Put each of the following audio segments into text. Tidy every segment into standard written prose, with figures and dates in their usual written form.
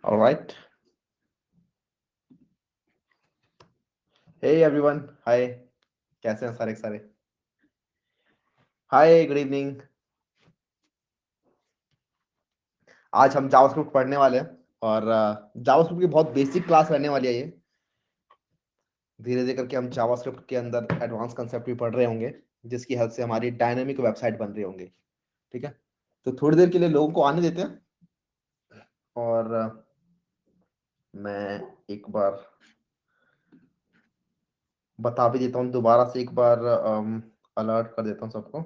All right. Hey everyone. Hi. कैसे हैं सारे के सारे? हाय, गुड इवनिंग। आज हम जावास्क्रिप्ट पढ़ने वाले हैं और जावास्क्रिप्ट की बहुत बेसिक क्लास रहने वाली है ये। धीरे धीरे करके हम जावास्क्रिप्ट के अंदर एडवांस कंसेप्ट भी पढ़ रहे होंगे, जिसकी हेल्प से हमारी डायनामिक वेबसाइट बन रही होंगी। ठीक है, तो थोड़ी देर के लिए लोगों को आने देते हैं और मैं एक बार बता भी देता हूँ, दोबारा से एक बार अलर्ट कर देता हूँ सबको।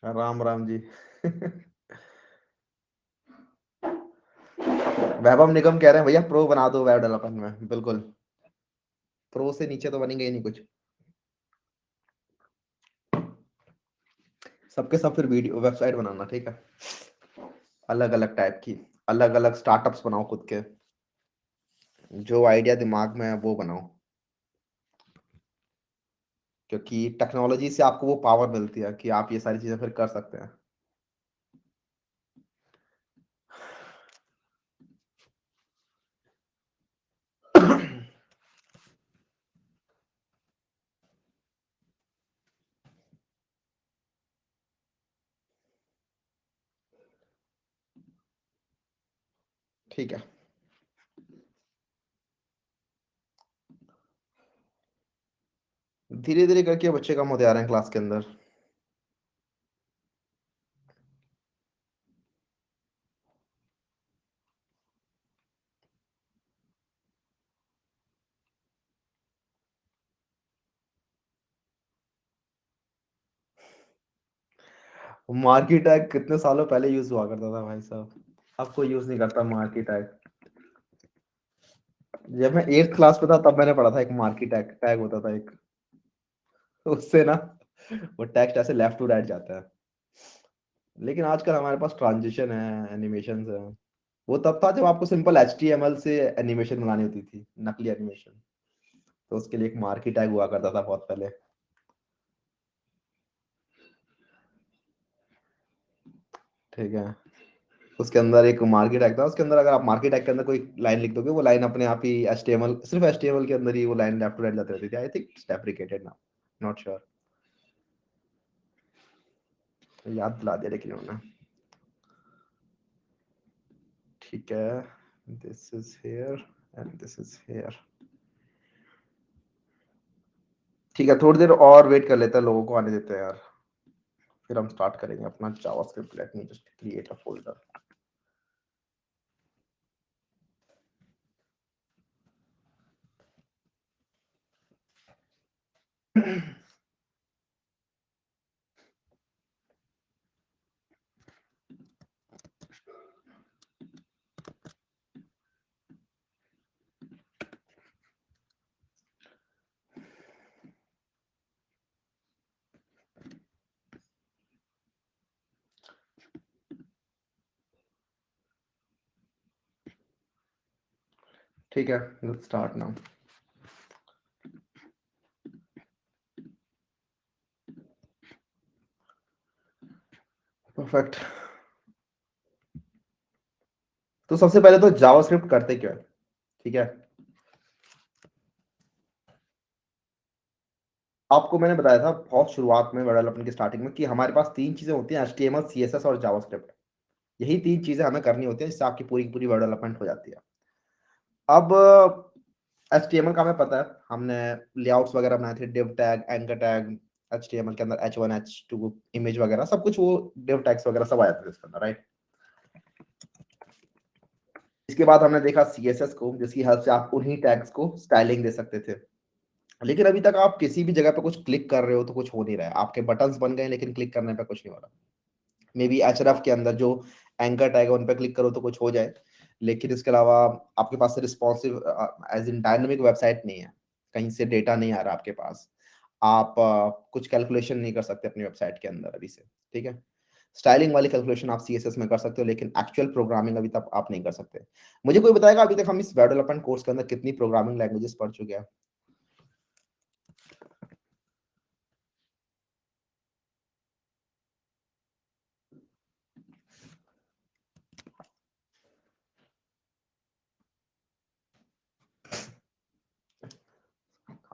राम राम जी। वैभव निगम कह रहे हैं भैया प्रो बना दो वेब डेवलपमेंट में। बिल्कुल, प्रो से नीचे तो बनेंगे ही नहीं कुछ। सबके सब फिर वीडियो वेबसाइट बनाना, ठीक है, अलग अलग टाइप की, अलग अलग स्टार्टअप्स बनाओ खुद के, जो आइडिया दिमाग में है वो बनाओ, क्योंकि टेक्नोलॉजी से आपको वो पावर मिलती है कि आप ये सारी चीजें फिर कर सकते हैं। ठीक है, धीरे धीरे करके बच्चे कम होते आ रहे हैं क्लास के अंदर। मार्की टैग कितने सालों पहले यूज हुआ करता था भाई साहब, अब कोई यूज नहीं करता मार्की टैग। जब मैं 8th क्लास में था तब मैंने पढ़ा था, एक मार्की टैग टैग होता था एक, उससे ना वो टेक्स्ट ऐसे लेफ्ट टू राइट जाता है। लेकिन आजकल हमारे पास ट्रांजिशन है, एनिमेशन है। वो तब था जब आपको सिंपल HTML से एनिमेशन बनानी होती थी, नकली एनिमेशन। तो उसके लिए एक मार्की टैग हुआ करता था बहुत पहले। ठीक है, उसके अंदर एक मार्की टैग था, उसके अंदर अगर आप मार्की टैग के अंदर कोई लाइन लिख दोगे, वो लाइन अपने आप ही HTML, सिर्फ HTML के अंदर ही वो लाइन लेफ्ट टू राइट जाती रहती थी। I think it's deprecated now, not sure. याद दिला दिया लेकिन उन्होंने। ठीक है, this is here and this is here. ठीक है, थोड़ी देर और वेट कर लेते हैं, लोगों को आने देते हैं यार, फिर हम स्टार्ट करेंगे अपना JavaScript. Late me just create a folder. ठीक है, लेट्स स्टार्ट नाउ। परफेक्ट। तो सबसे पहले तो जावास्क्रिप्ट करते क्या है, ठीक है। आपको मैंने बताया था बहुत शुरुआत में, वेब डेवलपमेंट की स्टार्टिंग में, कि हमारे पास तीन चीजें होती हैं, HTML, CSS और जावास्क्रिप्ट। यही तीन चीजें हमें करनी होती हैं, जिससे आपकी पूरी की पूरी वेब डेवलपमेंट हो जाती है। अब HTML का हमें पता है, हमने लेआउट्स वगैरह बनाए थे, div tag, anchor tag, HTML के अंदर H1 H2 इमेज वगैरह सब कुछ, वो div टैग्स वगैरह सब आया था इसके अंदर, राइट। इसके बाद हमने देखा CSS को, जिसकी हेल्प से आप उन्हीं टैग्स को स्टाइलिंग दे सकते थे। लेकिन अभी तक आप किसी भी जगह पे कुछ क्लिक कर रहे हो तो कुछ हो नहीं रहा है, आपके बटन्स बन गए लेकिन क्लिक करने पे कुछ नहीं हो रहा। मे बी HRF के अंदर जो एंकर टैग है उन पे क्लिक करो तो कुछ हो जाए, लेकिन इसके अलावा आपके पास responsive as in dynamic website नहीं है, कहीं से डेटा नहीं आ रहा आपके पास, आप कुछ कैलकुलेशन नहीं कर सकते अपनी वेबसाइट के अंदर अभी से, ठीक है। स्टाइलिंग वाली कैलकुलेशन आप सीएसएस में कर सकते हो, लेकिन एक्चुअल प्रोग्रामिंग अभी तक आप नहीं कर सकते। मुझे कोई बताएगा अभी तक हम इस वेब डेवलपमेंट कोर्स के अंदर कितनी प्रोग्रामिंग लैंग्वेजेस पढ़ चुके हैं?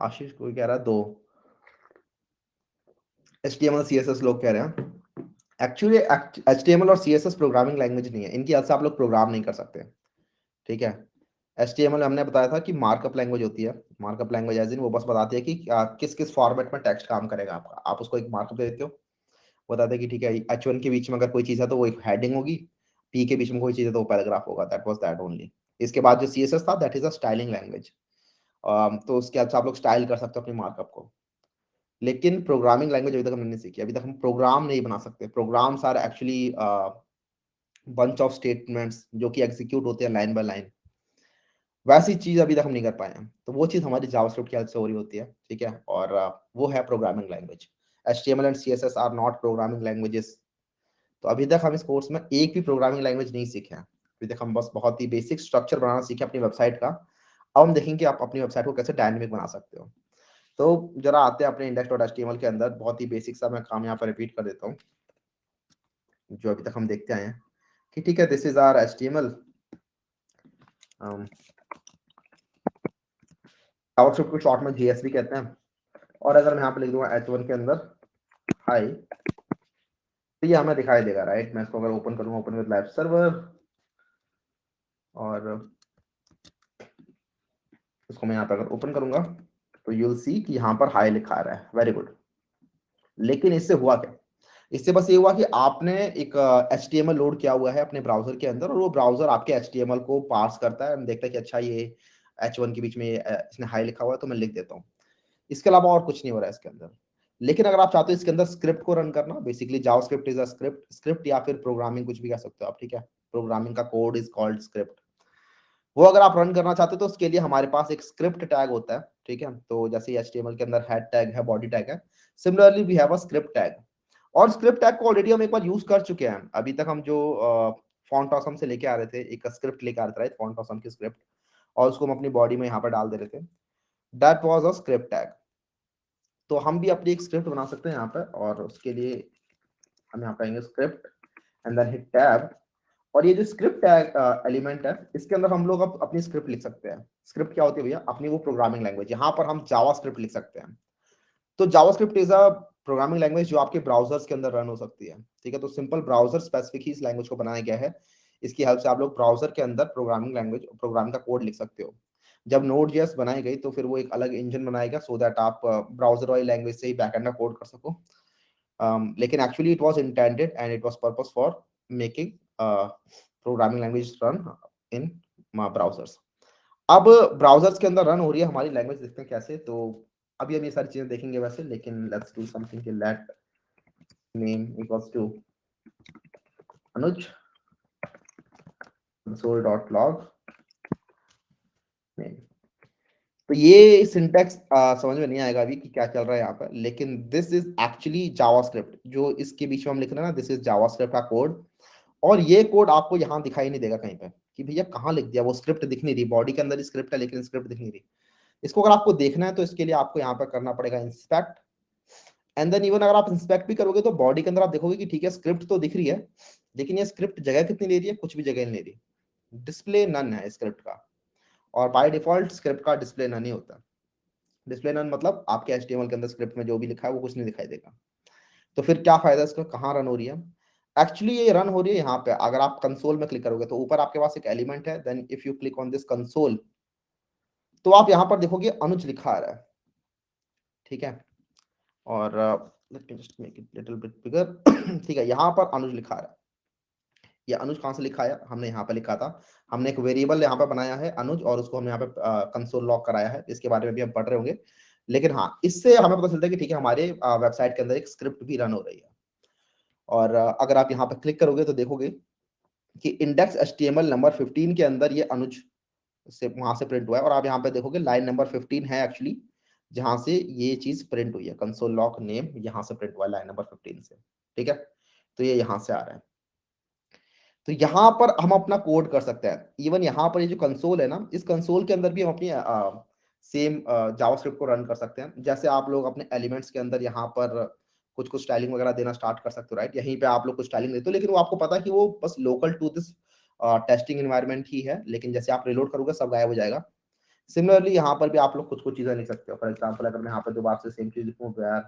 आशीष कोई कह रहा है 2, एचटीएमएल सीएसएस लोग कह रहे हैं। एक्चुअली एचटीएमएल और सीएसएस प्रोग्रामिंग लैंग्वेज नहीं है, इनकी हेल्प से आप लोग प्रोग्राम नहीं कर सकते, ठीक है। एचटीएमएल हमने बताया था कि मार्कअप लैंग्वेज होती है। मार्कअप लैंग्वेज एज इन वो बस बताती है कि किस किस फॉर्मेट में टेक्स्ट काम करेगा आपका। आप उसको एक मार्कअप दे देते हो, बताते हैं कि ठीक है H1 के बीच में अगर कोई चीज़ है तो वो एक हेडिंग होगी, P के बीच में कोई चीज़ है तो वो पैराग्राफ होगा। That was that only. इसके बाद जो सीएसएस था that is a styling language. तो उसके अच्छा आप लोग स्टाइल कर सकते हो अपनी मार्कअप को। लेकिन प्रोग्रामिंग लैंग्वेज अभी तक हमने नहीं सीखी। अभी तक हम प्रोग्राम नहीं बना सकते। Programs are actually bunch of statements जो कि एग्जीक्यूट होते हैं लाइन बाय लाइन। वैसी चीज़ अभी तक हम नहीं कर पाए हैं। तो वो चीज़ हमारी जावास्क्रिप्ट की हेल्प से हो रही होती है, ठीक है? और वो है programming language. HTML and CSS are not programming languages. तो अभी तक हम इस कोर्स में एक भी प्रोग्रामिंग लैंग्वेज नहीं सीखे हैं। अभी तक हम बस बहुत ही बेसिक स्ट्रक्चर बनाना सीखे अपनी वेबसाइट का। अब हम देखेंगे कि आप अपनी वेबसाइट को कैसे डायनामिक बना सकते हो। तो जरा आते हैं अपने index.html के अंदर। बहुत ही बेसिक सा मैं काम यहाँ पर रिपीट कर देता हूँ, जो अभी तक हम देखते आए हैं कि ठीक है, this is our HTML. JavaScript को शॉर्ट में जेएस भी कहते हैं। और अगर मैं यहाँ पे लिख दूंगा H1 के अंदर हाई, तो ये हमें दिखाई देगा, राइट? मैं इसको अगर ओपन करूंगा, ओपन विद लाइव सर्वर, और इसको मैं यहाँ पे अगर ओपन करूंगा तो यू विल सी कि यहाँ पर हाई लिखा आ रहा है। Very good. लेकिन इससे हुआ क्या? इससे बस ये हुआ कि आपने एक HTML लोड किया हुआ है अपने ब्राउजर के अंदर, और वो ब्राउजर आपके HTML को पार्स करता है, देखता है कि अच्छा ये H1 के बीच में इसने हाई लिखा हुआ है तो मैं लिख देता हूँ। इसके अलावा और कुछ नहीं हो रहा है इसके अंदर। लेकिन अगर आप चाहते हो इसके अंदर स्क्रिप्ट को रन करना, basically JavaScript is a script या फिर प्रोग्रामिंग कुछ भी कह सकते हो आप, ठीक है? प्रोग्रामिंग का कोड इज कॉल्ड स्क्रिप्ट। वो अगर आप रन करना चाहते हो तो उसके लिए हमारे पास एक स्क्रिप्ट टैग होता है, ठीक है? तो जैसे HTML के अंदर हेड टैग है, बॉडी टैग है, similarly we have a script tag. और स्क्रिप्ट टैग को ऑलरेडी हम एक बार यूज कर चुके हैं। अभी तक हम जो फॉन्ट ऑसम से लेके आ रहे थे, एक स्क्रिप्ट लेके आ रहे थे, राइट? फॉन्ट ऑसम की स्क्रिप्ट, और उसको हम अपनी बॉडी में यहाँ पर डाल दे रहे थे। That was a script tag. तो हम भी अपनी एक स्क्रिप्ट बना सकते हैं यहाँ पर, और उसके लिए हम यहाँ पे आएंगे script and then hit tab. और ये जो स्क्रिप्ट एलिमेंट है, इसके अंदर हम लोग अब अपनी स्क्रिप्ट लिख सकते हैं। स्क्रिप्ट क्या होती है भैया? अपनी वो प्रोग्रामिंग लैंग्वेज। यहाँ पर हम जावा स्क्रिप्ट लिख सकते हैं। तो JavaScript is a programming language जो आपके ब्राउजर्स के अंदर रन हो सकती है, ठीक है? तो सिंपल ब्राउजर स्पेसिफिक ही इस लैंग्वेज को बनाया गया है। इसकी हेल्प से आप लोग ब्राउजर के अंदर प्रोग्रामिंग लैंग्वेज, प्रोग्राम का कोड लिख सकते हो। जब नोड जेएस बनाई गई तो फिर वो एक अलग इंजन बनाएगा सो दैट आप ब्राउजर वाली लैंग्वेज से ही बैकएंड का कोड कर सको। लेकिन actually it was intended and it was purpose for making programming language run in browsers. अब ब्राउजर्स के अंदर रन हो रही है हमारी लैंग्वेज, देखते हैं कैसे। तो अभी हम ये सारी चीजें देखेंगे वैसे, लेकिन लेट्स डू समथिंग कि let name equals to Anuj console.log name। तो ये सिंटैक्स समझ में नहीं आएगा अभी कि क्या चल रहा है यहाँ पर, लेकिन दिस इज एक्चुअली जावास्क्रिप्ट। जो इसके बीच में हम लिख रहे हैं ना, दिस इज जावास्क्रिप्ट का कोड। और ये कोड आपको यहाँ दिखाई नहीं देगा कहीं पे कि भैया कहाँ लिख दिया। वो स्क्रिप्ट दिख नहीं रही, बॉडी के अंदर स्क्रिप्ट है लेकिन स्क्रिप्ट दिख नहीं रही। इसको अगर आपको देखना है तो इसके लिए आपको यहाँ पर करना पड़ेगा इंस्पेक्ट, एंड देन इवन अगर आप इंस्पेक्ट भी करोगे तो बॉडी के अंदर आप देखोगे कि ठीक है स्क्रिप्ट तो दिख रही है, लेकिन ये स्क्रिप्ट जगह कितनी ले रही है? कुछ भी जगह नहीं ले रही। डिस्प्ले नन है स्क्रिप्ट का, और बाय डिफॉल्ट स्क्रिप्ट का डिस्प्ले नन ही होता है। डिस्प्ले नन मतलब आपके एचटीएमएल के अंदर स्क्रिप्ट में जो भी लिखा है वो कुछ नहीं दिखाई देगा। तो फिर क्या फायदा इसका? कहाँ रन हो रही है? एक्चुअली ये रन हो रही है यहाँ पे। अगर आप कंसोल में क्लिक करोगे तो ऊपर आपके पास एक एलिमेंट है, then if you click on this console तो आप यहाँ पर देखोगे अनुज लिखा आ रहा है, ठीक है? और late me just make it little bit बिगर ठीक है, यहाँ पर अनुज लिखा है। ये अनुज कहाँ से लिखा है? हमने यहाँ पे लिखा था। हमने एक वेरिएबल यहाँ पे बनाया है अनुज, और उसको हमने यहाँ पे कंसोल लॉग कराया है। इसके बारे में भी हम पढ़ रहे होंगे, लेकिन हाँ, इससे हमें पता चलता है कि ठीक है हमारे वेबसाइट के अंदर एक स्क्रिप्ट भी रन हो रही है। और अगर आप यहाँ पे क्लिक करोगे तो देखोगे कि इंडेक्स एचटीएमएल नंबर 15 के अंदर ये अनुज से वहां से प्रिंट हुआ है। और आप यहाँ पे देखोगे लाइन नंबर 15 है एक्चुअली, जहां से ये चीज प्रिंट हुई है। कंसोल लॉग नेम यहाँ से प्रिंट हुआ है लाइन नंबर 15 से, ठीक है? तो ये यहाँ से आ रहा है। तो यहाँ पर हम अपना कोड कर सकते हैं। इवन यहाँ पर ये जो कंसोल है ना, इस कंसोल के अंदर भी हम अपनी सेम जावास्क्रिप्ट को रन कर सकते हैं। जैसे आप लोग अपने एलिमेंट्स के अंदर यहाँ पर कुछ-कुछ स्टाइलिंग वगैरह देना स्टार्ट कर सकते हो, राइट? यहीं पे आप लोग कुछ स्टाइलिंग देते हो, लेकिन वो आपको पता है कि वो बस local to this testing environment ही है, लेकिन जैसे आप रिलोड करोगे सब गायब हो जाएगा। सिमिलरली यहाँ पर भी आप लोग कुछ-कुछ चीज़ें लिख सकते हो। फॉर एग्जांपल अगर मैं यहाँ पे दोबारा से सेम चीज़ लिखूँ, var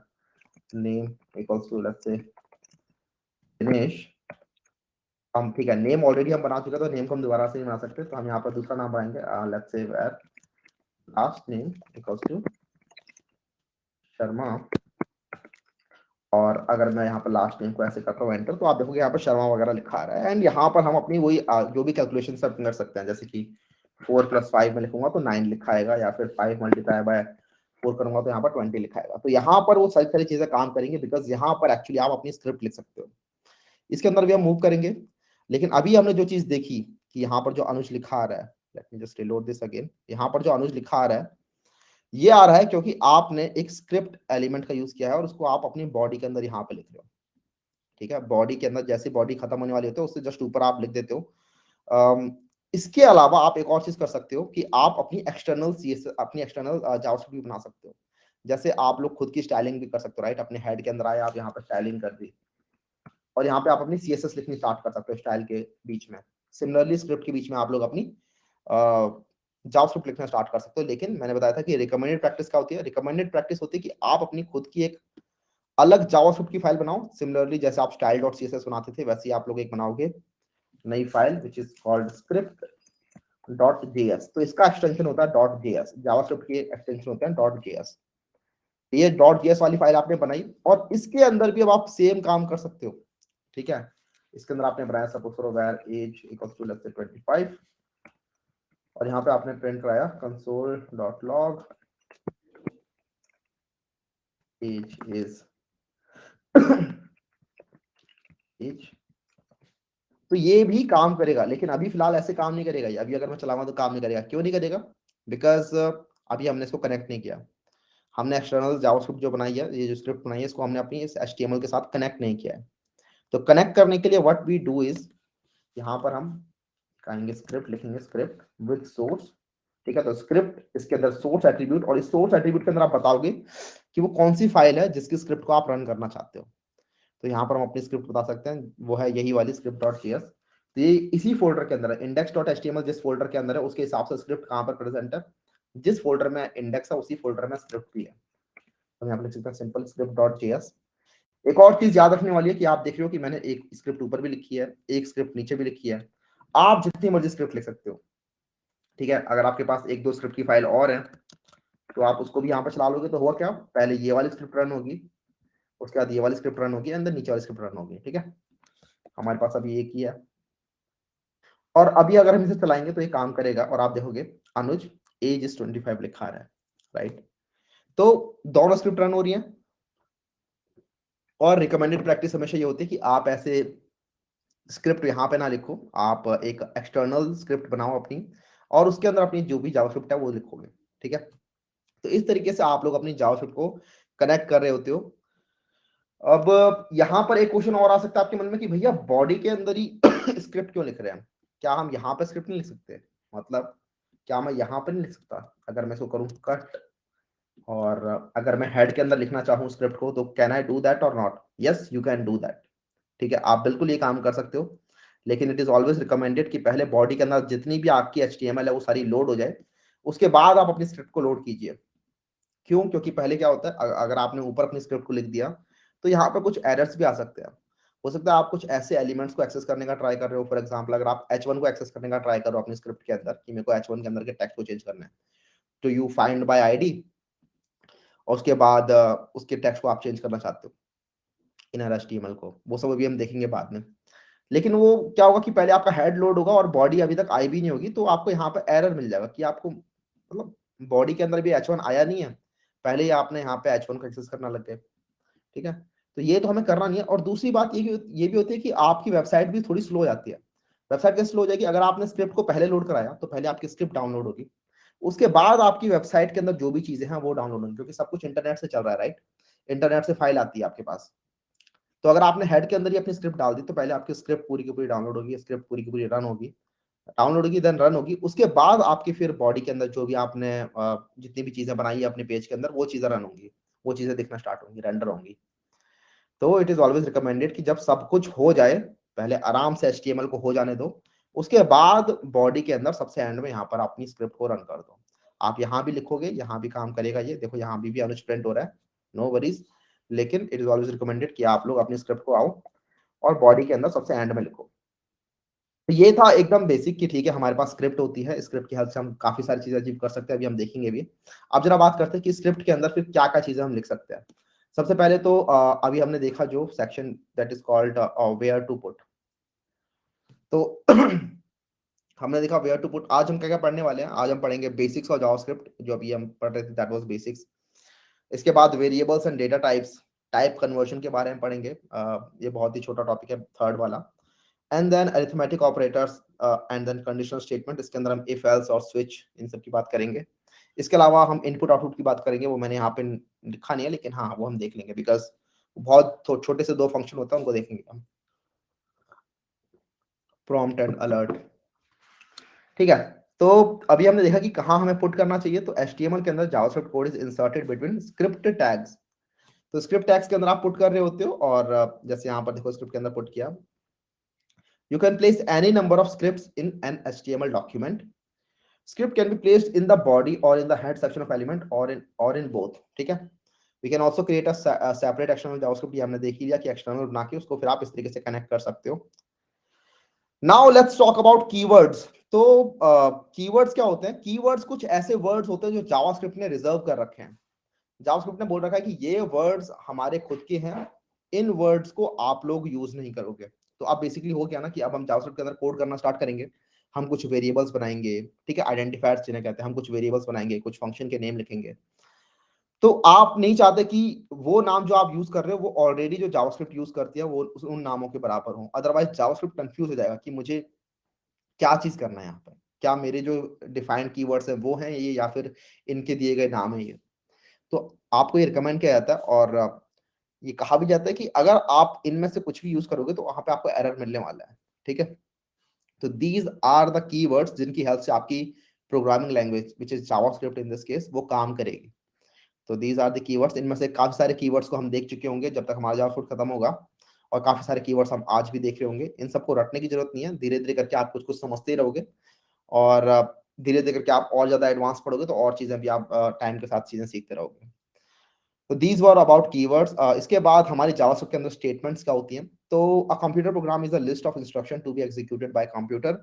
name equals to let's say Dinesh. हम ठीक है, नेम ऑलरेडी हम बना चुके हैं, तो नेम को हम दोबारा से नहीं बना सकते, तो हम यहाँ पर दूसरा नाम बनाएंगे। Let's say var last name equals to Sharma. और अगर मैं यहाँ पर लास्ट नेम को ऐसे करता हूँ एंटर, तो आप देखोगे यहाँ पर शर्मा वगैरह लिखा आ रहा है। एंड यहाँ पर हम अपनी वही जो भी कैलकुलेशन सब कर सकते हैं, जैसे कि 4 + 5 में लिखूंगा तो 9 लिखा आएगा, या फिर 5 × 4 करूंगा तो यहाँ पर 20 लिखा आएगा। तो यहाँ पर वो सारी सारी चीजें काम करेंगे, बिकॉज यहाँ पर एक्चुअली आप अपनी स्क्रिप्ट लिख सकते हो। इसके अंदर भी हम मूव करेंगे, लेकिन अभी हमने जो चीज देखी कि यहाँ पर जो अनुज लिखा आ रहा है, late me just reload this again. यहाँ पर जो अनुज लिखा आ रहा है, ये आ रहा है क्योंकि आपने एक स्क्रिप्ट एलिमेंट का यूज किया है और उसको आप अपनी बॉडी के अंदर यहाँ पे लिख रहे हो। ठीक है, बॉडी के अंदर जैसे बॉडी खत्म होने वाली होती है उससे जस्ट ऊपर आप लिख देते हो। इसके अलावा आप एक और चीज कर सकते हो कि आप अपनी एक्सटर्नल सीएसएस, अपनी एक्सटर्नल जावास्क्रिप्ट भी बना सकते हो। जैसे आप लोग खुद की स्टाइलिंग भी कर सकते हो, राइट? अपने हेड के अंदर आए, आप यहाँ पर स्टाइलिंग कर दी, और यहाँ पे आप अपनी सीएसएस लिखनी स्टार्ट कर सकते हो स्टाइल के बीच में। सिमिलरली स्क्रिप्ट के बीच में आप लोग अपनी जावास्क्रिप्ट लिखना स्टार्ट कर सकते हो। लेकिन मैंने बताया था कि रिकमेंडेड प्रैक्टिस क्या होती है? रिकमेंडेड प्रैक्टिस होती है कि आप अपनी खुद की एक अलग जावास्क्रिप्ट की फाइल बनाओ। सिमिलरली जैसे आप style.css बनाते थे, वैसे ही आप लोग एक बनाओगे नई file which is called script.js। तो इसका एक्सटेंशन होता है .js। जावास्क्रिप्ट के एक्सटेंशन होते हैं .js। ये .js वाली फाइल आपने बनाई, और इसके अंदर भी अब आप सेम काम कर सकते हो। ठीक है, इसके अंदर आपने बनाया सपोज करो var age equals to let's say 25, और यहाँ पे आपने प्रिंट कराया console.log एज इज एज। तो ये भी काम करेगा, लेकिन अभी फिलहाल ऐसे काम नहीं करेगा। ये अभी अगर मैं चलाऊंगा तो काम नहीं करेगा। क्यों नहीं करेगा? बिकॉज अभी हमने इसको कनेक्ट नहीं किया। हमने एक्सटर्नल जावास्क्रिप्ट जो बनाई है, ये जो स्क्रिप्ट बनाई है, इसको हमने अपनी इस एचटीएमएल के साथ कनेक्ट नहीं किया है। तो कनेक्ट करने के लिए व्हाट वी डू इज, यहाँ पर हम कहेंगे स्क्रिप्ट, लिखेंगे स्क्रिप्ट विद सोर्स। ठीक है, तो स्क्रिप्ट इसके अंदर सोर्स एट्रीब्यूट, और इस सोर्स एट्रीब्यूट के अंदर आप बताओगे कि वो कौन सी फाइल है जिसकी स्क्रिप्ट को आप रन करना चाहते हो। तो यहाँ पर हम अपनी स्क्रिप्ट बता सकते हैं, वो है यही वाली script.js। तो ये इसी फोल्डर के अंदर है, index.html जिस फोल्डर के अंदर है उसके हिसाब से स्क्रिप्ट कहाँ पर प्रेजेंट है। जिस फोल्डर में इंडेक्स है उसी फोल्डर में स्क्रिप्ट भी है। तो यहाँ पर लिख सकते हैं सिंपल script.js। एक और चीज याद रखने वाली है कि आप देख रहे हो कि मैंने एक स्क्रिप्ट ऊपर भी लिखी है, एक स्क्रिप्ट नीचे भी लिखी है। आप जितनी मर्जी स्क्रिप्ट लिख सकते हो। ठीक है, अगर आपके पास एक दो स्क्रिप्ट की फाइल और है तो आप उसको भी यहाँ पर चला लोगे, तो हुआ क्या, पहले ये वाली स्क्रिप्ट रन होगी, उसके बाद ये वाली स्क्रिप्ट रन होगी, अंदर नीचे वाली स्क्रिप्ट रन होगी। ठीक है, हमारे पास अभी एक ही है, और अभी अगर हम इसे चलाएंगे तो ये काम करेगा, और आप देखोगे अनुज एज इज 25 लिखा रहा है, राइट? तो दोनों स्क्रिप्ट रन हो रही हैं। और रिकमेंडेड प्रैक्टिस हमेशा ये होती है कि आप ऐसे स्क्रिप्ट यहाँ पे ना लिखो, आप एक एक्सटर्नल स्क्रिप्ट बनाओ अपनी, और उसके अंदर अपनी जो भी जावास्क्रिप्ट है वो लिखोगे। ठीक है, तो इस तरीके से आप लोग अपनी जावास्क्रिप्ट को कनेक्ट कर रहे होते हो। अब यहाँ पर एक क्वेश्चन और आ सकता है आपके मन में कि भैया बॉडी के अंदर ही स्क्रिप्ट क्यों लिख रहे हैं? क्या हम यहाँ पे स्क्रिप्ट नहीं लिख सकते? मतलब क्या मैं यहाँ पे नहीं लिख सकता? अगर मैं इसको करूँ कट, और अगर मैं हेड के अंदर लिखना चाहूँ स्क्रिप्ट को, तो कैन आई डू दैट और not? Yes, you can do that. ठीक है, आप बिल्कुल ये काम कर सकते हो, लेकिन इट इज ऑलवेज रिकमेंडेड कि पहले बॉडी के अंदर जितनी भी आपकी एचटीएमएल है वो सारी लोड हो जाए, उसके बाद आप अपनी स्क्रिप्ट को लोड कीजिए। क्यों? क्योंकि पहले क्या होता है, अगर आपने ऊपर अपनी स्क्रिप्ट को लिख दिया तो यहाँ पर कुछ एरर्स भी आ सकते हैं। हो सकता है आप कुछ ऐसे एलिमेंट्स को एक्सेस करने का ट्राई कर रहे हो। फॉर एग्जांपल अगर आप h1 को एक्सेस करने का ट्राई करो अपनी स्क्रिप्ट के अंदर, कि मेरे को h1 के अंदर के टेक्स्ट को चेंज करना है, तो यू फाइंड बाय आईडी, और उसके बाद उसके टेक्स्ट को आप चेंज करना चाहते हो इनर एचटीएमएल को, वो सब अभी हम देखेंगे बाद में। लेकिन वो क्या होगा कि पहले आपका हेड लोड होगा और बॉडी अभी तक आई भी नहीं होगी, तो आपको यहाँ पर एरर मिल जाएगा कि आपको मतलब बॉडी के अंदर भी h1 आया नहीं है, पहले ही आपने यहाँ पे h1 को एक्सेस करना लग गए। ठीक है, तो ये तो हमें करना नहीं है। और दूसरी बात ये भी होती है कि आपकी वेबसाइट भी थोड़ी स्लो हो जाती है। वेबसाइट कैसे स्लो हो जाएगी? अगर आपने स्क्रिप्ट को पहले लोड कराया तो पहले आपकी स्क्रिप्ट डाउनलोड होगी, उसके बाद आपकी वेबसाइट के अंदर जो भी चीजें हैं वो डाउनलोड होंगी, क्योंकि सब कुछ इंटरनेट से चल रहा है, राइट? इंटरनेट से फाइल आती है आपके पास। तो अगर आपने हेड के अंदर ही अपनी स्क्रिप्ट डाल दी तो पहले आपकी स्क्रिप्ट पूरी की पूरी डाउनलोड होगी, स्क्रिप्ट पूरी की पूरी रन होगी, डाउनलोड होगी देन रन होगी। उसके बाद आपकी फिर बॉडी के अंदर जो भी आपने जितनी भी चीजें बनाई है अपने पेज के अंदर वो चीजें रन होंगी, वो चीजें दिखना स्टार्ट होंगी, रेंडर होंगी। तो इट इज ऑलवेज रिकमेंडेड कि जब सब कुछ हो जाए पहले आराम से HTML को हो जाने दो, उसके बाद बॉडी के अंदर सबसे एंड में यहाँ पर अपनी स्क्रिप्ट को रन कर दो। आप यहाँ भी लिखोगे, यहाँ भी काम करेगा ये, देखो यहाँ भी अनुज प्रिंट हो रहा है, नो वरीज। लेकिन इट इज ऑलवेज रिकमेंडेड कि आप लोग अपनी स्क्रिप्ट को आओ और बॉडी के अंदर सबसे एंड में लिखो। तो ये था एकदम बेसिक कि ठीक है हमारे पास स्क्रिप्ट होती है, स्क्रिप्ट की हेल्प से हम काफी सारी चीजें अचीव कर सकते हैं, अभी हम देखेंगे भी। अब जरा बात करते हैं कि स्क्रिप्ट के अंदर फिर क्या क्या चीजें हम लिख सकते हैं। सबसे पहले तो अभी हमने देखा जो section that is called where to put. तो हमने देखा वेयर टू पुट। आज हम क्या क्या पढ़ने वाले हैं, आज हम पढ़ेंगे बेसिक्स ऑफ जावास्क्रिप्ट, जो अभी हम पढ़ रहे थे दैट वाज बेसिक्स। इसके बाद variables and data types, type conversion के बारे में पढ़ेंगे, ये बहुत ही छोटा टॉपिक है, थर्ड वाला। And then arithmetic operators and then conditional statement, इसके अंदर हम इफ एल्स और स्विच इन सब की बात करेंगे। इसके अलावा हम इनपुट आउटपुट की बात करेंगे, वो मैंने यहाँ पे लिखा नहीं है लेकिन हाँ वो हम देख लेंगे, बिकॉज बहुत छोटे से दो फंक्शन होता है उनको देखेंगे हम, प्रॉम्प्ट एंड अलर्ट। ठीक है, तो अभी हमने देखा कि कहाँ हमें पुट करना चाहिए। तो HTML के अंदर JavaScript code is inserted between script tags. तो स्क्रिप्ट टैग्स के अंदर आप पुट कर रहे होते हो, और जैसे यहाँ पर देखो स्क्रिप्ट के अंदर पुट किया, you can place any number of scripts in an HTML document. Script can be placed in the body or in the head section of element or in both. ठीक है, we can also create a separate external JavaScript, ये हमने देख लिया कि external बना के उसको फिर आप इस तरीके से कनेक्ट कर सकते हो। Now let's talk about keywords. तो कीवर्ड्स क्या होते हैं? कीवर्ड्स कुछ ऐसे वर्ड्स होते हैं जो जावास्क्रिप्ट ने रिजर्व कर रखे हैं। जावास्क्रिप्ट ने बोल रखा है कि ये वर्ड्स हमारे खुद के हैं, इन वर्ड्स को आप लोग यूज नहीं करोगे। तो अब बेसिकली हो गया ना कि अब हम जावास्क्रिप्ट के अंदर कोड करना स्टार्ट करेंगे, हम कुछ वेरिएबल्स बनाएंगे, ठीक है, आइडेंटिफायर्स जिन्हें कहते हैं, हम कुछ वेरिएबल्स बनाएंगे, कुछ फंक्शन के नेम लिखेंगे। तो आप नहीं चाहते कि वो नाम जो आप यूज कर रहे हो वो ऑलरेडी जो जावास्क्रिप्ट यूज करती है वो उन नामों के बराबर हो, अदरवाइज जावास्क्रिप्ट कंफ्यूज हो जाएगा कि मुझे क्या चीज करना है यहाँ पर, क्या मेरे जो डिफाइंड कीवर्ड्स है वो हैं ये, या फिर इनके दिए गए नाम है ये। तो आपको ये रिकमेंड किया जाता है, और ये कहा भी जाता है कि अगर आप इनमें से कुछ भी यूज करोगे तो वहां पे आपको एरर मिलने वाला है। ठीक है, तो दीज आर द कीवर्ड्स जिनकी हेल्प से आपकी programming language which is JavaScript in this case वो काम करेगी। तो दीज आर द कीवर्ड्स, इनमें से काफी सारे कीवर्ड्स को हम देख चुके होंगे जब तक हमारा जावास्क्रिप्ट खत्म होगा, और काफी सारे कीवर्ड्स हम आज भी देख रहे होंगे। इन सबको रटने की जरूरत नहीं है, धीरे धीरे करके आप कुछ कुछ समझते ही रहोगे, और धीरे धीरे करके आप और ज्यादा एडवांस पढ़ोगे तो और चीजें भी आप टाइम के साथ चीजें सीखते रहोगे। तो दीज वर अबाउट कीवर्ड्स। इसके बाद हमारी जावास्क्रिप्ट के अंदर स्टेटमेंट्स क्या होती हैं? तो a computer program is a list of instruction to be executed by computer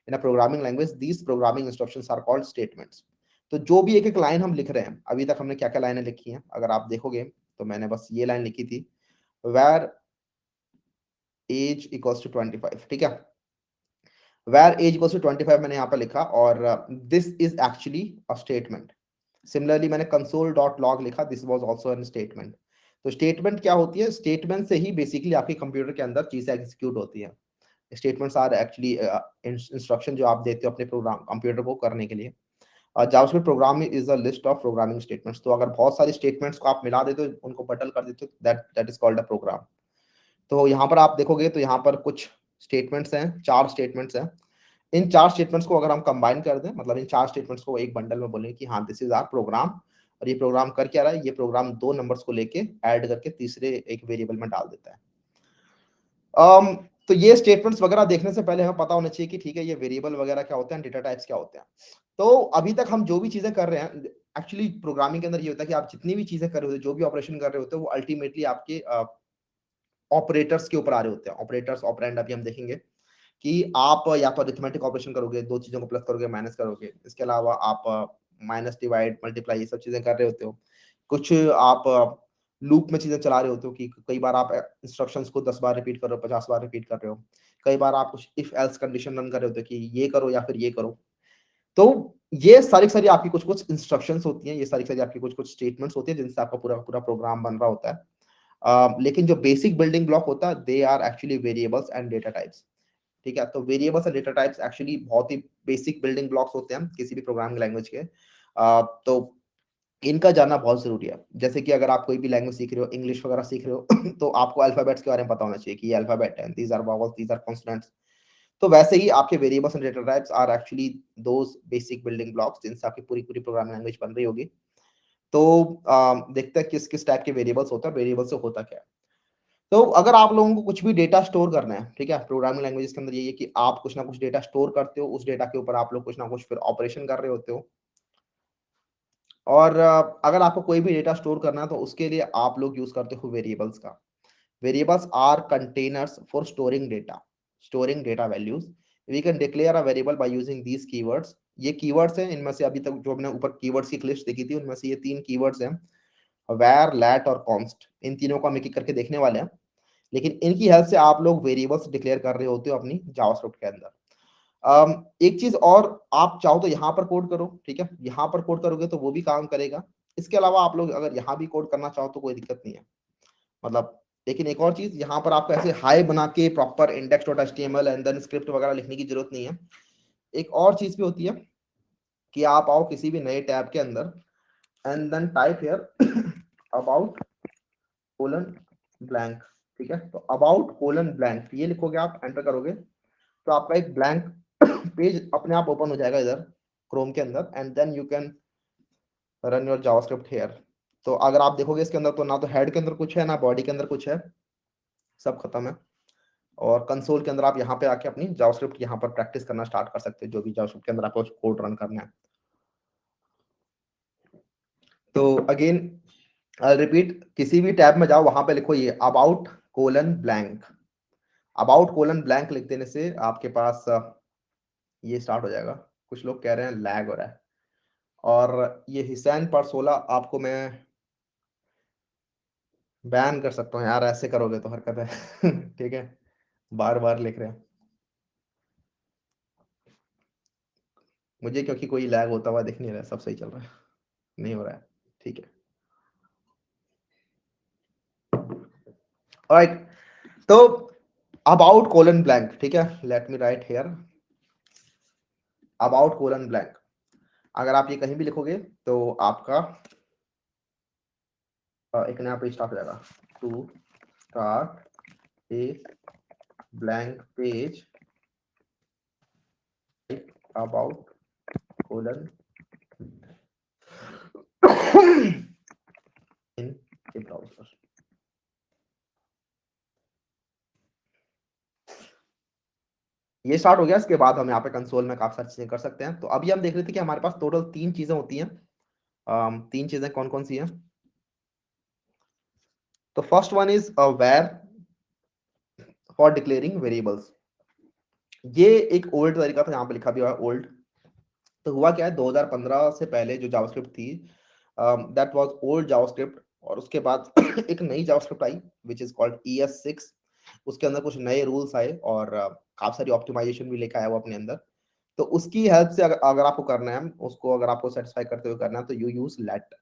in a programming language, these programming instructions are called statements. तो जो भी एक एक लाइन हम लिख रहे हैं, अभी तक हमने क्या क्या लाइनें लिखी हैं अगर आप देखोगे, तो मैंने बस ये लाइन लिखी थी, वेर एज इक्वल्स टू 25, ठीक है, वेर एज इक्वल्स टू 25 मैंने यहाँ पर लिखा, और this is actually a statement. Similarly मैंने कंसोल डॉट लॉग लिखा, this was also an statement. तो स्टेटमेंट क्या होती है? स्टेटमेंट से ही बेसिकली आपके कंप्यूटर के अंदर चीजें एग्जीक्यूट होती हैं। स्टेटमेंट्स आर एक्चुअली इंस्ट्रक्शन जो आप देते हो अपने प्रोग्राम कंप्यूटर को करने के लिए। JavaScript program is a list of programming statements. तो अगर बहुत सारी स्टेटमेंट्स को आप मिला देते हो, उनको बटल कर देते हो, that is called a program. तो यहाँ पर आप देखोगे तो यहाँ पर कुछ स्टेटमेंट्स हैं, 4 स्टेटमेंट्स हैं। इन 4 स्टेटमेंट्स को अगर हम कंबाइन कर दें, मतलब इन 4 स्टेटमेंट्स को एक बंडल में बोलेंगे कि हाँ दिस इज आवर प्रोग्राम, और ये प्रोग्राम कर क्या रहा है? ये प्रोग्राम 2 नंबर्स को लेके ऐड करके तीसरे एक वेरिएबल में डाल देता है। तो ये स्टेटमेंट्स वगैरह देखने से पहले हमें पता होना चाहिए कि ठीक है ये वेरिएबल वगैरह क्या होते हैं, डेटा टाइप्स क्या होते हैं। तो अभी तक हम जो भी चीजें कर रहे हैं, एक्चुअली प्रोग्रामिंग के अंदर ये होता है कि आप जितनी भी चीजें कर रहे होते हो, जो भी ऑपरेशन कर रहे होते हो, वो अल्टीमेटली आपके ऑपरेटर्स के ऊपर आ रहे होते हैं। ऑपरेटर्स, ऑपरेंड अभी हम देखेंगे कि आप या तो अरिथमेटिक ऑपरेशन करोगे, 2 चीजों को प्लस करोगे, माइनस करोगे। इसके अलावा आप माइनस, डिवाइड, मल्टीप्लाई ये सब चीजें कर रहे होते हो। कुछ आप लूप में चीजें चला रहे होते हो कि कई बार आप इंस्ट्रक्शंस को 10 बार रिपीट कर रहे हो, 50 बार रिपीट कर रहे हो। कई बार आप कुछ इफ एल्स कंडीशन रन कर रहे होते हो कि ये करो या फिर ये करो। तो ये सारी की सारी आपकी कुछ-कुछ इंस्ट्रक्शंस होती हैं, ये सारी की सारी आपकी कुछ-कुछ स्टेटमेंट्स होती हैं जिनसे आपका पूरा का पूरा प्रोग्राम बन रहा होता है। लेकिन जो बेसिक बिल्डिंग ब्लॉक होता है, they are actually variables and data types. ठीक है, तो variables and data types actually बहुत ही बेसिक बिल्डिंग ब्लॉक्स होते हैं किसी भी प्रोग्रामिंग लैंग्वेज के। तो इनका जानना बहुत ज़रूरी है। जैसे कि अगर आप कोई भी लैंग्वेज सीख रहे हो, इंग्लिश वगैरह सीख रहे हो तो आपको अल्फ़ाबेट्स के बारे में पता होना चाहिए कि ये अल्फ़ाबेट है, these are vowels, these are consonants. तो वैसे ही आपके variables and data types are actually those basic building blocks जिनसे आपकी पूरी-पूरी प्रोग्रामिंग लैंग्वेज बन रही होगी। तो देखते हैं किस-किस टाइप के वेरिएबल्स होता है, वेरिएबल से होता क्या है। तो अगर आप लोगों को कुछ भी डेटा स्टोर करना है, ठीक है? प्रोग्रामिंग लैंग्वेजेज़ के अंदर यही है कि आप कुछ ना कुछ डेटा स्टोर करते हो, उस डेटा के ऊपर आप लोग कुछ ना कुछ फिर ऑपरेशन कर रहे होते हो। और अगर आपको कोई भी डेटा स्टोर करना है तो उसके लिए आप लोग यूज़ करते हो वेरिएबल्स का। Variables are containers for storing data values. We can declare a variable by using these keywords. ये keywords हैं, इनमें से अभी तक जो हमने ऊपर keywords की लिस्ट देखी थी, उनमें से ये 3 keywords हैं, var, lat और const. इन तीनों को हम एक-एक करके देखने वाले हैं। लेकिन इनकी हेल्प से आप लोग वेरिएबल्स डिक्लेयर कर रहे होते हो अपनी जावास्क्रिप्ट के अंदर। एक चीज़ और आप चाहो तो यहाँ पर कोड करो, ठीक है? यहाँ पर कोड करोगे तो वो भी काम करेगा। इसके अलावा आप लोग अगर यहाँ भी कोड करना चाहो तो कोई दिक्कत नहीं है। मतलब लेकिन एक और चीज़ यहाँ पर आपको ऐसे हाई बना के proper index.html and then script वगैरह लिखने की ज़रूरत नहीं है। एक और चीज़ भी होती है कि आप आओ किसी भी नए टैब के अंदर and then type here about colon blank, ठीक है? तो अबाउट कोलन ब्लैंक ये लिखोगे आप, एंटर करोगे, तो आपका एक ब्लैंक पेज अपने आप ओपन हो जाएगा इधर क्रोम के अंदर and then you can run your JavaScript here. तो अगर आप देखोगे इसके अंदर तो ना तो हेड के अंदर कुछ है, ना बॉडी के अंदर कुछ है, सब खत्म है। और कंसोल के अंदर आप यहाँ पे आके अपनी जावास्क्रिप्ट यहाँ पर प्रैक्टिस करना स्टार्ट कर सकते हो, जो भी जावास्क्रिप्ट के अंदर आपको कोड रन करना है। तो अगेन आई रिपीट, किसी भी टैब में जाओ, वहां पे लिखो ये about colon blank. About colon blank लिख देने से आपके पास ये स्टार्ट हो जाएगा। कुछ लोग कह रहे हैं लैग हो रहा है, और ये हिसैन परसोला आपको मैं बैन कर सकता हूँ यार, ऐसे करोगे तो हरकत है ठीक है, बार बार लिख रहे हैं मुझे, क्योंकि कोई लैग होता हुआ दिख नहीं रहा है, सब सही चल रहा है, नहीं हो रहा है, ठीक है। ऑलराइट, तो अबाउट कोलन ब्लैंक, ठीक है, late me right here about colon blank. अगर आप ये कहीं भी लिखोगे तो आपका एक नया पेज स्टार्ट हो जाएगा। To start a blank page about colon in a browser. ये स्टार्ट हो गया, इसके बाद हम यहाँ पे कंसोल में काफी सारी चीजें कर सकते हैं। तो अभी हम देख रहे थे कि हमारे पास टोटल 3 चीजें होती हैं। 3 चीजें कौन-कौन सी हैं? तो first one is var for declaring variables. ये एक ओल्ड तरीका था, यहाँ पे लिखा भी हुआ है ओल्ड। तो हुआ क्या है, 2015 से पहले जो जावास्क्रिप्ट थी, दैट वाज ओल्ड जावास्क्रिप्ट, और उसके बाद एक नई JavaScript I which is called ES6। उसके अंदर कुछ नए रूल्स आए और काफी सारी ऑप्टिमाइजेशन भी लेकर आया वो अपने अंदर। तो उसकी हेल्प से अगर अगर आपको करना है उसको, अगर आपको सेटिस्फाई करते हुए करना है तो यू यूज लेट।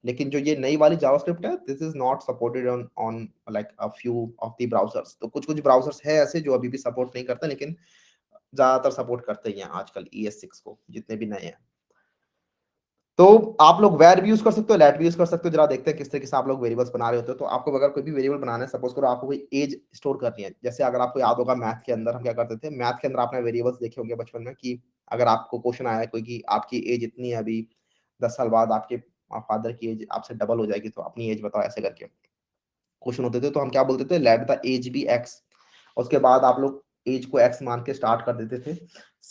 लेकिन जो ये नई वाली जावास्क्रिप्ट है, this is not supported on on like a few of the browsers. तो कुछ कुछ ब्राउजर्स है ऐसे जो अभी भी सपोर्ट नहीं करते, लेकिन ज्यादातर सपोर्ट करते ही हैं आजकल ES6 को, जितने भी नए हैं। तो आप लोग वेर भी यूज कर सकते हो, लेट भी यूज कर सकते हो। जरा देखते हैं किस तरीके से आप लोग वेरिएबल्स बना रहे होते हो। तो आपको अगर कोई भी वेरिएबल बनाना है, सपोज करो आपको कोई एज स्टोर करनी है, जैसे अगर आपको याद होगा मैथ के अंदर हम क्या करते थे, मैथ के अंदर आपने वेरिएबल्स देखे होंगे बचपन में कि अगर आपको क्वेश्चन आया है कोई कि आपकी एज इतनी है अभी, 10 साल बाद आपके फादर की एज आपसे डबल हो जाएगी, तो अपनी एज बताओ, ऐसे करके क्वेश्चन होते थे। तो हम क्या बोलते थे, let the age be x. उसके बाद आप लोग एज को एक्स मान के स्टार्ट कर देते थे।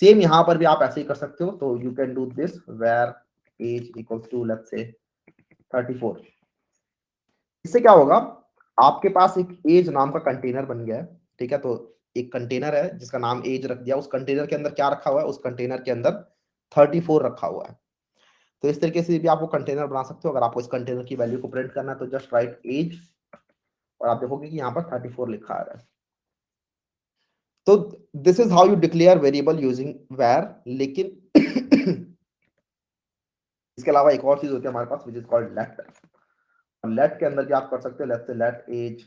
सेम यहाँ पर भी आप ऐसे ही कर सकते हो। तो you can do this var age equals to let's say 34। इससे क्या होगा, आपके पास एक एज नाम का कंटेनर बन गया है, ठीक है? तो एक कंटेनर है जिसका नाम एज रख दिया, उस कंटेनर के अंदर क्या रखा हुआ है, उस कंटेनर के अंदर 34 रखा हुआ है। तो इस तरीके से भी आप वो कंटेनर बना सकते हो। अगर आपको इस कंटेनर की वैल्यू को प्रिंट करना है तो जस्ट राइट एज, और आप देखोगे कि यहाँ पर 34 लिखा आ रहा है। तो this is how you declare variable using var. लेकिन इसके अलावा एक और चीज होती है हमारे पास which is called let. Let के अंदर भी आप कर सकते हो, लेट से लेट एज।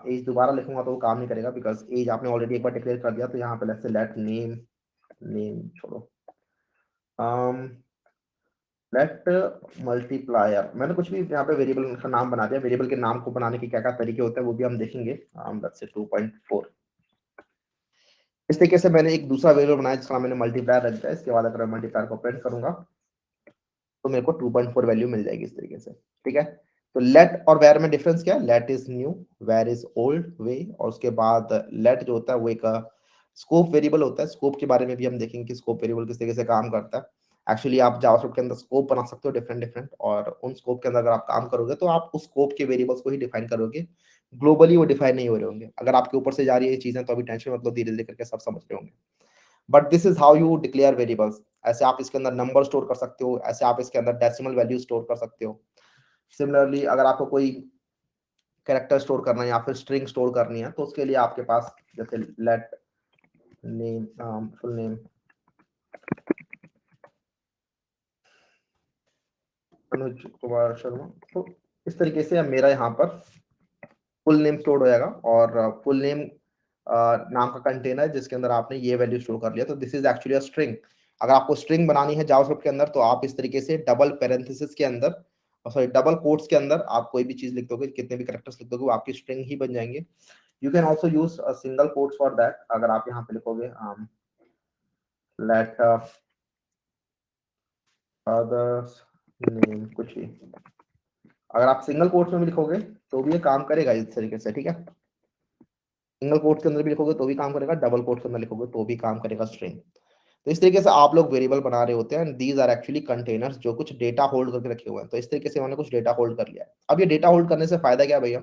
एज दोबारा लिखूंगा तो वो काम नहीं करेगा, बिकॉज एज आपने ऑलरेडी एक बार डिक्लेयर कर दिया। तो यहाँ पे लेट से लेट नेम, नेम छोड़ो, लेट मल्टीप्लायर, मैंने कुछ भी यहाँ पे वेरिएबल का नाम बना दिया। वेरिएबल के नाम को बनाने के क्या-क्या तरीके होते हैं वो भी हम देखेंगे। लेट्स से 2.4 इस तरीके से मैंने एक दूसरा वेरिएबल बनाया जिसका नाम मैंने मल्टीप्लायर रख दिया। इसके बाद अगर मैं मल्टीप्लायर को प्रिंट करूंगा तो मेरे को 2.4 वैल्यू मिल जाएगी इस तरीके से, ठीक है। तो लेट और वेर में डिफरेंस क्या है? Let is new, var is old way, और उसके बाद लेट जो होता है वो एक स्कोप वेरिएबल होता है। स्कोप के बारे में भी हम देखेंगे कि स्कोप वेरिएबल किस तरीके से काम करता है। एक्चुअली आप जावास्क्रिप्ट के अंदर स्कोप बना सकते हो डिफरेंट डिफरेंट, और उन स्कोप के अंदर अगर आप काम करोगे तो आप उस स्कोप के वेरिएबल्स को ही डिफाइन करोगे, ग्लोबली वो डिफाइन नहीं हो रहे होंगे। अगर आपके ऊपर से जा रही है ये चीजें तो अभी टेंशन मत लो, धीरे धीरे करके सब समझ रहे होंगे। But this is how you declare variables. ऐसे आप इसके अंदर नंबर स्टोर कर सकते हो, ऐसे आप इसके अंदर डेसिमल वैल्यू स्टोर कर सकते हो। सिमिलरली अगर आपको कोई कैरेक्टर स्टोर करना है या फिर स्ट्रिंग स्टोर करनी है तो उसके लिए आपके पास जैसे late name, full name Anuj Kumar Sharma, तो इस तरीके से मेरा यहाँ पर फुल नेम स्टोर हो जाएगा। और फुल नेम नाम का कंटेनर जिसके अंदर आपने ये वैल्यू स्टोर कर लिया, तो this is actually a string. अगर आपको स्ट्रिंग बनानी है जावास्क्रिप्ट के अंदर तो आप इस तरीके से डबल पैरेंथेसिस के अंदर, सॉरी डबल कोट्स के अंदर आप कोई भी चीज लिख दोगे, कितने भी कैरेक्टर्स लिख दोगे वो आपकी स्ट्रिंग ही बन जाएंगे। You can also use single quotes for that. अगर आप यहाँ पे लिखोगे लेट फादर्स नेम कुछ भी, अगर आप सिंगल कोट्स में भी लिखोगे तो भी ये काम करेगा इस तरीके से, ठीक है। सिंगल कोट्स के अंदर भी लिखोगे तो भी काम करेगा, डबल कोट्स के अंदर लिखोगे तो भी काम करेगा स्ट्रिंग। तो इस तरीके से आप लोग वेरिएबल बना रहे होते हैं and these are actually containers जो कुछ डेटा होल्ड करके रखे हुए हैं। तो इस तरीके से उन्होंने कुछ डेटा होल्ड कर लिया है। अब ये डेटा होल्ड करने से फायदा क्या है भैया?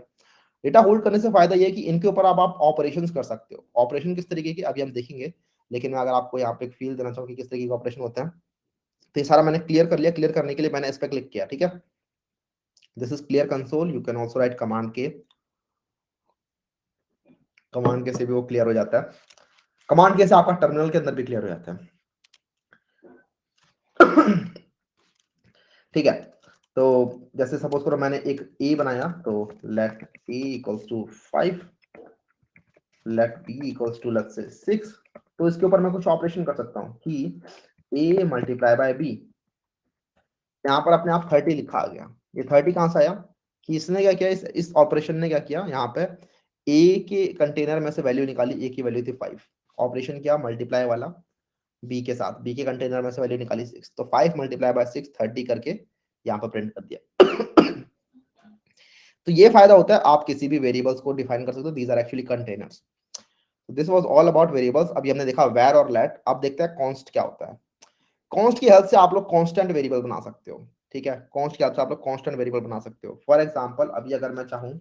डेटा होल्ड करने से फायदा ये है कि इनके ऊपर आप ऑपरेशंस कर सकते हो। ऑपरेशन किस तरीके की अभी हम देखेंगे, लेकिन मैं अगर आपको यहाँ पे एक फील देना चाहूँ कि किस तरीके का ऑपरेशन होता है, तो ये सारा मैंने क्लियर कर लिया। क्लियर करने के लिए मैंने इस पे क्लिक किया, ठीक है। This is clear console. You can also right command के, कमांड के से भी वो क्लियर हो जाता है। कमांड के से आपका टर्मिनल के अंदर भी क्लियर हो जाता है। ठीक है। तो जैसे सपोज करो मैंने एक ए बनाया, तो let a equals to 5, let B equals to let's say 6। तो इसके ऊपर मैं कुछ ऑपरेशन कर सकता हूँ कि ए मल्टीप्लाई बाय बी, यहाँ पर अपने आप 30 लिखा आ गया। ये 30 कहाँ से आया कि इसने क्या किया, इस ऑपरेशन ने क्या किया, यहाँ पे ए के कंटेनर में से वैल्यू निकाली, ए की वैल्यू थी 5, ऑपरेशन किया मल्टीप्लाई वाला बी के साथ, बी के कंटेनर में से वैल्यू निकाली 6, तो 5 मल्टीप्लाई बाय 6 30 करके यहाँ पर प्रिंट कर दिया। तो ये फायदा होता है, आप किसी भी वेरिएबल्स को डिफाइन कर सकते हो। These are actually containers. This was all about variables. अभी हमने देखा वेर और लेट। अब देखते हैं कॉन्स्ट क्या होता है। कॉन्स्ट की हेल्प से आप लोग कांस्टेंट वेरिएबल बना सकते हो, ठीक है। कॉन्स्ट की हेल्प से आप लोग कांस्टेंट वेरिएबल बना सकते हो। फॉर एग्जांपल अभी अगर मैं चाहूँ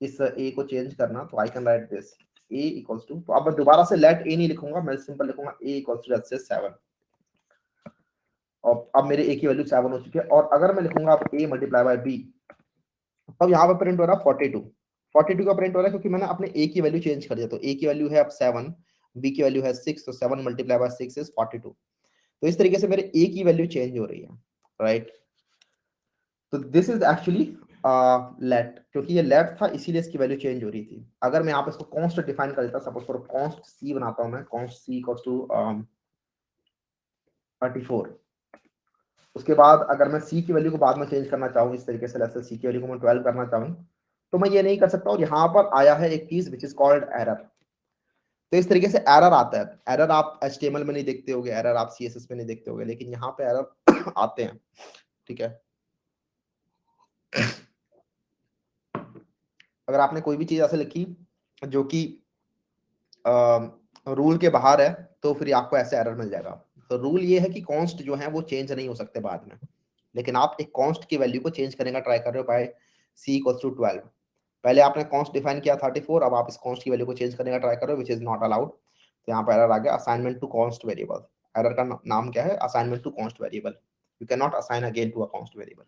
इस ए को चेंज करना, तो I can write this a equals to, तो अब मैं दोबारा से लेट ए नहीं लिखूंगा, मैं सिंपल लिखूंगा ए इक्वल्स टू लेट्स से 7, और अब मेरे ए की वैल्यू 7 हो चुकी है। और अगर मैं लिखूंगा अब ए मल्टीप्लाई बाय बी, अब यहाँ पे प्रिंट हो रहा है 42, 42 का प्रिंट हो रहा है क्योंकि मैंने अपने ए की वैल्यू चेंज कर दिया। तो ए की वैल्यू है अब 7, बी की वैल्यू है 6, तो 7 मल्टीप्लाई बाय 6 इज 42। तो इस तरीके से मेरे ए की वैल्यू चेंज हो रही है, राइट। तो दिस इज एक्चुअली लेट, क्योंकि ये लेट था इसीलिए इसकी वैल्यू चेंज हो रही थी। अगर मैं यहाँ पे इसको कॉन्स्ट डिफाइन कर देता, सपोज करो कॉन्स्ट सी बनाता हूँ मैं, कॉन्स्ट सी इक्वल्स टू 34। उसके बाद अगर मैं सी की वैल्यू को बाद में चेंज करना चाहूँ इस तरीके से, जैसे सी की वैल्यू को मैं 12 करना चाहूँ, तो मैं ये नहीं कर सकता। और यहाँ पर आया है एक चीज विच इज कॉल्ड एरर। तो इस तरीके से एरर आता है। एरर आप HTML में नहीं देखते होगे, एरर आप CSS में नहीं देखते होगे, लेकिन यहाँ पे एरर आते हैं, ठीक है। अगर आपने कोई भी चीज ऐसे लिखी जो कि रूल के बाहर है, तो फिर आपको ऐसे एरर मिल जाएगा। तो रूल ये है कि कॉन्स्ट जो है वो चेंज नहीं हो सकते बाद में, लेकिन आप एक कॉन्स्ट की वैल्यू को चेंज करने का ट्राई कर रहे हो बाय सी इक्वल्स टू 12। पहले आपने कॉन्स्ट डिफाइन किया 34, अब आप इस कॉन्स्ट की वैल्यू को चेंज करने का ट्राई कर रहे हो, विच इज नॉट अलाउड। तो यहाँ पर एरर आ गया, assignment to const variable. Error का नाम क्या है? Assignment to const variable. You can not assign again to a const variable.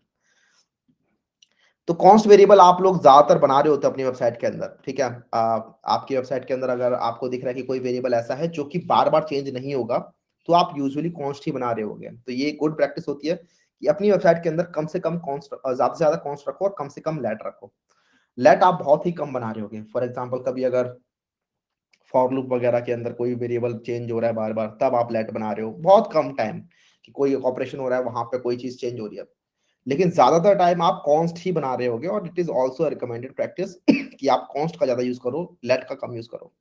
तो कॉन्स्ट वेरिएबल आप लोग ज्यादातर बना रहे होते हैं अपनी वेबसाइट के अंदर, ठीक है। आपकी वेबसाइट के अंदर अगर आपको दिख रहा है कि कोई वेरिएबल ऐसा है जो कि बार बार चेंज नहीं होगा, तो आप यूजुअली कॉन्स्ट ही बना रहे होगे। तो ये गुड प्रैक्टिस होती है कि अपनी वेबसाइट के अंदर कम से कम कॉन्स्ट, ज्यादा से ज्यादा कॉन्स्ट रखो और कम से कम लेट रखो। लेट आप बहुत ही कम बना रहे होगे। फॉर एग्जाम्पल कभी अगर फॉर लूप वगैरह के अंदर कोई वेरिएबल चेंज हो रहा है बार बार, तब आप लेट बना रहे हो बहुत कम टाइम, कि कोई ऑपरेशन हो रहा है, वहां पे कोई चीज चेंज हो रही है, लेकिन ज्यादातर टाइम आप कॉन्स्ट ही बना रहे होगे, और it is also recommended practice कि आप कॉन्स्ट का ज्यादा यूज करो, लेट का कम यूज करो,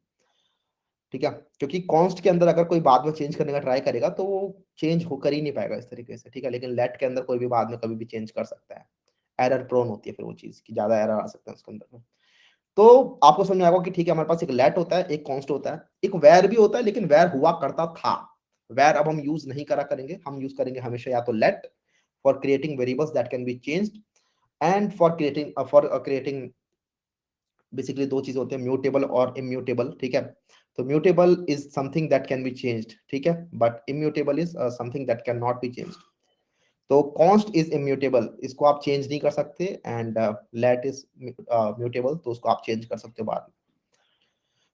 ठीक है, क्योंकि कॉन्स्ट के अंदर अगर कोई बाद में चेंज करने का ट्राई करेगा तो वो चेंज हो कर ही नहीं पाएगा इस तरीके से, ठीक है, लेकिन लेट के अंदर कोई भी बाद में कभी भी चेंज कर सकता है, एरर प्रोन होती है फिर वो चीज की, ज्यादा एरर आ सकते हैं उसके अंदर में। तो आपको समझ में आएगा कि ठीक है, हमारे पास एक लेट होता है, एक कॉन्स्ट होता है, एक वेर भी होता है, लेकिन वेर हुआ करता था, वेर अब हम यूज नहीं करा करेंगे, हम यूज करेंगे हमेशा या तो let for creating variables that can be changed, and for creating basically दो चीजें होती हैं, म्यूटेबल और इम्यूटेबल, ठीक है। तो mutable is something that can be changed, ठीक है, but immutable is something that can not be changed. तो कॉन्स्ट इज इम्यूटेबल, इसको आप चेंज नहीं कर सकते, एंड लेट इज म्यूटेबल, तो उसको आप चेंज कर सकते हो बाद में।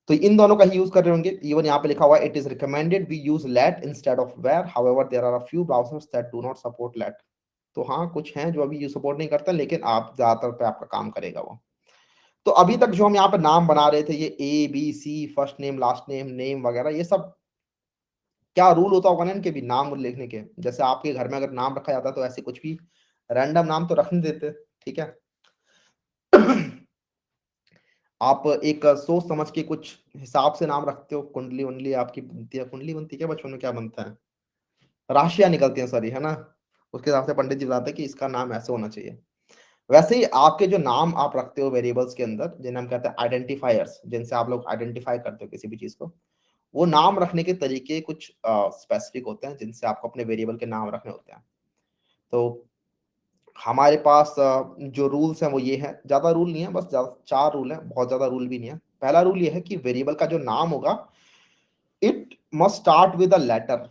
तो इन दोनों का ही यूज कर रहे होंगे। इवन यहाँ पे लिखा हुआ है it is recommended we use let instead of var, however there are a few browsers that do not support let. तो हाँ, कुछ हैं जो अभी यू सपोर्ट नहीं करता, लेकिन आप ज्यादातर पे आपका काम करेगा वो। तो अभी तक जो हम यहाँ पे नाम बना रहे थे, ये a b c, first name last name name वगैरह, ये सब क्या रूल होता होगा ना इनके भी नाम लिखने के। जैसे आपके घर में अगर नाम रखा जाता है तो ऐसे कुछ भी रैंडम नाम तो रख नहीं देते, ठीक है। आप एक सोच समझ के कुछ हिसाब से नाम रखते हो, कुंडली उंडली आपकी बनती है, कुंडली बनती है क्या बचपन में, क्या बनता है, राशियां निकलती हैं, सॉरी, है ना, उसके हिसाब से पंडित जी बताते हैं कि इसका नाम ऐसे होना चाहिए। वैसे ही आपके जो नाम आप रखते हो वेरिएबल्स के अंदर, जिन्हें हम कहते हैं आइडेंटिफायर्स, जिनसे आप लोग आइडेंटिफाई करते हो किसी भी चीज को, वो नाम रखने के तरीके कुछ स्पेसिफिक होते हैं, जिनसे आपको अपने वेरिएबल के नाम रखने होते हैं। तो हमारे पास जो रूल्स हैं वो ये हैं, ज्यादा रूल नहीं है, बस चार रूल हैं, बहुत ज्यादा रूल भी नहीं है। पहला रूल ये है कि वेरिएबल का जो नाम होगा, it must start with a letter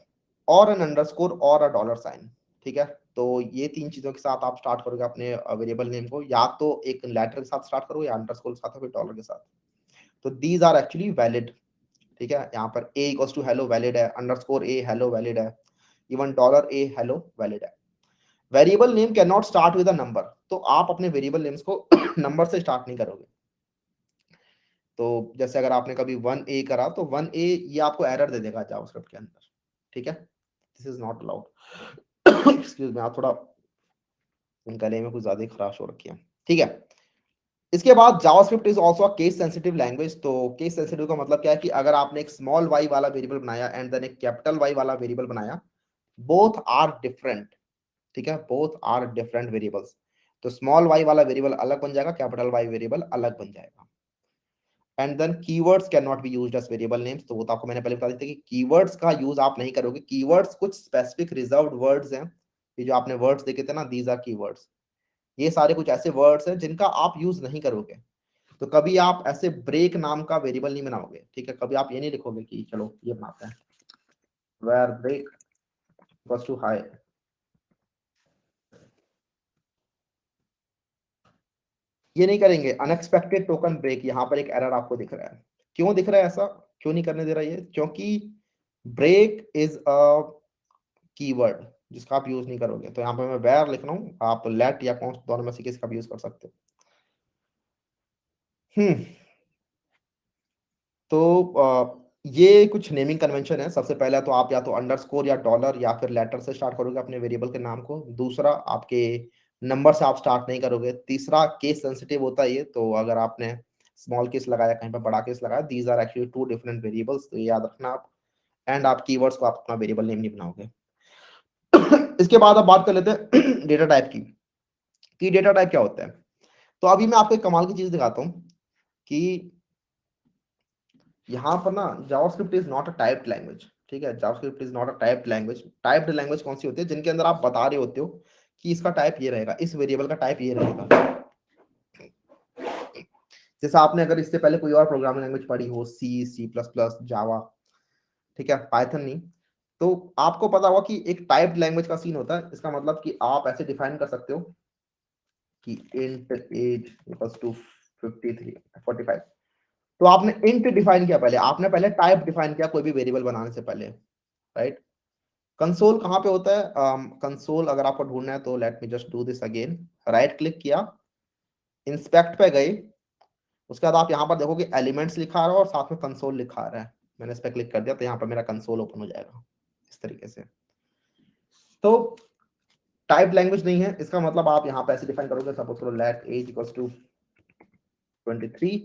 और एन अंडरस्कोर और अ डॉलर साइन, ठीक है। तो ये तीन चीजों के साथ आप स्टार्ट करोगे अपने वेरिएबल नेम को, या तो एक लेटर के साथ स्टार्ट करो, या अंडरस्कोर के साथ, या फिर डॉलर के साथ। तो दीज आर एक्चुअली वैलिड, ठीक है। यहाँ पर a equals to hello valid है, अंडरस्कोर a हेलो वैलिड है, even dollar a hello valid है। Variable name can not start with a number, तो आप अपने वेरिएबल नेम्स को नंबर से स्टार्ट नहीं करोगे। तो जैसे अगर आपने कभी 1a करा, तो 1a ये आपको एरर दे देगा जावास्क्रिप्ट के अंदर, ठीक है, this is not allowed. Excuse me, आप थोड़ा गले में कुछ ज्यादा ही खराश हो रखी है, ठीक है। इसके बाद JavaScript is also a case sensitive language. तो केस सेंसिटिव का मतलब क्या है कि अगर आपने एक स्मॉल y वाला वेरिएबल बनाया एंड देन एक कैपिटल Y वाला वेरिएबल बनाया, बोथ आर डिफरेंट, ठीक है, बोथ आर डिफरेंट वेरिएबल्स। तो स्मॉल y वाला वेरिएबल अलग बन जाएगा, कैपिटल Y वेरिएबल अलग बन जाएगा। And then keywords can not be used as variable names. तो वो तो आपको मैंने पहले बता दी थी कि कीवर्ड्स का यूज आप नहीं करोगे। कीवर्ड्स कुछ स्पेसिफिक रिजर्व्ड वर्ड्स हैं, ये जो आपने वर्ड्स देखे थे ना, दीज आर कीवर्ड्स। ये सारे कुछ ऐसे वर्ड्स हैं जिनका आप यूज नहीं करोगे। तो कभी आप ऐसे ब्रेक नाम का वेरिएबल नहीं बनाओगे, ठीक है, कभी आप ये नहीं लिखोगे कि चलो ये बनाते हैं var break equals to hi, ये नहीं करेंगे। अनएक्सपेक्टेड टोकन ब्रेक, यहाँ पर एक एरर आपको दिख रहा है, क्यों दिख रहा है ऐसा, क्यों नहीं करने दे रहा ये, क्योंकि ब्रेक इज अ कीवर्ड जिसका आप यूज नहीं करोगे। तो यहाँ पे मैं वेर लिख रहा हूँ, आप लेट या कॉन्स्ट दोनों में से किसी का भी यूज कर सकते हो। हम्म तो ये कुछ नेमिंग कन्वेंशन है। सबसे पहला तो आप या तो अंडरस्कोर या डॉलर या फिर लेटर से स्टार्ट करोगे अपने वेरिएबल के नाम को। दूसरा, आपके नंबर से आप स्टार्ट नहीं करोगे। तीसरा, केस सेंसिटिव होता है ये, तो अगर आपने स्मॉल केस लगाया, कहीं पर बड़ा केस लगाया, these are actually two different variables, तो ये याद रखना आप। एंड आप कीवर्ड्स को आप अपना वेरिएबल नेम नहीं बनाओगे। इसके बाद अब बात कर लेते हैं डेटा टाइप की, कि डेटा टाइप क्या होता है। तो अभी मैं आपको एक कमाल की चीज दिखाता हूँ कि यहाँ पर ना JavaScript is not a typed language, ठीक है। JavaScript is not a typed language. Typed language कौन सी होती है, जिनके अंदर आप बता रहे होते हो कि इसका टाइप ये रहेगा, इस वेरिएबल का टाइप ये रहेगा। जैसे आपने अगर इससे पहले कोई और प्रोग्रामिंग लैंग्वेज पढ़ी हो, सी, सी प्लस प्लस, जावा, ठीक है, पाइथन नहीं, तो आपको पता होगा कि एक टाइप्ड लैंग्वेज का सीन होता है। इसका मतलब कि आप ऐसे डिफाइन कर सकते हो कि इंट एज इक्वल्स टू 53 45। तो आपने इंट डिफाइन किया पहले, आपने पहले टाइप डिफाइन किया कोई भी वेरिएबल बनाने से पहले, राइट। कंसोल कहाँ पे होता है, कंसोल अगर आपको ढूंढना है तो late me just do this again. Right click किया, इंस्पेक्ट पे गए, उसके बाद आप यहाँ पर देखोगे एलिमेंट्स लिखा आ रहा है और साथ में कंसोल लिखा आ रहा है। मैंने इस पर क्लिक कर दिया तो यहाँ पर मेरा कंसोल ओपन हो जाएगा इस तरीके से। तो टाइप लैंग्वेज नहीं है, इसका मतलब आप यहाँ पे ऐसे डिफाइन करोगे, सपोज करो let age equals to 23,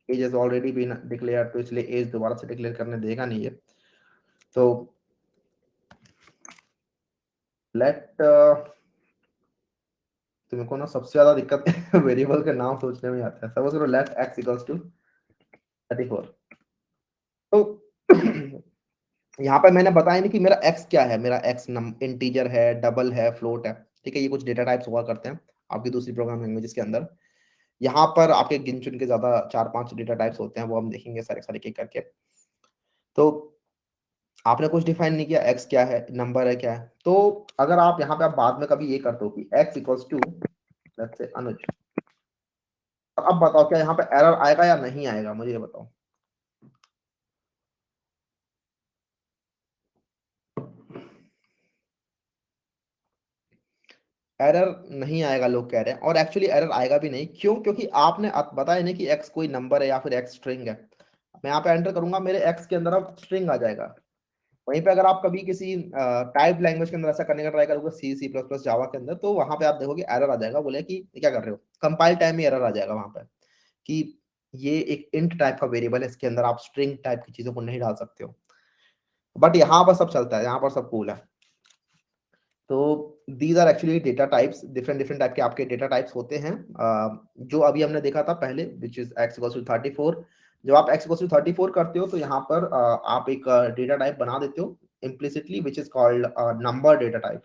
age is already been declare, तो इसलिए एज दोबारा से डिक्लेयर करने देगा नहीं है। तो लेट तुम्हें को ना सबसे ज्यादा दिक्कत वेरिएबल का नाम सोचने में आता है। सपोज करो लेट एक्स इक्वल्स टू 34। तो यहाँ पे मैंने बताया नहीं कि मेरा x क्या है, मेरा x इंटीजर है, डबल है, फ्लोट है, ठीक है। ये कुछ डेटा टाइप्स हुआ करते हैं आपकी दूसरी प्रोग्राम लैंग्वेजेस के अंदर। यहाँ पर आपके गिन चुन के ज्यादा 4-5 डेटा टाइप्स होते हैं, वो हम देखेंगे सारे सारे एक करके। तो आपने कुछ डिफाइन नहीं किया, x क्या है, नंबर है, क्या है। तो अगर आप यहाँ पे आप बाद में कभी ये करते हो कि x इक्वल्स टू लेट्स से अनुज, अब बताओ क्या यहाँ पे एरर आएगा या नहीं आएगा, मुझे ये बताओ। एरर नहीं आएगा लोग कह रहे हैं, और एक्चुअली एरर आएगा भी नहीं। क्यों? क्योंकि आपने बताया नहीं कि x कोई नंबर है या फिर x स्ट्रिंग है। मैं यहाँ पे एंटर करूंगा, मेरे x के अंदर अब स्ट्रिंग आ जाएगा। वहीं पे अगर आप कभी किसी टाइप लैंग्वेज के अंदर ऐसा करने का ट्राई करोगे, सी सी प्लस प्लस जावा के अंदर, तो वहां पे आप देखोगे एरर आ जाएगा, बोले कि ये क्या कर रहे हो, कंपाइल टाइम में एरर आ जाएगा वहां पे कि ये एक इंट टाइप का वेरिएबल है, इसके अंदर आप स्ट्रिंग टाइप की चीजों को नहीं डाल सकते हो। बट यहाँ पर सब चलता है, यहाँ पर सब कूल है। तो these are actually data types, different different type के आपके डेटा टाइप्स होते हैं। जो अभी हमने देखा था पहले, which is x equals to 34। जब आप x इक्वल्स टू 34 करते हो तो यहाँ पर आप एक डेटा टाइप बना देते हो implicitly, which is called number data type.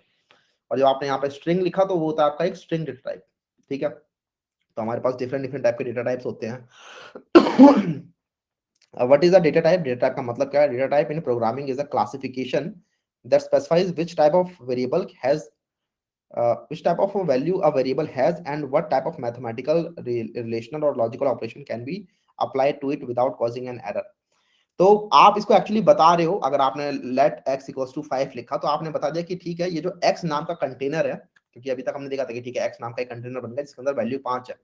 और जब आपने यहाँ पे स्ट्रिंग लिखा तो वो होता है आपका एक स्ट्रिंग डेटा टाइप, ठीक है। तो हमारे पास डिफरेंट डिफरेंट टाइप के डेटा टाइप्स होते हैं। What is a data type? Data type का मतलब क्या है? Data type in programming is a classification that specifies which type of variable has which type of a value a variable has and what type of mathematical relational or logical operation can be applied to it without causing an error. तो आप इसको actually बता रहे हो, अगर आपने late x equals to 5 लिखा तो आपने बता दिया कि ठीक है, ये जो x नाम का कंटेनर है, क्योंकि अभी तक हमने देखा था कि ठीक है x नाम का एक कंटेनर बन गया जिसके अंदर वैल्यू 5 है,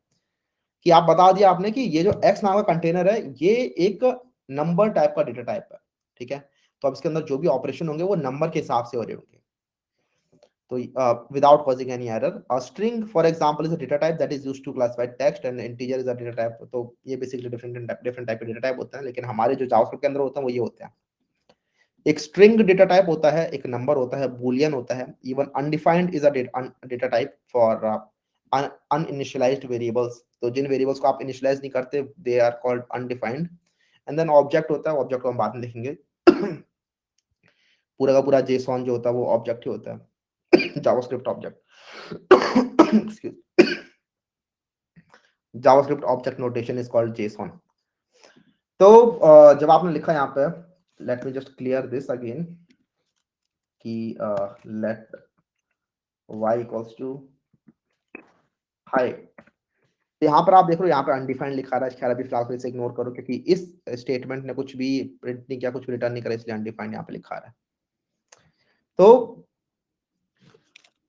कि आप बता दिया आपने कि ये जो x नाम का कंटेनर है ये एक नंबर टाइप का डेटा टाइप है, ठीक है। तो अब इसके अंदर जो भी ऑपरेशन होंगे वो नंबर के हिसाब से हो रहे होंगे। तो without causing any error, a string for example is a data type that is used to classify text and integer is a data type. तो ये बेसिकली डिफरेंट टाइप के डेटा टाइप होते हैं, लेकिन हमारे जो जावास्क्रिप्ट के अंदर होते हैं वो ये होते हैं। एक स्ट्रिंग डेटा टाइप होता है, एक नंबर होता है, बूलियन होता है, even undefined is a data type for uninitialised variables. तो जिन वेरिएबल्स को आप इनिशियलाइज नहीं करते they are called undefined. And then object होता है, ऑब्जेक्ट को हम बाद में देखेंगे। पूरा का पूरा जेसॉन जो होता है वो ऑब्जेक्ट ही होता है, JavaScript object. JavaScript object notation is called JSON. तो जब आपने लिखा यहाँ पे, let me just clear this again कि let y equals to hi. तो यहाँ पर आप देख रहे हो, यहाँ पर अनडिफाइंड लिखा रहा है, खैर अभी फिलहाल तो इसे इग्नोर करो क्योंकि इस स्टेटमेंट ने कुछ भी प्रिंट नहीं किया, कुछ भी रिटर्न नहीं करा, इसलिए अनडिफाइंड यहाँ पे लिखा रहा है। तो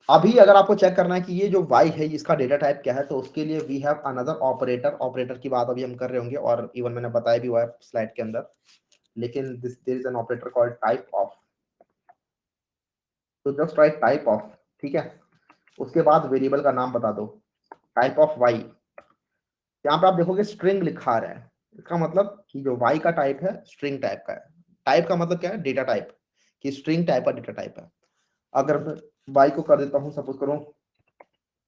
अभी अगर आपको चेक करना है कि ये जो y है इसका डेटा टाइप क्या है, तो उसके लिए we have another operator. Operator की बात अभी हम कर रहे होंगे और इवन मैंने बताया भी हुआ है स्लाइड के अंदर, लेकिन this there is an operator called type of. तो जस्ट राइट टाइप ऑफ, ठीक है। उसके बाद वेरिएबल का नाम बता दो, टाइप ऑफ y। यहाँ पे आप देखोगे स्ट्रिंग लिखा रहा है, इसका मतलब कि जो y का टाइप है स्ट्रिंग टाइप का है। टाइप का मतलब क्या है? डेटा टाइप, कि स्ट्रिंग टाइप का डेटा टाइप है। अगर मैं y को कर देता हूँ सपोज करो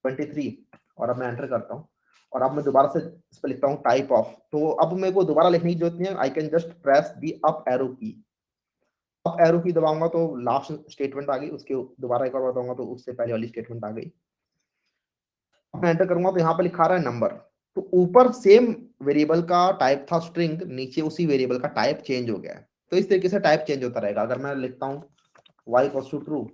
23 और अब मैं एंटर करता हूँ और अब मैं दोबारा से इस पर लिखता हूँ टाइप ऑफ, तो अब मेरे को दोबारा लिखने की जरूरत नहीं है। I can just press the up arrow की। अप एरो की दबाऊंगा तो लास्ट स्टेटमेंट आ गई, उसके दोबारा एक बार बताऊंगा तो उससे पहले वाली स्टेटमेंट आ गई। मैं एंटर करूंगा तो यहाँ पे लिखा रहा है नंबर। तो ऊपर सेम वेरिएबल का टाइप था स्ट्रिंग, नीचे उसी वेरिएबल का टाइप चेंज हो गया है। तो इस तरीके से टाइप चेंज होता रहेगा। अगर मैं लिखता हूँ y इक्वल्स टू ट्रू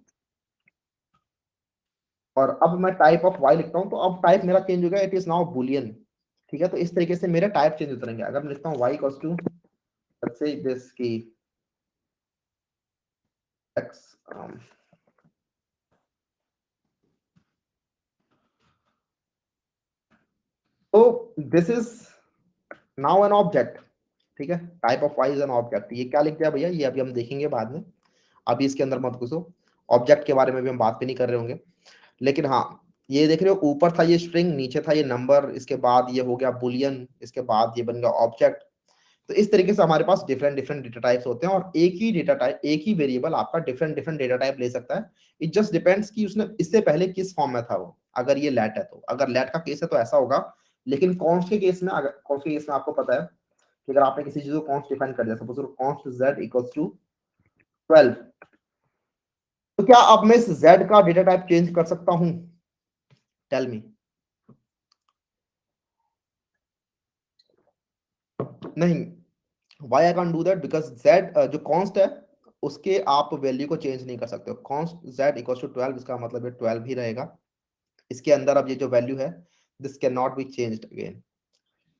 और अब मैं टाइप ऑफ y लिखता हूँ, तो अब टाइप मेरा चेंज हो गया, इट इज नाउ बुलियन, ठीक है। तो इस तरीके से मेरे टाइप चेंज होते रहेंगे। अगर मैं लिखता हूँ y equals to let's say this की x, तो this is now an object, ठीक है। Type of y is an object. ये क्या लिख दिया भैया, ये अभी हम देखेंगे बाद में, अभी इसके अंदर मत घुसो। ऑब्जेक्ट के बारे में भी हम बात भी नहीं कर रहे होंगे। लेकिन हाँ, ये देख रहे हो ऊपर था ये स्ट्रिंग, नीचे था ये नंबर, इसके बाद ये हो गया बूलियन, इसके बाद ये बन गया ऑब्जेक्ट। तो इस तरीके से हमारे पास डिफरेंट डिफरेंट डेटा टाइप्स होते हैं और एक ही डेटा टाइप, एक ही वेरिएबल आपका डिफरेंट डिफरेंट डेटा टाइप ले सकता है। इट जस्ट डिपेंड्स कि उसने इससे पहले किस फॉर्म में था वो। अगर ये लेट है तो, अगर लेट का केस है तो ऐसा होगा। लेकिन कॉन्स्ट के केस में, अगर कॉन्स्ट के केस में आपको पता है कि अगर आपने किसी चीज को कॉन्स्ट डिफाइन कर दिया, suppose const z equals to 12, तो क्या अब मैं इस z का डेटा टाइप चेंज कर सकता हूं? Tell me. नहीं, why I can't do that? Because z जो कॉन्स्ट है उसके आप वैल्यू को चेंज नहीं कर सकते हो। कॉन्स्ट z इक्वल टू 12, इसका मतलब है 12 ही रहेगा। इसके अंदर अब ये जो वैल्यू है, this can not be changed again.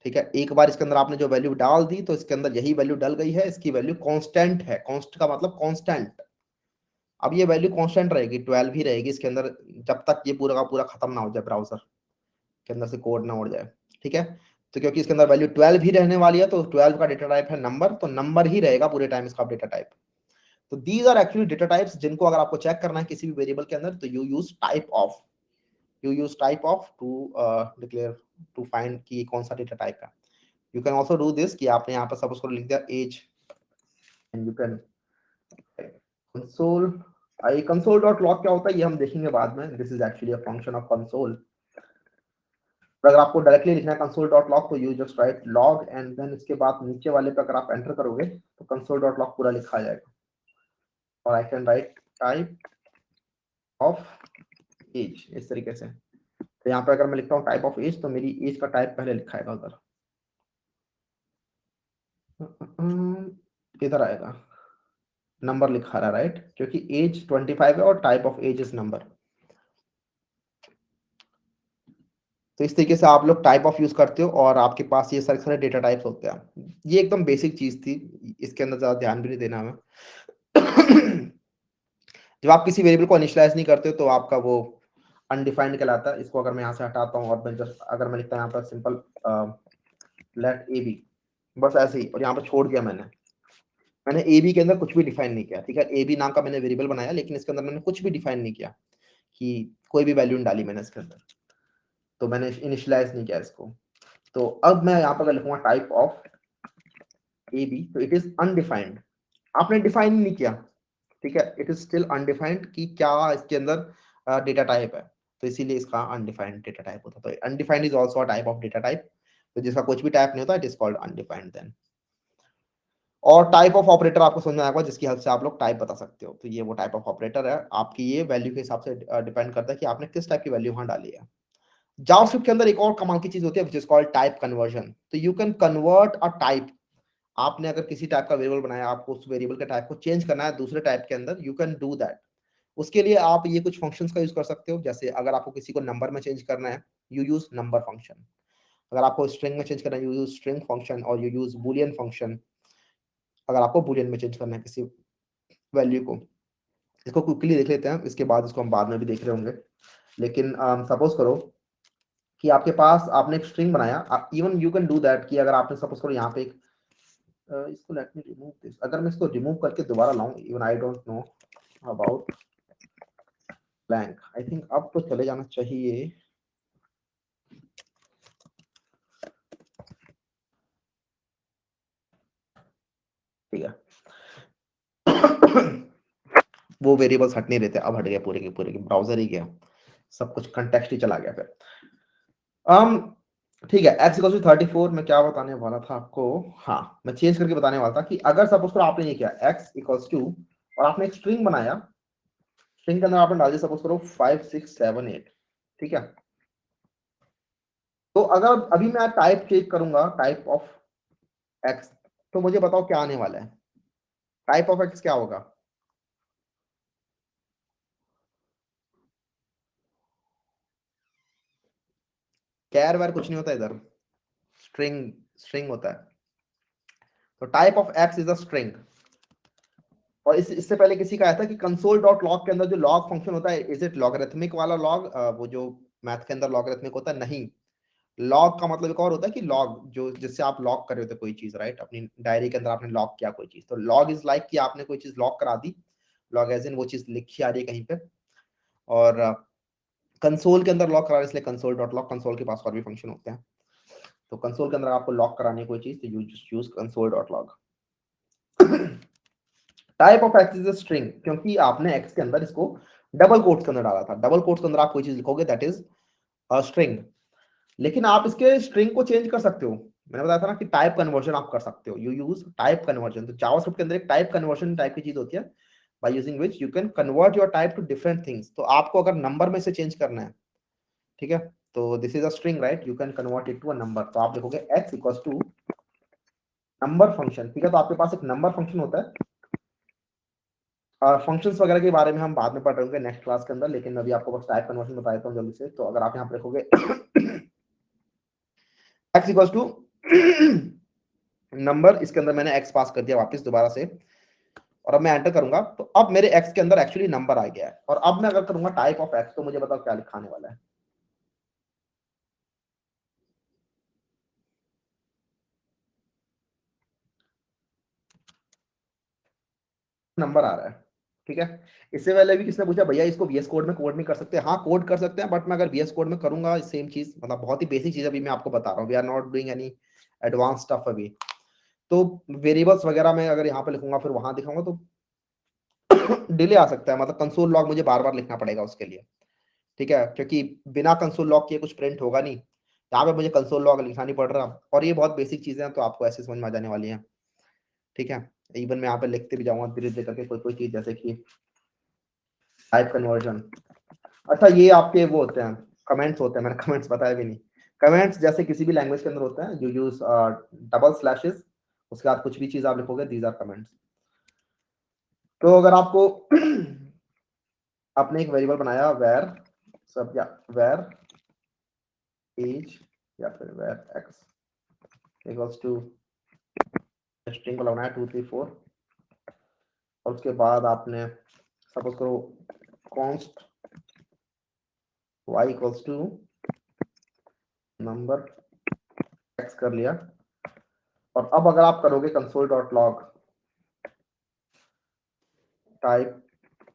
ठीक है, एक बार इसके अंदर आपने जो वैल्यू डाल दी तो इसके अंदर यही वैल्यू डल गई है, इसकी वैल्यू कांस्टेंट है। कांस्ट का मतलब कांस्टेंट। अब ये वैल्यू कांस्टेंट रहेगी, 12 ही रहेगी इसके अंदर, जब तक ये पूरा का पूरा खत्म ना हो जाए, ब्राउजर के अंदर से कोड ना उड़ जाए। ठीक है, तो क्योंकि इसके अंदर वैल्यू 12 ही रहने वाली है, तो 12 का डेटा टाइप है नंबर, तो नंबर ही रहेगा पूरे टाइम इसका डेटा टाइप। तो these are actually data types जिनको अगर आपको चेक करना है किसी भी वेरिएबल के अंदर, तो you use type of to declare, to find कि कौन सा डेटा टाइप है। You can also do this कि आपने यहाँ पर सपोज को लिख दिया age, and you can console. I console dot log क्या होता है ये हम देखेंगे बाद में। This is actually a function of console. अगर आपको डायरेक्टली लिखना है कंसोल डॉट लॉग, तो you just write log and then इसके बाद नीचे वाले पे अगर आप एंटर करोगे तो कंसोल डॉट लॉग पूरा लिखा आ जाएगा। और I can write type of age इस तरीके से। तो यहाँ पे अगर मैं लिखता हूँ टाइप ऑफ एज, तो मेरी एज का टाइप पहले लिखा आएगा उधर, इधर आएगा नंबर लिखा रहा है, राइट, क्योंकि एज 25 है और type of age is number. तो इस तरीके से आप लोग टाइप ऑफ यूज करते हो और आपके पास ये सारे सारे डेटा टाइप्स होते हैं। ये एकदम बेसिक चीज थी, इसके अंदर ज्यादा ध्यान भी नहीं देना हमें। जब आप किसी वेरिएबल को इनिशियलाइज नहीं करते तो आपका वो अनडिफाइंड कहलाता है। इसको अगर मैं यहाँ से हटाता हूँ और मैं जस्ट अगर मैं लिखता हूँ यहाँ पर सिंपल लेट ए बी, बस ऐसे ही, और यहाँ पर छोड़ दिया मैंने ए बी के अंदर कुछ भी डिफाइन नहीं किया। ठीक है, ए बी नाम का मैंने वेरिएबल बनाया, लेकिन इसके अंदर मैंने कुछ भी डिफाइन नहीं किया कि कोई भी वैल्यू नहीं डाली मैंने इसके अंदर, तो मैंने इनिशियलाइज नहीं किया इसको। तो अब मैं यहाँ पर लिखूंगा टाइप ऑफ ए बी, तो इट इज अनडिफाइंड। आपने डिफाइन नहीं किया, ठीक है, इट इज स्टिल अनडिफाइंड कि क्या इसके अंदर डेटा टाइप है, तो इसीलिए इसका अनडिफाइंड डेटा टाइप होता है। तो undefined is also a type of data type, तो जिसका कुछ भी टाइप नहीं होता, it is called undefined then. और टाइप ऑफ ऑपरेटर आपको समझ में आएगा जिसकी हेल्प से आप लोग टाइप बता सकते हो। तो ये वो टाइप ऑफ ऑपरेटर है, आपकी ये वैल्यू के हिसाब से डिपेंड करता है कि आपने किस टाइप की वैल्यू वहां डाली है। जावास्क्रिप्ट के अंदर एक और कमाल की चीज होती है which is called type conversion. तो you can convert a type. आपने अगर किसी टाइप का वेरिएबल बनाया, आपको उस वेरिएबल के टाइप को चेंज करना है दूसरे टाइप के अंदर, यू कैन डू दैट। उसके लिए आप ये कुछ फंक्शंस का यूज कर सकते हो। जैसे अगर आपको किसी को नंबर में चेंज करना है, यू यूज नंबर फंक्शन। अगर आपको स्ट्रिंग में चेंज करना है, यू यूज स्ट्रिंग फंक्शन, और यू यूज बूलियन फंक्शन अगर आपको बूलियन में चेंज करना है किसी वैल्यू को। इसको क्विकली देख लेते हैं, इसके बाद इसको हम बाद में भी देख रहे होंगे। लेकिन सपोज करो कि आपके पास आपने एक स्ट्रिंग बनाया, even you can do that कि अगर आपने सपोज करो यहाँ पे एक इसको लेट मी रिमूव दिस, अगर मैं इसको रिमूव करके दोबारा लाऊं, even I don't know about blank, I think अब तो चले जाना चाहिए। ठीक है। वो वेरिएबल्स हट नहीं रहते, अब हट गए पूरे के पूरे, ब्राउजर ही गया, सब कुछ कंटेक्स्ट ही चला गया फिर। ठीक है, x इक्वल टू 34 मैं क्या बताने वाला था आपको, हाँ मैं चेंज करके बताने वाला था कि अगर सपोज करो आपने ये किया x इक्वल्स टू, और आपने एक स्ट्रिंग बनाया, स्ट्रिंग के अंदर आपने डाल दिया सपोज करो 5 6 7 8, ठीक है। तो अगर अभी मैं टाइप चेक करूंगा, टाइप ऑफ x, तो मुझे बताओ क्या आने वाला है, टाइप ऑफ x क्या होगा? कैर वैर कुछ नहीं होता इधर, स्ट्रिंग स्ट्रिंग होता है। तो type of x is a string. और इससे पहले किसी का आया था कि कंसोल डॉट लॉग के अंदर जो लॉग फंक्शन होता है, इज इट लॉगरिथमिक वाला लॉग, वो जो मैथ के अंदर लॉगरिथमिक होता है? नहीं, लॉग का मतलब एक और होता है कि लॉग जो जिससे आप लॉग कर रहे होते कोई चीज, राइट, अपनी डायरी के अंदर आपने लॉग किया कोई चीज, तो लॉग इज लाइक कि आपने कोई चीज लॉग करा दी, लॉग एज इन वो चीज लिखी आ रही है कहीं पे, और कंसोल के अंदर लॉक करा इसलिए कंसोल डॉट लॉक, कंसोल के पास और भी फंक्शन होते हैं, तो कंसोल के अंदर आपको लॉक करानी है कोई चीज तो use console dot log. Type of x is string, क्योंकि आपने एक्स के अंदर इसको डबल कोट्स के अंदर डाला था, डबल कोट्स के अंदर आप कोई चीज लिखोगे दैट इज अ स्ट्रिंग। लेकिन आप इसके स्ट्रिंग को चेंज कर सकते हो, मैंने बताया था ना कि टाइप कन्वर्जन आप कर सकते हो, यू यूज टाइप कन्वर्जन। तो जावास्क्रिप्ट के अंदर एक टाइप कन्वर्जन टाइप की चीज होती है, by using which you can convert your type two different things. तो आपको अगर नंबर में से चेंज करना है, ठीक है, तो this is a string right, you can convert it to a number. तो आप लिखोगे x equals to number function, ठीक है, तो आपके पास एक नंबर फंक्शन होता है। फंक्शंस वगैरह के बारे में हम बाद में पढ़ रहे होंगे नेक्स्ट क्लास के अंदर, लेकिन अभी आपको बस टाइप कन्वर्जन बता देता हूँ जल्दी से। तो अगर आप यहाँ पे लिखोगे x इक्वल्स टू नंबर, इसके अंदर मैंने x पास कर दिया वापस दोबारा से, और अब मैं एंटर करूंगा तो अब मेरे x के अंदर एक्चुअली नंबर आ गया है। और अब मैं अगर करूंगा टाइप ऑफ x, तो मुझे बताओ क्या लिखाने वाला है। नंबर आ रहा है, ठीक है। इससे पहले भी किसने पूछा भैया इसको VS कोड में कोड नहीं कर सकते, हाँ कोड कर सकते हैं, बट मैं अगर VS कोड में करूंगा सेम चीज, मतलब बहुत ही बेसिक चीज अभी मैं आपको बता रहा हूँ, we are not doing any advance stuff अभी। तो वेरिएबल्स वगैरह में अगर यहाँ पे लिखूंगा फिर वहां दिखाऊंगा तो डिले आ सकता है, मतलब कंसोल लॉग मुझे बार बार लिखना पड़ेगा उसके लिए, ठीक है, क्योंकि बिना कंसोल लॉग किए कुछ प्रिंट होगा नहीं। यहाँ पे मुझे कंसोल लॉग लिखना नहीं पड़ रहा, और ये बहुत बेसिक चीजें हैं तो आपको ऐसे समझ में आ जाने वाली हैं, ठीक है। इवन मैं यहाँ पे लिखते भी जाऊंगा धीरे धीरे करके कोई कोई चीज, जैसे कि टाइप कन्वर्जन। अच्छा ये आपके वो होते हैं कमेंट्स होते हैं, मैंने कमेंट्स बताया भी नहीं। कमेंट्स जैसे किसी भी लैंग्वेज के अंदर होते हैं, यू यूज डबल स्लैशेस, उसके बाद कुछ भी चीज आप लिखोगे दीज आर कमेंट्स। तो अगर आपको आपने एक वेरिएबल बनाया वेर सब या वेर एज या फिर var x equals to string को लगाना है 2 3 4, और उसके बाद आपने सपोज करो const y equals to number x कर लिया। और अब अगर आप करोगे console dot log type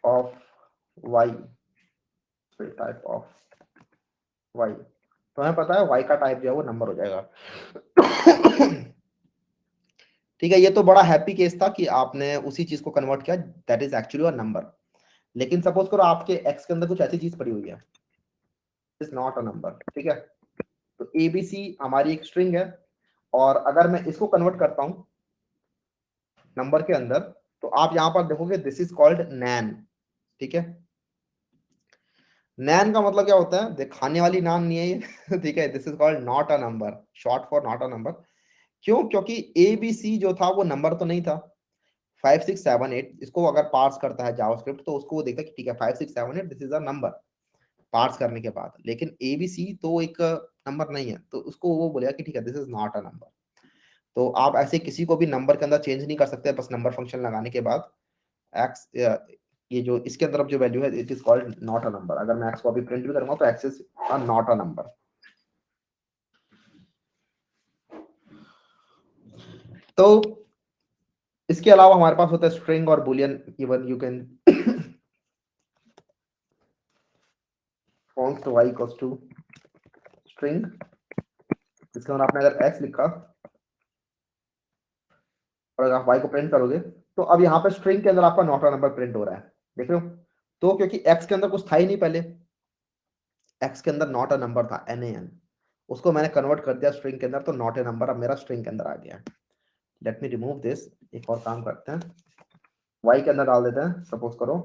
of y, type of y, तो हमें पता है y का टाइप जो है वो नंबर हो जाएगा। ठीक है, ये तो बड़ा हैप्पी केस था कि आपने उसी चीज को कन्वर्ट किया, that is actually a number. लेकिन सपोज करो आपके x के अंदर कुछ ऐसी चीज पड़ी हुई है, इज नॉट अ नंबर, ठीक है। तो abc हमारी एक स्ट्रिंग है, और अगर मैं इसको कन्वर्ट करता हूं नंबर के अंदर, तो आप यहां पर देखोगे दिस इज कॉल्ड नैन, ठीक है। नैन का मतलब क्या होता है, देख खाने वाली नान नहीं है ये ठीक है, this is called not a number, short for not a number. क्यों, क्योंकि ए बी सी जो था वो नंबर तो नहीं था। 5 6 7 8 इसको अगर पार्स करता है जावास्क्रिप्ट तो उसको वो देखता है कि ठीक है 5 6 7 8 this is a number, parse करने के बाद। लेकिन ए बी सी तो एक नंबर नहीं है, तो उसको वो बोलेगा कि ठीक है this is not a number. तो आप ऐसे किसी को भी नंबर के अंदर चेंज नहीं कर सकते बस नंबर फंक्शन लगाने के बाद। एक्स ये जो इसके अंदर अब जो वैल्यू है it is called not a number. अगर मैं एक्स को अभी प्रिंट भी करूंगा तो x is not a number. तो इसके अलावा हमारे पास होता है स्ट्रिंग और Boolean, even you can const y equals to string, इसके अंदर आपने अगर x लिखा और अगर आप y को प्रिंट करोगे तो अब यहाँ पे स्ट्रिंग के अंदर आपका नॉट अ नंबर प्रिंट हो रहा है, देख रहे हो। तो क्योंकि x के अंदर कुछ था ही नहीं पहले, x के अंदर नॉट अ नंबर था NaN, उसको मैंने कन्वर्ट कर दिया स्ट्रिंग के अंदर, तो नॉट ए नंबर अब मेरा स्ट्रिंग के अंदर आ गया। लेट मी रिमूव दिस, एक और काम करते हैं, y के अंदर डाल देते हैं, सपोज करो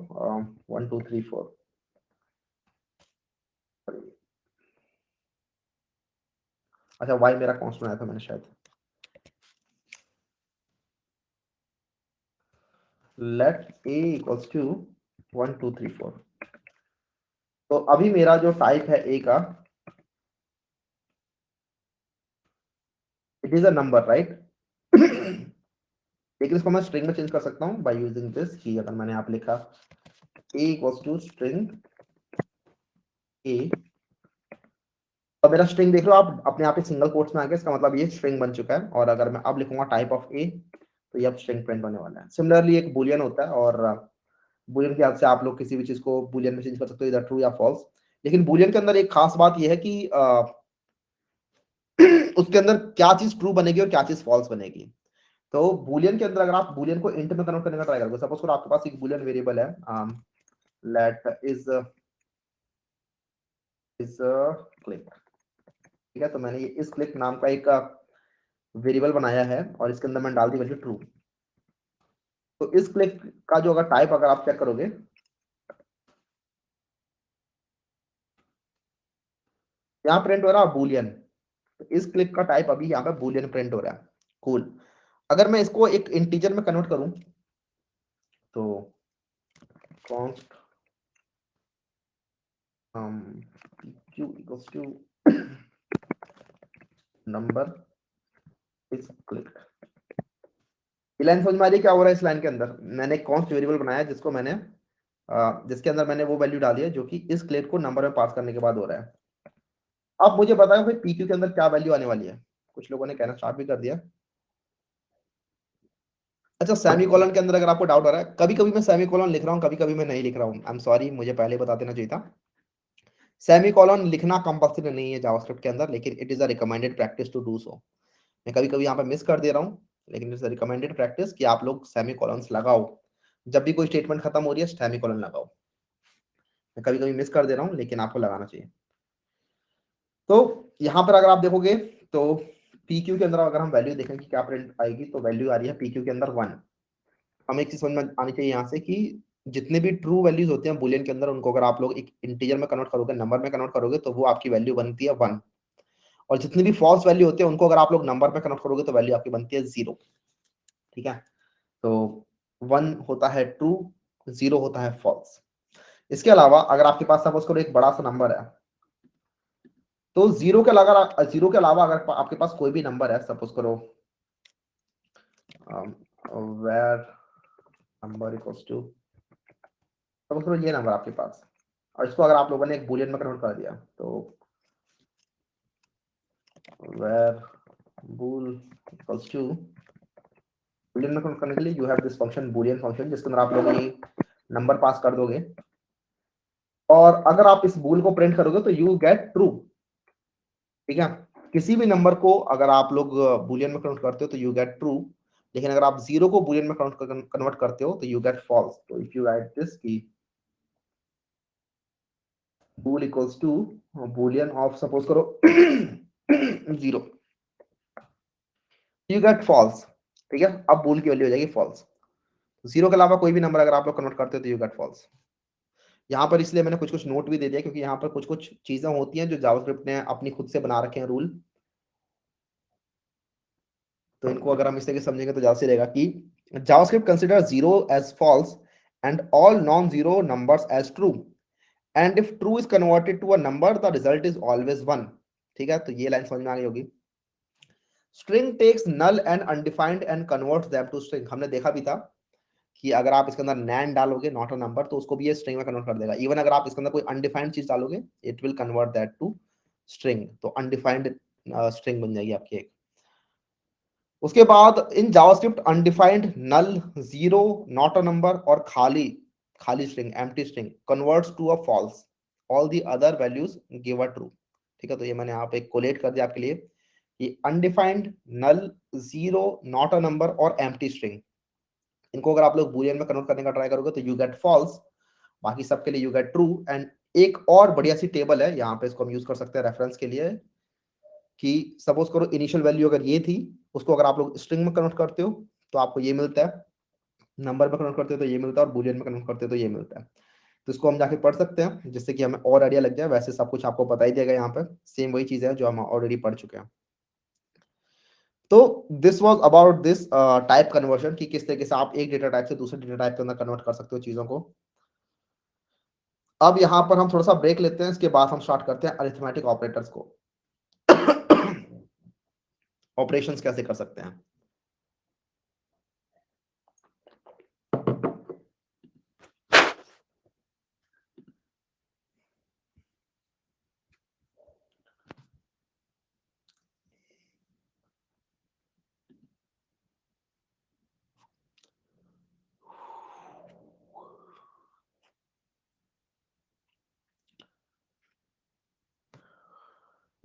1 2 3 4। अच्छा y मेरा कॉन्स्टेंट आया था मैंने शायद, लेट a इक्वल्स टू 1 2 3 4। तो अभी मेरा जो टाइप है a का, it is a number right. लेकिन इसको मैं स्ट्रिंग में चेंज कर सकता हूँ बाय यूजिंग दिस, कि अगर मैंने आप लिखा a equals to string a, और मेरा स्ट्रिंग देख लो आप अपने आप ही सिंगल कोट्स में आ गया, इसका मतलब ये स्ट्रिंग बन चुका है। और अगर मैं अब लिखूंगा टाइप ऑफ a, तो ये अब स्ट्रिंग प्रिंट होने वाला है। सिमिलरली एक बुलियन होता है, और बूलियन की हेल्प से आप लोग किसी भी चीज को बूलियन में चेंज कर सकते हो, इधर ट्रू या फॉल्स। लेकिन बूलियन के अंदर एक खास बात यह है कि उसके अंदर क्या चीज ट्रू बनेगी और क्या चीज फॉल्स बनेगी। तो बूलियन के अंदर अगर आप बूलियन को इंट में कन्वर्ट करने का ट्राई करोगे, सपोज करो आपके पास एक बूलियन वेरिएबल है, लेट इज क्लिक, ठीक है। तो मैंने ये इस क्लिक नाम का एक वेरिएबल बनाया है और इसके अंदर मैंने डाल दी वैल्यू ट्रू। तो इस क्लिक का जो अगर टाइप अगर आप चेक करोगे, यहाँ प्रिंट हो रहा है बूलियन। तो इस क्लिक का टाइप अभी यहाँ पे बूलियन प्रिंट हो रहा है। कूल। अगर मैं इसको एक इंटीजर में कन्वर्ट करूं तो const q equals to number is clicked। ये लाइन समझ में आ रही है क्या हो रहा है इस लाइन के अंदर? मैंने एक कॉन्स्ट वेरिएबल बनाया है जिसको मैंने जिसके अंदर मैंने वो वैल्यू डाली है जो कि इस क्लिक को नंबर में पास करने के बाद हो रहा है। अब मुझे बताओ भाई पीक्यू के अंदर क्या वैल्यू आने वाली है? कुछ लोगों ने कहना स्टार्ट भी कर दिया। अच्छा, सेमीकोलन के अंदर अगर आपको डाउट आ रहा है, कभी कभी मैं सेमीकोलन लिख रहा हूँ, कभी कभी मैं नहीं लिख रहा हूँ, आई एम सॉरी, मुझे पहले बता देना चाहिए था। सेमीकोलन लिखना कंपल्सरी नहीं है जावास्क्रिप्ट के अंदर, लेकिन it is a recommended practice to do so. मैं कभी कभी यहाँ पे मिस कर दे रहा हूँ, लेकिन इट्स अ रिकमेंडेड प्रैक्टिस कि आप लोग सेमीकोलंस लगाओ। जब भी कोई स्टेटमेंट खत्म हो रही है सेमीकोलन लगाओ। मैं कभी कभी मिस कर दे रहा हूँ, लेकिन आपको लगाना चाहिए। तो यहाँ पर अगर आप देखोगे तो पीक्यू के अंदर अगर हम वैल्यू देखें कि क्या प्रिंट आएगी, तो वैल्यू आ रही है पीक्यू के अंदर 1। हमें एक चीज समझ में आनी चाहिए यहाँ से कि जितने भी ट्रू वैल्यूज होते हैं बुलियन के अंदर, उनको अगर आप लोग एक इंटीजर में कन्वर्ट करोगे, नंबर में कन्वर्ट करोगे, तो वो आपकी वैल्यू बनती है 1। और जितनी भी फॉल्स वैल्यू होती है उनको अगर आप लोग नंबर में कन्वर्ट करोगे तो वैल्यू आपकी बनती है 0। ठीक है। तो 1 होता है ट्रू, 0 होता है फॉल्स। इसके अलावा अगर आपके पास सपोज करो एक बड़ा सा नंबर है, तो जीरो के अलावा अगर आपके पास कोई भी नंबर है, सपोज करो var number equals to, suppose करो ये नंबर आपके पास, और इसको अगर आप लोगों ने एक बूलियन में कन्वर्ट कर दिया, तो var bool equals to, Boolean में कन्वर्ट करने के लिए you have this function Boolean function, जिसके अंदर आप लोग ये नंबर पास कर दोगे, और अगर आप इस बूल को प्रिंट करोगे तो यू गेट ट्रू। ठीक है। किसी भी नंबर को अगर आप लोग बूलियन में कन्वर्ट करते हो तो यू गेट ट्रू, लेकिन अगर आप जीरो को बूलियन में कन्वर्ट करते हो तो यू गेट फॉल्स। तो इफ यू राइट दिस की bool equals to Boolean of suppose करो 0, यू गेट फॉल्स। ठीक है। अब बूल की वैल्यू हो जाएगी फॉल्स। जीरो के अलावा कोई भी नंबर अगर आप लोग कन्वर्ट करते हो तो यू गेट फॉल्स। यहाँ पर इसलिए मैंने कुछ कुछ नोट भी दे दिया, क्योंकि यहाँ पर कुछ कुछ चीजें होती हैं जो जावास्क्रिप्ट ने अपनी खुद से बना रखे हैं रूल। तो इनको अगर हम इस तरीके से समझेंगे तो ज्यादा सही रहेगा कि JavaScript consider zero as false and all non zero numbers as true, and if true is converted to a number the result is always 1। ठीक है। तो ये लाइन समझ में आ गई होगी। String takes null and undefined and converts them to string. हमने देखा भी था कि अगर आप इसके अंदर नैन डालोगे, नॉट अ नंबर, तो उसको भी ये स्ट्रिंग में कन्वर्ट कर देगा। इवन अगर आप इसके अंदर कोई अनडिफाइंड चीज डालोगे, it will convert that to string. तो अनडिफाइंड स्ट्रिंग बन जाएगी आपकी एक। उसके बाद in JavaScript undefined, null, zero, not a number और खाली खाली string, empty string converts to a false, all the other values give a true. ठीक है। तो ये मैंने यहाँ पे कोलेट कर दिया आपके लिए कि undefined, null, zero, not a number और एम्प्टी स्ट्रिंग, इनको अगर आप लोग बूलियन में कन्वर्ट करने का ट्राई करोगे तो यू गेट फॉल्स, बाकी सबके लिए यू गेट ट्रू। एंड एक और बढ़िया सी टेबल है यहाँ पे, इसको हम यूज कर सकते हैं रेफरेंस के लिए, कि सपोज करो इनिशियल वैल्यू अगर ये थी, उसको अगर आप लोग स्ट्रिंग में कन्वर्ट करते हो तो आपको ये मिलता है, नंबर में कन्वर्ट करते हो तो ये मिलता है, और बूलियन में कन्वर्ट करते हो तो ये मिलता है। तो इसको हम जाके पढ़ सकते हैं जिससे कि हमें और आइडिया लग जाए। वैसे सब कुछ आपको बता ही देगा यहाँ पे, सेम वही चीज है जो हम ऑलरेडी पढ़ चुके हैं। तो this was about this type conversion, कि किस तरीके से आप एक डेटा टाइप से दूसरे डेटा टाइप के अंदर कन्वर्ट कर सकते हो चीजों को। अब यहाँ पर हम थोड़ा सा ब्रेक लेते हैं, इसके बाद हम स्टार्ट करते हैं अरिथमेटिक ऑपरेटर्स को। ऑपरेशंस कैसे कर सकते हैं।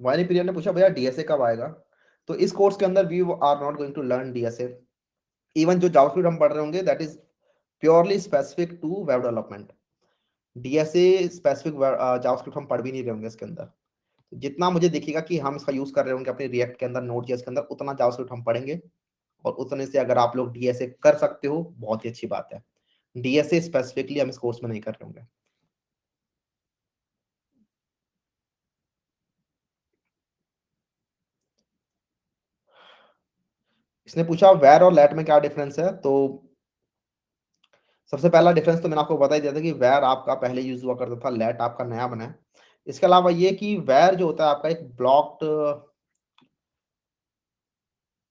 वानी पीरियड ने पूछा भैया डीएसए कब आएगा? तो इस कोर्स के अंदर we are not going to learn DSA. Even जो जावास्क्रिप्ट हम पढ़ रहे होंगे that is purely specific to web development. DSA specific JavaScript हम पढ़ भी नहीं रहे होंगे इसके अंदर। जितना मुझे दिखेगा कि हम इसका यूज कर रहे होंगे अपने रिएक्ट के अंदर, नोड जेएस के अंदर, उतना जावास्क्रिप्ट हम पढ़ेंगे। और उतने से अगर आप लोग डीएसए कर सकते हो बहुत ही अच्छी बात है। डीएसए स्पेसिफिकली हम इस कोर्स में नहीं कर रहे होंगे। इसने पूछा वेर और लेट में क्या डिफरेंस है? तो सबसे पहला डिफरेंस तो मैंने आपको बता ही दिया था कि वेर आपका पहले यूज हुआ करता था, लेट आपका नया बना है। इसके अलावा ये कि वेर जो होता है आपका एक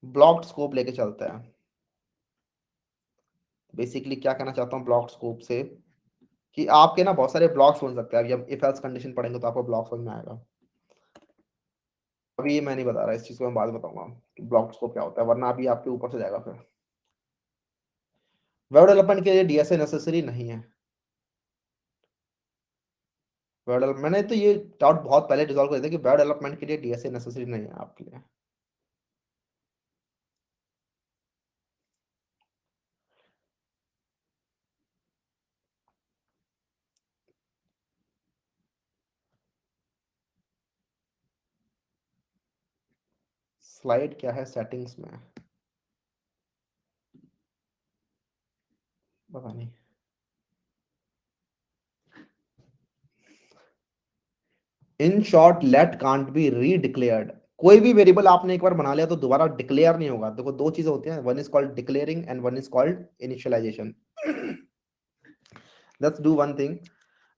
ब्लॉक्ड स्कोप लेके चलता है। बेसिकली क्या कहना चाहता हूँ ब्लॉक्ड स्कोप से, कि आपके ना बहुत सारे ब्लॉक्स बन सकते हैं। अभी हम इफ एल्स कंडीशन पढ़ेंगे तो आपको ब्लॉक समझ में आएगा। अभी ये मैं नहीं बता रहा, इस चीज को मैं बाद में बताऊंगा कि ब्लॉक्ड स्कोप क्या होता है, वरना अभी आपके ऊपर से जाएगा फिर। वेब डेवलपमेंट के लिए डीएसए नेसेसरी नहीं है। मैंने तो ये डाउट बहुत पहले रिजॉल्व कर दिया कि वेब डेवलपमेंट के लिए डीएसए नेसेसरी नहीं है आपके लिए। स्लाइड क्या है सेटिंग्स में? पता नहीं। In short let can't be redeclared. कोई भी वेरिएबल आपने एक बार बना लिया तो दोबारा डिक्लेयर नहीं होगा। देखो दो चीजें होती हैं, one is called declaring and one is called initialisation. Let's do one thing.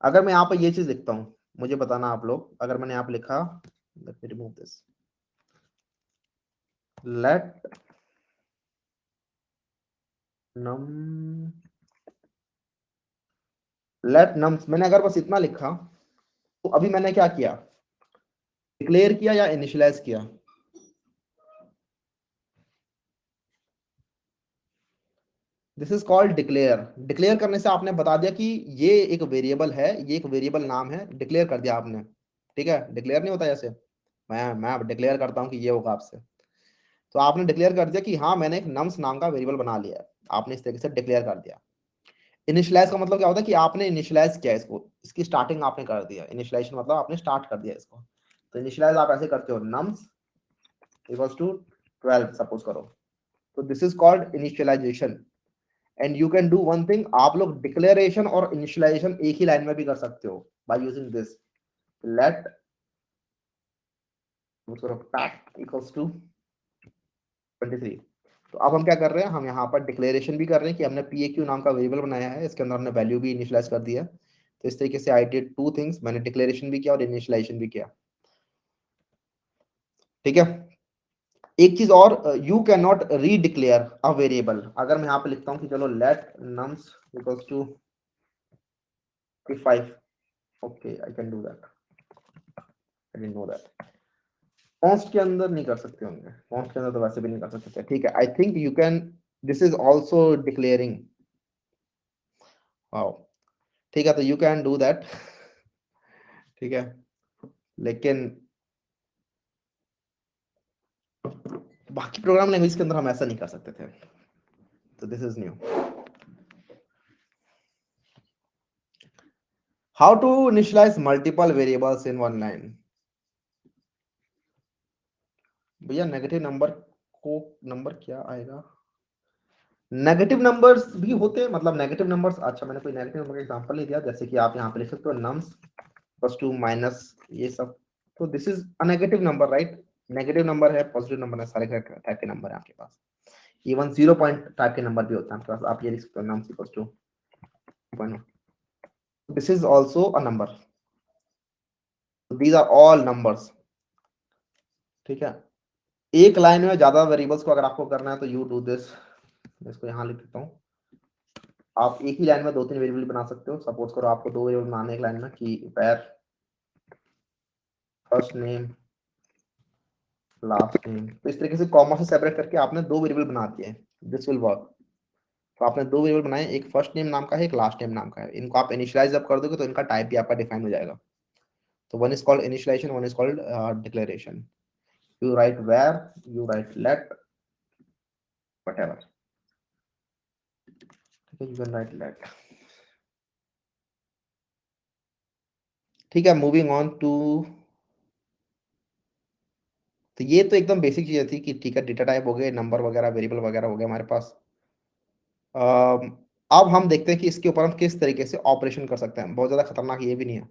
अगर मैं यहाँ पर ये चीज लिखता हूँ, मुझे बताना आप लोग, अगर मैंने यहाँ पे लिखा let me remove this, let num let nums, मैंने अगर बस इतना लिखा तो अभी मैंने क्या किया? डिक्लेयर किया या इनिशियलाइज किया? This is called declare. Declare करने से आपने बता दिया कि ये एक वेरिएबल है, ये एक वेरिएबल नाम है, डिक्लेयर कर दिया आपने। ठीक है, डिक्लेयर नहीं होता जैसे मैं डिक्लेयर करता हूँ कि ये होगा आपसे, तो आपने डिक्लेयर कर दिया कि हाँ मैंने एक नम्स नाम का वेरिएबल बना लिया है। आपने इस तरीके से डिक्लेयर कर दिया। इनिशियलाइज का मतलब क्या होता है कि आपने इनिशियलाइज किया इसको, इसकी स्टार्टिंग आपने कर दिया। इनिशियलाइजेशन मतलब आपने स्टार्ट कर दिया इसको। तो इनिशियलाइज आप ऐसे करते हो, nums इक्वल्स टू 12 सपोज करो, तो this is called initialisation. And you can do one thing, आप लोग डिक्लेरेशन और इनिशियलाइजेशन एक ही लाइन में भी कर सकते हो by using this let equals to 23। तो अब हम क्या कर रहे हैं, हम यहाँ पर डिक्लेरेशन भी कर रहे हैं कि हमने PAQ नाम का वेरिएबल बनाया है, इसके अंदर हमने वैल्यू भी इनिशियलाइज कर दिया। तो इस तरीके से आई डिड टू थिंग्स, मैंने डिक्लेरेशन भी किया और इनिशियलाइजेशन भी किया। ठीक है, एक चीज और, you can not redeclare a variable. अगर मैं यहाँ पे लिखता हूँ कि चलो let nums equals to 5, okay I can do that, I didn't know that. Const के अंदर नहीं कर सकते होंगे, कॉन्स्ट के अंदर तो वैसे भी नहीं कर सकते। ठीक है, I think you can, this is also declaring. Wow, ठीक है, तो यू कैन डू दैट। ठीक है, लेकिन बाकी प्रोग्राम लैंग्वेज के अंदर हम ऐसा नहीं कर सकते थे। तो this is new. How to initialise multiple variables in one line? भैया नेगेटिव नंबर को, नंबर क्या आएगा? नेगेटिव नंबर्स भी होते हैं, मतलब नेगेटिव नंबर्स, अच्छा मैंने कोई नेगेटिव नंबर का एग्जांपल नहीं दिया, जैसे कि आप यहाँ पे लिख सकते हो नम्स प्लस टू माइनस ये सब, तो this is a negative number right. Negative number है, पॉजिटिव नंबर है, सारे टाइप के नंबर है आपके पास। इवन 0 पॉइंट टाइप के नंबर भी होते हैं आपके पास। आप ये लिख सकते हो nums equals to 0.1, this is also a number, these are all numbers. ठीक है, एक लाइन में ज्यादा वेरिएबल्स को अगर आपको करना है तो यू डू दिस, मैं इसको यहाँ लिख देता हूँ। आप एक ही लाइन में दो तीन वेरिएबल बना सकते हो। सपोज करो आपको दो वेरिएबल बनाने एक लाइन में, कि where first name last name, तो इस तरीके से कॉमा से सेपरेट करके आपने दो वेरिएबल बना दिए। This will work. तो आपने दो वेरिएबल बनाए, एक फर्स्ट नेम नाम का है, एक लास्ट नेम नाम का है। इनको आप इनिशियलाइज जब कर दोगे तो इनका टाइप भी आपका डिफाइन हो जाएगा। तो one is called initialization, one is called declaration. You write where, you write let, whatever. Okay, you can write let. ठीक है, मूविंग ऑन टू, तो ये तो एकदम बेसिक चीजें थी कि ठीक है, डेटा टाइप हो गए, नंबर वगैरह, वेरिएबल वगैरह हो गया हमारे पास। अब हम देखते हैं कि इसके ऊपर हम किस तरीके से ऑपरेशन कर सकते हैं। बहुत ज्यादा खतरनाक ये भी नहीं है।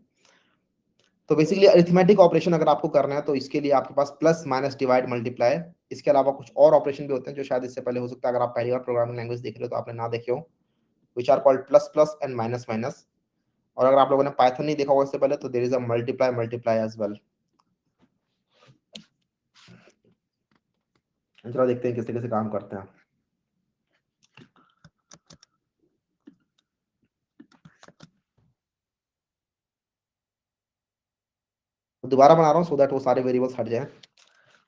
तो बेसिकली अरिथमेटिक ऑपरेशन अगर आपको करना है तो इसके लिए आपके पास प्लस माइनस डिवाइड मल्टीप्लाई, इसके अलावा कुछ और ऑपरेशन भी होते हैं जो शायद इससे पहले हो सकता है, अगर आप पहली बार प्रोग्रामिंग लैंग्वेज देख रहे हो तो आपने ना देखे हो, which are called plus plus and minus minus. और अगर आप लोगों ने पाइथन नहीं देखा होगा इससे पहले तो there is a multiply multiply as well. चलो देखते हैं किस तरीके से काम करते हैं। दोबारा बना रहा हूँ सो दैट वो सारे वेरिएबल्स हट जाए।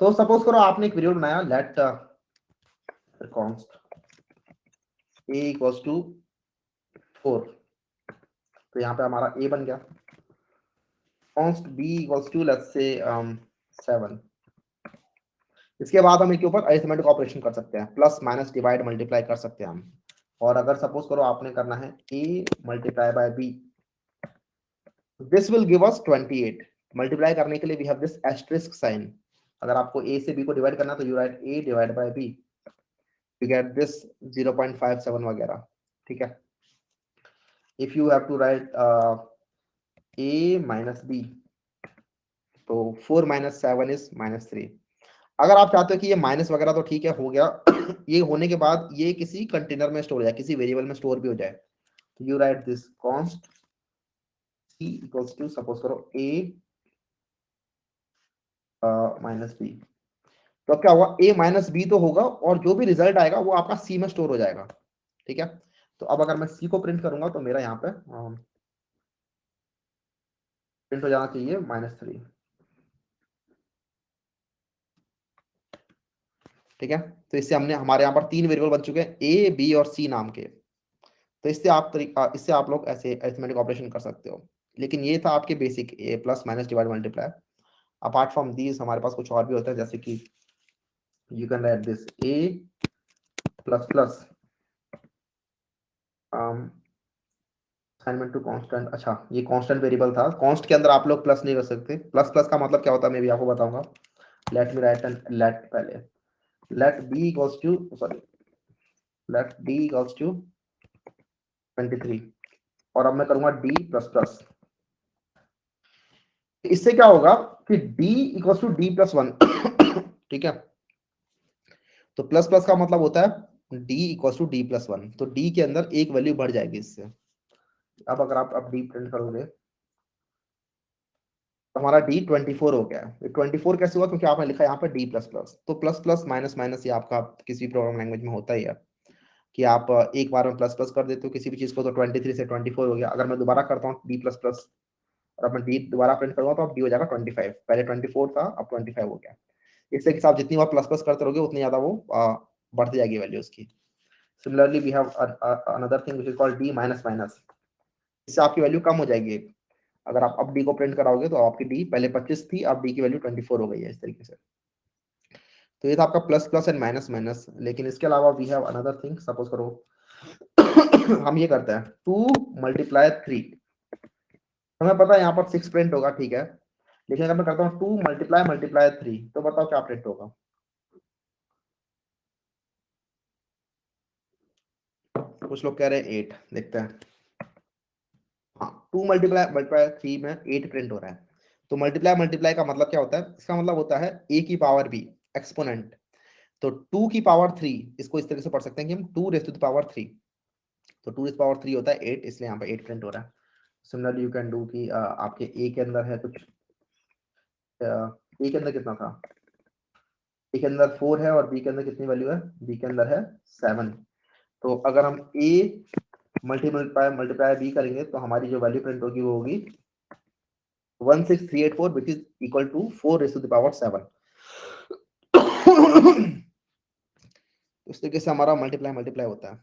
तो सपोज करो आपने एक वेरिएबल बनाया late const a equals to 4, तो यहाँ पे हमारा a बन गया। const b equals to let's say 7। इसके बाद हम इसके ऊपर अरिथमेटिक ऑपरेशन कर सकते हैं, प्लस माइनस डिवाइड मल्टीप्लाई कर सकते हैं हम। और अगर सपोज करो आपने करना है a multiply by b, this will give us 28। Multiply करने के लिए we have this asterisk sign. अगर आपको a से b को डिवाइड करना है तो you right a divide by b, you get this 0.57 वगैरह। ठीक है, if you have to write a minus b, तो 4 minus 7 is -3। अगर आप चाहते हो कि ये माइनस वगैरह तो ठीक है, हो गया ये होने के बाद ये किसी कंटेनर में स्टोर हो जाए, किसी वेरिएबल में स्टोर भी हो जाए, तो you write this const c equals to suppose करो a माइनस b। तो अब क्या होगा, a माइनस b तो होगा और जो भी रिजल्ट आएगा वो आपका c में स्टोर हो जाएगा। ठीक है, तो अब अगर मैं c को प्रिंट करूंगा तो मेरा यहाँ पे प्रिंट हो जाना चाहिए -3। ठीक है, तो इससे हमने हमारे यहाँ पर 3 वेरिएबल बन चुके हैं ए बी और सी नाम के। तो इससे आप लोग ऐसे अरिथमेटिक ऑपरेशन कर सकते हो। लेकिन ये था आपके basic a plus minus divide multiply. Apart from these हमारे पास कुछ और भी होता है, जैसे कि you can write this a plus plus assignment to constant. अच्छा, ये कांस्टेंट वेरिएबल था, कांस्ट के अंदर आप लोग प्लस नहीं कर सकते। प्लस प्लस का मतलब क्या होता है मैं भी आपको बताऊंगा। Let me write and let पहले let B equals to sorry let D equals to 23 और अब मैं करूंगा डी प्लस प्लस। इससे क्या होगा कि d equal to d plus 1। ठीक है, तो प्लस प्लस का मतलब होता है d equal to d plus 1, तो d के अंदर एक वैल्यू बढ़ जाएगी इससे। अब अगर आप अब d प्रिंट करोगे तो हमारा d 24 हो गया है। 24 कैसे हुआ, क्योंकि आपने लिखा है यहाँ पे d प्लस प्लस। तो प्लस प्लस माइनस माइनस ये आपका किसी प्रोग्राम लैंग्वेज में होता ही है कि आप एक बार में प्लस प्लस कर देते हो किसी भी चीज को, तो 23 से 24 हो गया। अगर मैं दोबारा करता हूँ d प्लस प्लस और अब मैं d दोबारा प्रिंट करूंगा तो अब d हो जाएगा 25। पहले 24 था, अब 25 हो गया। इससे कि आप जितनी बार प्लस प्लस करते रहोगे उतनी ज्यादा वो बढ़ती जाएगी वैल्यू उसकी। Similarly we have another thing which is called d minus minus. इससे आपकी वैल्यू कम हो जाएगी। अगर आप अब डी को प्रिंट कराओगे तो आपकी डी पहले 25 थी, अब डी की वैल्यू 24 हो गई है, इस तरीके से। तो ये था आपका plus plus and minus minus. लेकिन इसके अलावा we have another thing, suppose करो हम ये करते हैं 2 मल्टीप्लाई 3। हमें पता है यहाँ पर 6 प्रिंट होगा, ठीक है, लेकिन अगर मैं करता हूँ 2 मल्टीप्लाई मल्टीप्लाई 3 तो बताओ क्या प्रिंट होगा। कुछ लोग कह रहे हैं 8, देखते हैं। हाँ, 2 मल्टीप्लाई मल्टीप्लाई 3 में 8 प्रिंट हो रहा है। तो मल्टीप्लाई मल्टीप्लाई का मतलब क्या होता है, इसका मतलब होता है a की पावर b एक्सपोनेंट। तो 2 की पावर 3 इसको इस तरह से पढ़ सकते हैं कि हम 2 रेज़ टू द पावर 3। तो 2 रेज़ पावर 3 होता है 8, इसलिए यहाँ पे 8 प्रिंट हो रहा है। सिमिलरली यू कैन डू कि आपके a के अंदर है कुछ a के अंदर कितना था, a के अंदर 4 है और b के अंदर कितनी वैल्यू है, b के अंदर है 7। तो अगर हम a मल्टीप्लाई मल्टीप्लाई b करेंगे तो हमारी जो वैल्यू प्रिंट होगी वो होगी 16384 which is equal to 4 raised to the power 7। इस तरीके से हमारा मल्टीप्लाई मल्टीप्लाई होता है।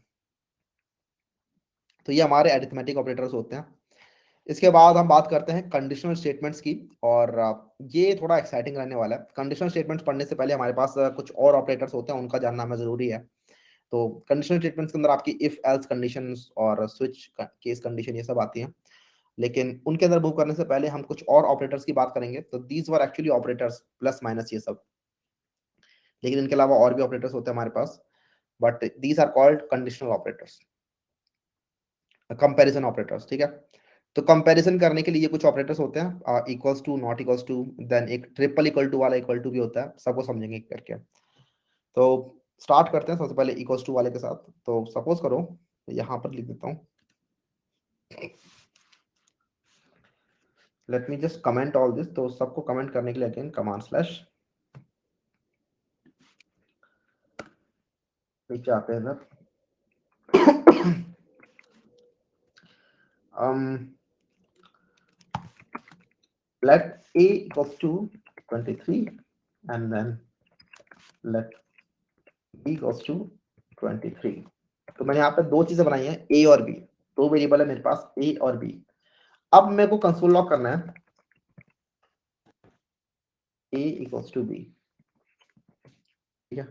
तो ये हमारे अरिथमेटिक ऑपरेटर्स होते हैं। इसके बाद हम बात करते हैं कंडीशनल स्टेटमेंट्स की, और ये थोड़ा एक्साइटिंग रहने वाला है। कंडीशनल स्टेटमेंट्स पढ़ने से पहले हमारे पास कुछ और ऑपरेटर्स होते हैं, उनका जानना हमें ज़रूरी है। तो कंडीशनल स्टेटमेंट्स के अंदर आपकी इफ एल्स कंडीशंस और स्विच केस कंडीशन ये सब आती हैं। लेकिन उनके अंदर मूव करने से पहले हम कुछ और ऑपरेटर्स की बात करेंगे। तो these were actually operators, plus minus ये सब। लेकिन इनके अलावा और भी ऑपरेटर्स होते हैं हमारे पास, but these are called conditional operators, comparison operators. ठीक है, तो कंपैरिजन करने के लिए कुछ ऑपरेटर्स होते हैं, equals to, not equals to, then एक ट्रिपल इक्वल टू वाला इक्वल टू भी होता है। सबको समझेंगे एक करके। तो स्टार्ट करते हैं सबसे पहले इक्वल्स टू वाले के साथ। तो सपोज करो, यहाँ पर लिख देता हूँ, late me just comment all this. तो सबको कमेंट करने के लिए अगेन कमांड स्लैश नीचे आते हैं इधर। let a equals to 23 and then let b equals to 23। तो मैंने यहाँ पे दो चीजें बनाई हैं, a और b। दो वेरिएबल है मेरे पास, a और b। अब मेरे को कंसोल लॉग करना है a equals to b। ठीक है,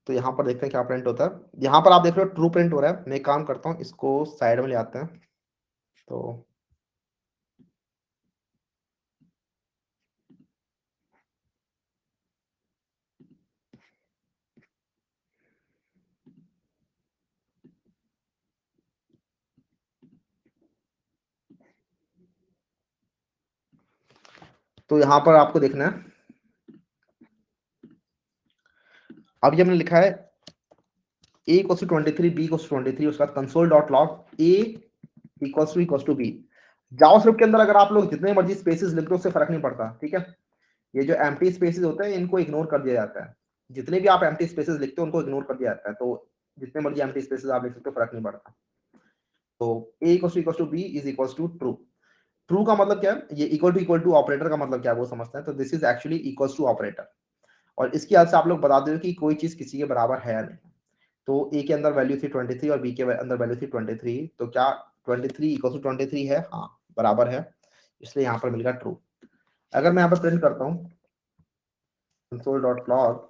तो यहाँ पर देखते हैं क्या प्रिंट होता है। यहाँ पर आप देख रहे हो ट्रू प्रिंट हो रहा है। मैं एक काम करता हूँ, इसको साइड में ले आते हैं। तो यहाँ पर आपको देखना है, अब ये हमने लिखा है a equals to 23, b equals to 23, उसका console dot log a equals to b। JavaScript के अंदर अगर आप लोग जितने मर्जी स्पेसेस लिख दो, उससे फर्क नहीं पड़ता। ठीक है, ये जो एम्प्टी स्पेसेस होते हैं इनको इग्नोर कर दिया जाता है। जितने भी आप एम्प्टी स्पेसेस लिखते हो उनको इग्नोर कर दिया जाता है। तो जितने मर्जी एम्प्टी स्पेसेस आप लिख सकते हो, फर्क नहीं पड़ता। तो a equals to b is equals to true. True का मतलब क्या है, ये इक्वल टू ऑपरेटर का मतलब क्या है वो समझते हैं। तो this is actually equals to operator, और इसकी हेल्प से आप लोग बता दो कि कोई चीज किसी के बराबर है या नहीं। तो ए के अंदर वैल्यू थी 23 और बी के अंदर वैल्यू थी 23। तो क्या 23 इक्वल टू 23 है? हाँ, बराबर है, इसलिए यहाँ पर मिलेगा ट्रू। अगर मैं यहाँ पर प्रिंट करता हूँ console.log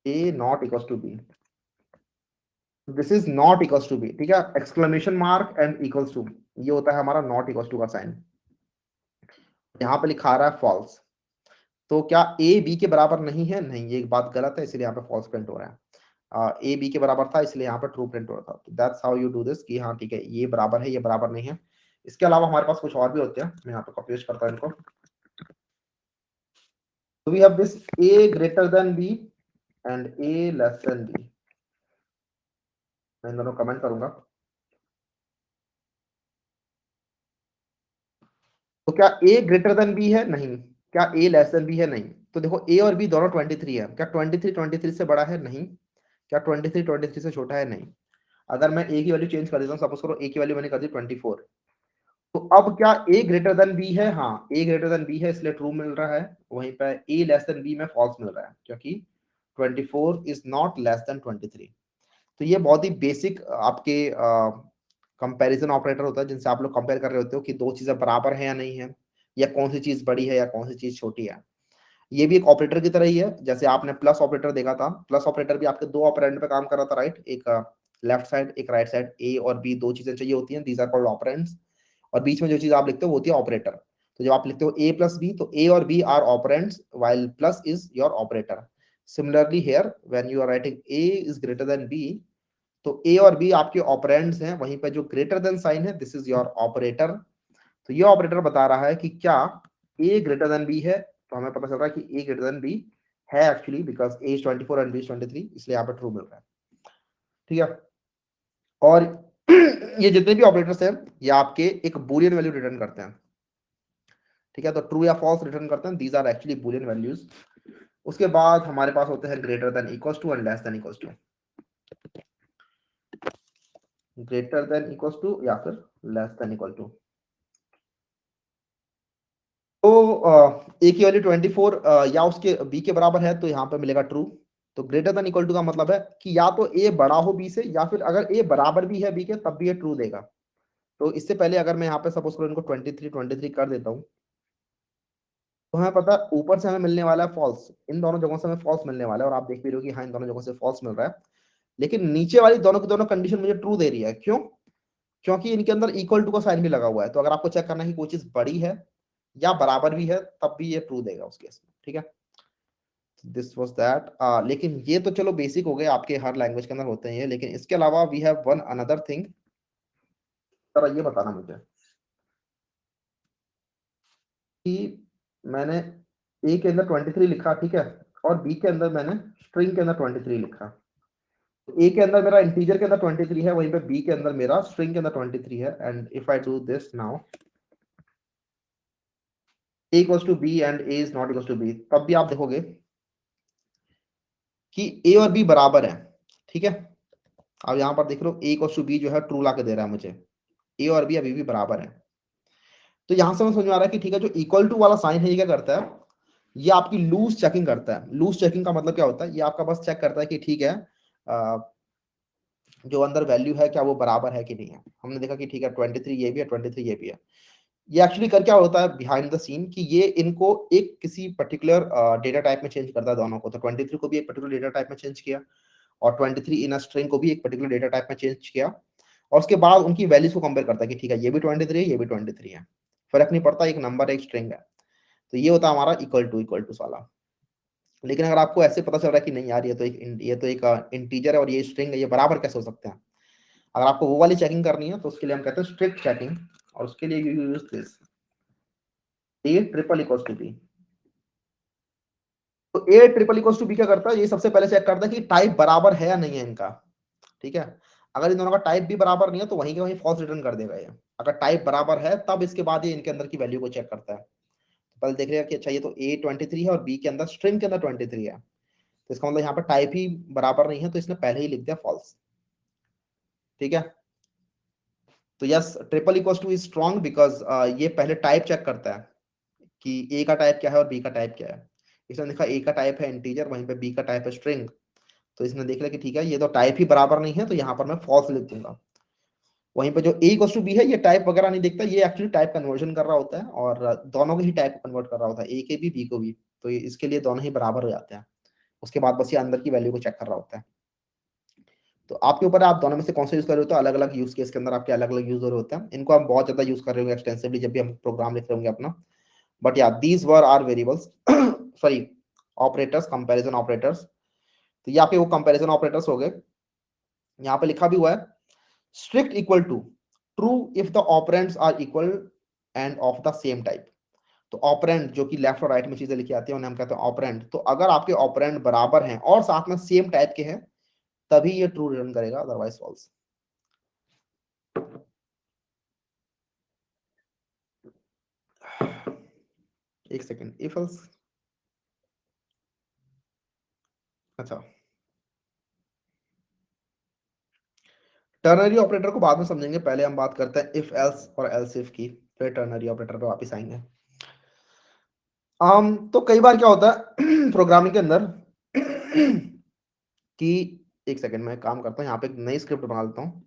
a not equals to b, this is not equals to b. ठीक है, exclamation mark and equals to, ये होता है हमारा नॉट इक्वल्स टू का साइन। यहाँ पे लिखा रहा है फॉल्स। तो क्या ए बी के बराबर नहीं है? नहीं, ये एक बात गलत है, इसलिए यहाँ पे फॉल्स प्रिंट हो रहा है। ए बी के बराबर था, इसलिए यहाँ पे ट्रू प्रिंट हो रहा था। That's how you do this, कि हाँ ठीक है, ये बराबर है, ये बराबर नहीं है। इसके अलावा हमारे पास कुछ और भी होते हैं, मैं यहाँ पे कॉपी पेस्ट करता हूँ इनको। So we have this a greater than b and a less than b। मैं इन दोनों कमेंट करूंगा। तो क्या a ग्रेटर देन b है? नहीं। क्या a लेस देन b है? नहीं। तो देखो a और b दोनों 23 है। क्या 23 23 से बड़ा है? नहीं। क्या 23 23 से छोटा है? नहीं। अगर मैं a की वैल्यू चेंज कर देता हूँ, सपोज करो a की वैल्यू मैंने कर दी 24। तो अब क्या a ग्रेटर देन b है? हाँ, a ग्रेटर देन b है, इसलिए ट्रू मिल रहा है। वहीं पर a लेस देन b में फॉल्स मिल रहा है, क्योंकि 24 इज नॉट लेस देन 23। तो ये बहुत ही बेसिक आपके कंपैरिजन ऑपरेटर होता है, जिनसे आप लोग कंपेयर कर रहे होते हो कि दो चीजें बराबर है या नहीं है, या कौन सी चीज बड़ी है या कौन सी चीज छोटी है। ये भी एक ऑपरेटर की तरह ही है। जैसे आपने प्लस ऑपरेटर देखा था, प्लस ऑपरेटर भी आपके दो ऑपरेंड पे काम कर रहा था, राइट? एक लेफ्ट साइड, एक राइट साइड। ए और बी दो चीजें चाहिए होती हैं, दीज आर कॉल्ड ऑपरेंड्स। और बीच में जो चीज आप लिखते हो वो होती है ऑपरेटर। तो जब आप लिखते हो ए प्लस बी, तो ए और b are operands while plus is your operator. Similarly here when you are writing a is greater than b, तो ए और बी आपके ऑपरेंड्स हैं, वहीं पे जो ग्रेटर देन साइन है, दिस इज योर ऑपरेटर। तो ये ऑपरेटर बता रहा है कि क्या ए ग्रेटर देन बी है। तो हमें पता चल रहा है कि ए ग्रेटर देन बी है actually, because a is 24 and b is 23, इसलिए यहाँ पे ट्रू मिल रहा है। ठीक है, और ये जितने भी ऑपरेटर्स हैं, ये आपके एक बुलियन वैल्यू रिटर्न करते हैं। ठीक है, तो ट्रू या फॉल्स रिटर्न करते हैं, these are actually Boolean values. उसके बाद हमारे पास होते हैं greater than equals to and less than equals to. Greater than equals to या फिर लेस देन इक्वल टू। तो ए की वैल्यू 24 या उसके बी के बराबर है, तो यहाँ पे मिलेगा ट्रू। तो ग्रेटर देन इक्वल टू का मतलब है कि या तो ए बड़ा हो बी से, या फिर अगर ए बराबर भी है बी के तब भी ये ट्रू देगा। तो इससे पहले अगर मैं यहाँ पे सपोज करो इनको 23 कर देता हूँ, तो हमें पता है ऊपर से हमें मिलने वाला है फॉल्स, इन दोनों जगहों से हमें फॉल्स मिलने वाला है, और आप देख भी रहे हो कि हाँ इन दोनों जगहों से फॉल्स मिल रहा है। लेकिन नीचे वाली दोनों की दोनों कंडीशन मुझे ट्रू दे रही है। क्यों? क्योंकि इनके अंदर इक्वल टू का साइन भी लगा हुआ है। तो अगर आपको चेक करना है कि कोई चीज बड़ी है या बराबर भी है, तब भी ये ट्रू देगा उस केस में। ठीक है, दिस वाज दैट। लेकिन ये तो चलो बेसिक हो गए, आपके हर लैंग्वेज के अंदर होते हैं ये। लेकिन इसके अलावा we have one another thing. जरा ये बताना मुझे कि मैंने ए के अंदर 23 लिखा, ठीक है, और बी के अंदर मैंने स्ट्रिंग के अंदर 23 लिखा। ए के अंदर मेरा इंटीजर के अंदर 23 है, वहीं पे बी के अंदर मेरा स्ट्रिंग के अंदर 23 है। And if I do this now, a equals to b and a is not equals to b, तब भी आप देखोगे कि a और b बराबर है। ठीक है, अब यहां पर देख लो a equals to b जो है ट्रू ला के दे रहा है मुझे, a और b अभी भी बराबर है। तो यहां से समझ में आ रहा है कि ठीक है, जो इक्वल टू वाला साइन है ये क्या करता है, ये आपकी लूज चेकिंग करता है। लूज चेकिंग का मतलब क्या होता है, ये आपका बस चेक करता है कि ठीक है, जो अंदर वैल्यू है क्या वो बराबर है कि नहीं है। हमने देखा कि ठीक है 23 ये भी है, 23 ये भी है। ये एक्चुअली कर क्या होता है बिहाइंड द सीन, कि ये इनको एक किसी पर्टिकुलर डेटा टाइप में चेंज करता है दोनों को। तो 23 को भी एक पर्टिकुलर डेटा टाइप में चेंज किया, और 23 इन अ स्ट्रिंग को भी एक पर्टिकुलर डेटा टाइप में चेंज किया, और उसके बाद उनकी वैल्यूज को कंपेयर करता है कि ठीक है ये भी 23 है, ये भी 23 है, फर्क नहीं पड़ता, एक नंबर है, एक स्ट्रिंग है। तो ये होता है हमारा इक्वल टू वाला। लेकिन अगर आपको ऐसे पता चल रहा है कि नहीं यार ये तो एक इंटीजर है और ये स्ट्रिंग है, ये बराबर कैसे हो सकते हैं, अगर आपको वो वाली चेकिंग करनी है तो उसके लिए हम कहते हैं स्ट्रिक्ट चेकिंग, और उसके लिए you use this A triple equals to B. तो A triple equals to B क्या करता है, ये सबसे पहले चेक करता है कि टाइप बराबर है या नहीं है इनका। ठीक है, अगर इन दोनों का टाइप भी बराबर नहीं है तो वहीं के वहीं फॉल्स रिटर्न कर देगा ये। अगर टाइप बराबर है तब इसके बाद ये इनके अंदर की वैल्यू को चेक करता है। तो पहले देख रहेगा कि अच्छा ये तो ए 23 है और बी के अंदर स्ट्रिंग के अंदर 23 है, तो इसका मतलब यहाँ पर टाइप ही बराबर नहीं है, तो इसने पहले ही लिख दिया फॉल्स। ठीक है, तो yes triple equals two is strong because ये पहले टाइप चेक करता है कि ए का टाइप क्या है और बी का टाइप क्या है। इसने देखा ए का टाइप है इंटीजर, वहीं पे बी का टाइप है स्ट्रिंग, तो इसने देख लिया कि ठीक है ये तो टाइप ही बराबर नहीं है, तो यहाँ पर मैं फॉल्स लिख दूंगा। वहीं पे जो ए इक्वल्स टू बी है, ये टाइप वगैरह नहीं देखता, ये एक्चुअली टाइप कन्वर्जन कर रहा होता है, और दोनों के ही टाइप को कन्वर्ट कर रहा होता है, ए के भी बी को भी। तो इसके लिए दोनों ही बराबर हो जाते हैं। उसके बाद बस ये अंदर की वैल्यू को चेक कर रहा होता है। तो आपके ऊपर है, आप दोनों में से कौन सा यूज कर रहे हो। तो अलग अलग यूज केस के अंदर आपके अलग अलग यूज होते हैं, इनको हम बहुत ज्यादा यूज कर रहे होंगे एक्सटेंसिवली जब भी हम प्रोग्राम लिख रहे होंगे अपना। बट या these were are variables, sorry operators, comparison operators. तो ये आपके वो कंपैरिजन ऑपरेटर्स हो गए। यहाँ पे लिखा भी हुआ है strict equal to true if the operands are equal and of the same type। तो ऑपरेंड जो कि लेफ्ट और राइट में चीजें लिखी आती है उन्हें हम कहते हैं ऑपरेंड। तो अगर आपके ऑपरेंड बराबर हैं और साथ में सेम टाइप के हैं, तभी ये ट्रू रिटर्न करेगा, अदरवाइज फॉल्स। एक सेकेंड, इफ एल्स, अच्छा टर्नरी ऑपरेटर को बाद में समझेंगे, पहले हम बात करते हैं इफ एल्स और एल्स इफ की, फिर टर्नरी ऑपरेटर पे वापस आएंगे। तो कई बार क्या होता है प्रोग्रामिंग के अंदर कि एक सेकंड में काम करता हूँ, यहाँ पे एक नई स्क्रिप्ट बना लेता हूँ।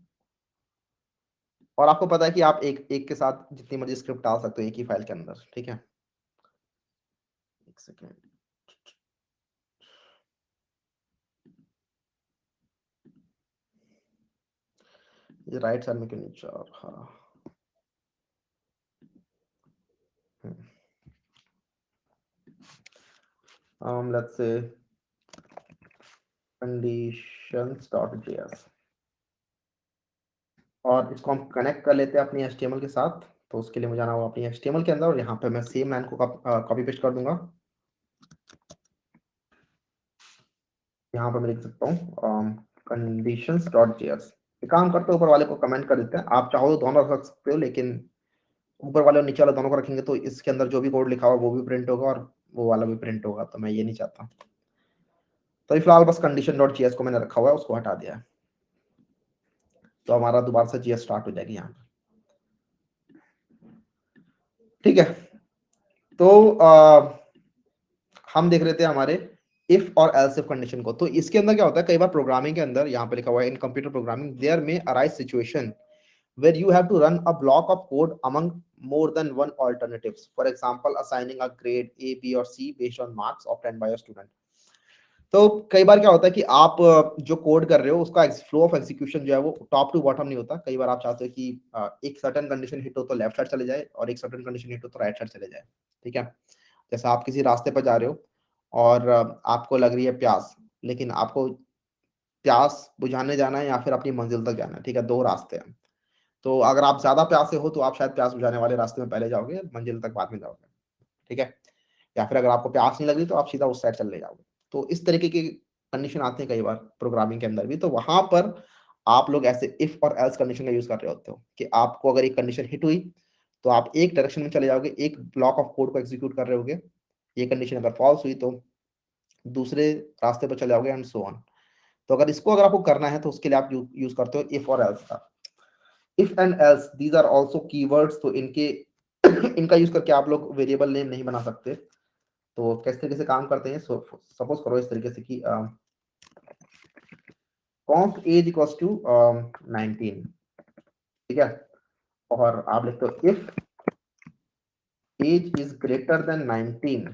और आपको पता है कि आप एक एक के साथ जितनी मर्जी स्क्रिप्ट डाल सकते हो एक ही फाइल के अंदर। ठीक है, एक सेकेंड, ये राइट साइड में क्यों नहीं चल रहा। लेट्स से conditions.js, और इसको हम कनेक्ट कर लेते हैं अपनी HTML के साथ। तो उसके लिए मुझे जाना होगा अपनी HTML के अंदर, और यहाँ पे मैं सेम लाइन को कॉपी पेस्ट कर दूंगा। यहाँ पे मैं लिख सकता हूँ conditions.js। एक काम करते हैं, ऊपर वाले को कमेंट कर देते हैं, आप चाहो तो दोनों रख सकते हो, लेकिन ऊपर वाले और नीचे वाला दोनों को रखेंगे तो इसके अंदर जो भी कोड लिखा हुआ वो भी प्रिंट होगा और वो वाला भी प्रिंट होगा, तो मैं ये नहीं चाहता। तो फिलहाल बस condition.js को मैंने रखा हुआ है, उसको हटा दिया है, तो हमारा दोबारा से JS स्टार्ट हो जाएगी यहाँ पे। ठीक है, तो हम देख रहे थे हमारे इफ और एल्स इफ कंडीशन को। तो इसके अंदर क्या होता है, कई बार प्रोग्रामिंग के अंदर यहाँ पे लिखा हुआ है, इन कंप्यूटर प्रोग्रामिंग देयर में arise situation where you have to run a block of code among more than one alternatives. For example, assigning a grade A, B or C based on marks obtained by a student. तो कई बार क्या होता है कि आप जो code कर रहे हो उसका फ्लो ऑफ एग्जीक्यूशन जो है वो टॉप टू बॉटम नहीं होता। कई बार आप चाहते हो कि एक सर्टेन कंडीशन हिट हो तो लेफ्ट साइड चले जाए और एक सर्टेन कंडीशन हिट हो तो राइट साइड चले जाए। ठीक है, जैसे आप किसी रास्ते पर जा रहे हो और आपको लग रही है प्यास, लेकिन आपको प्यास बुझाने जाना है या फिर अपनी मंजिल तक जाना है। ठीक है, दो रास्ते हैं। तो अगर आप ज़्यादा प्यासे हो तो आप शायद प्यास बुझाने वाले रास्ते में पहले जाओगे, मंजिल तक बाद में जाओगे, ठीक है? या फिर अगर आपको प्यास नहीं लग रही तो आप सीधा उस साइड चले जाओगे। तो इस तरीके की कंडीशन आते हैं कई बार प्रोग्रामिंग के अंदर भी, तो वहाँ पर आप लोग ऐसे इफ और एल्स कंडीशन का यूज़ कर रहे होते हो कि आपको अगर एक कंडीशन हिट हुई, तो आप एक डायरेक्शन में चले जाओगे, एक ब्लॉक ऑफ कोड को एग्ज़ीक्यूट कर रहे होगे। ये कंडीशन अगर फॉल्स हुई तो दूसरे रास्ते पर चले जाओगे एंड सो ऑन। तो अगर आपको करना है तो उसके लिए आप यूज़ करते हो इफ और एल्स का। If and else these are also keywords, तो इनके इनका यूज करके आप लोग वेरिएबल नेम नहीं बना सकते। तो किस तरीके से काम करते हैं, सपोज करो इस तरीके से कि const age equals to 19, ठीक है, और आप लिखते हो if age is greater than 19,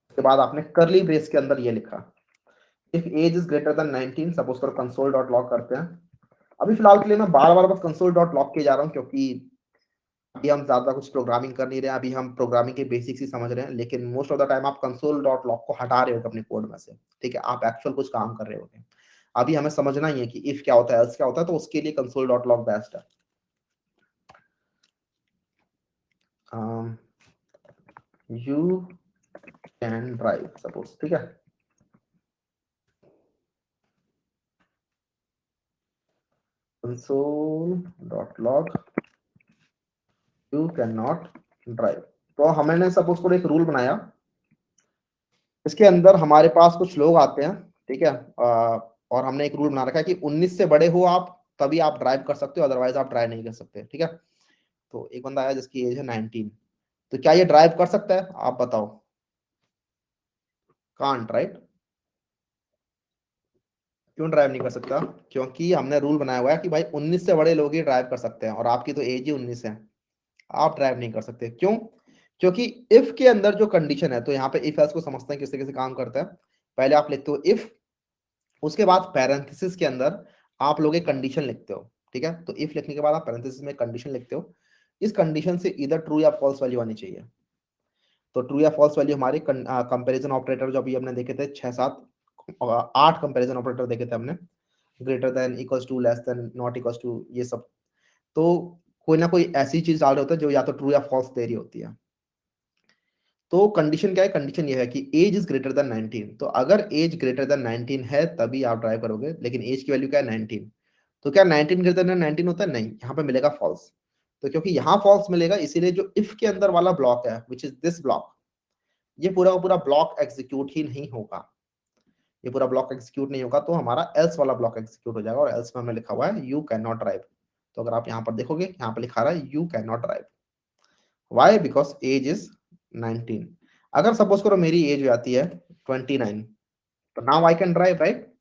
उसके बाद आपने करली ब्रेस के अंदर ये लिखा, if age is greater than 19, suppose करो कंसोल डॉट लॉग करते हैं। अभी फिलहाल के लिए मैं बार बार बस कंसोल डॉट लॉग किए जा रहा हूँ, क्योंकि अभी हम ज़्यादा कुछ प्रोग्रामिंग कर नहीं रहे हैं, अभी हम प्रोग्रामिंग के बेसिक्स ही समझ रहे हैं, लेकिन मोस्ट ऑफ द टाइम आप कंसोल डॉट लॉग को हटा रहे हो अपने कोड में से, ठीक है? आप एक्चुअल कुछ काम कर रहे होगे। अभी हमें समझना ही है कि इफ क्या होता है, एल्स क्या होता है, तो उसके लिए कंसोल डॉट लॉग बेस्ट है। यू कैन ड्राइव सपोज, ठीक है, console dot log you can not drive. तो हमने सपोज को एक रूल बनाया, इसके अंदर हमारे पास कुछ लोग आते हैं, ठीक है, और हमने एक रूल बना रखा है कि 19 से बड़े हो आप तभी आप ड्राइव कर सकते हो, अदरवाइज आप ड्राइव नहीं कर सकते, ठीक है? तो एक बंदा आया जिसकी एज है 19, तो क्या ये ड्राइव कर सकता है, आप बताओ? Can't, right? क्यों ड्राइव नहीं कर सकता? क्योंकि हमने रूल बनाया हुआ है कि भाई 19 से बड़े लोग ही ड्राइव कर सकते हैं, और आपकी तो एज ही 19 है, आप ड्राइव नहीं कर सकते। क्यों? क्योंकि इफ के अंदर जो कंडीशन है, तो यहाँ पे इफ एल्स को समझते हैं किस तरीके से काम करता है। पहले आप लिखते हो इफ, उसके बाद पैरेंथेसिस के अंदर आप लोग एक कंडीशन लिखते हो, ठीक है? तो इफ लिखने के बाद आप पैरेंथेसिस में कंडीशन लिखते हो, इस कंडीशन से इधर ट्रू या फॉल्स वैल्यू आनी चाहिए। तो ट्रू या फॉल्स वैल्यू हमारे कंपैरिजन ऑपरेटर जो अभी हमने देखे थे 6-7 8 कंपैरिजन ऑपरेटर देखे थे हमने, greater than, equals to, less than, not equals to, ये सब। तो कोई ना कोई ऐसी चीज डाल रहे होता है जो या तो ट्रू या फॉल्स दे रही होती है। तो कंडीशन क्या है, कंडीशन ये है कि एज इज ग्रेटर देन 19। तो अगर एज ग्रेटर देन 19 है तभी आप ड्राइव करोगे, लेकिन एज की वैल्यू क्या है, 19। तो क्या 19 ग्रेटर देन 19 होता है? नहीं, यहाँ पे मिलेगा फॉल्स। तो क्योंकि यहाँ फॉल्स मिलेगा, इसीलिए जो इफ के अंदर वाला ब्लॉक है, विच इज दिस ब्लॉक, ये पूरा का पूरा ब्लॉक एग्जीक्यूट ही नहीं होगा। ये पूरा ब्लॉक एग्जीक्यूट नहीं होगा, तो हमारा एल्स वाला ब्लॉक एग्जीक्यूट हो जाएगा, और एल्स में हमें लिखा हुआ है यू कैन नॉट ड्राइव। तो अगर आप यहाँ पर देखोगे, यहाँ पर लिखा रहा है you can not drive. Why? Because age is 19। अगर सपोज करो मेरी एज हो जाती है 29, तो now I can drive, right?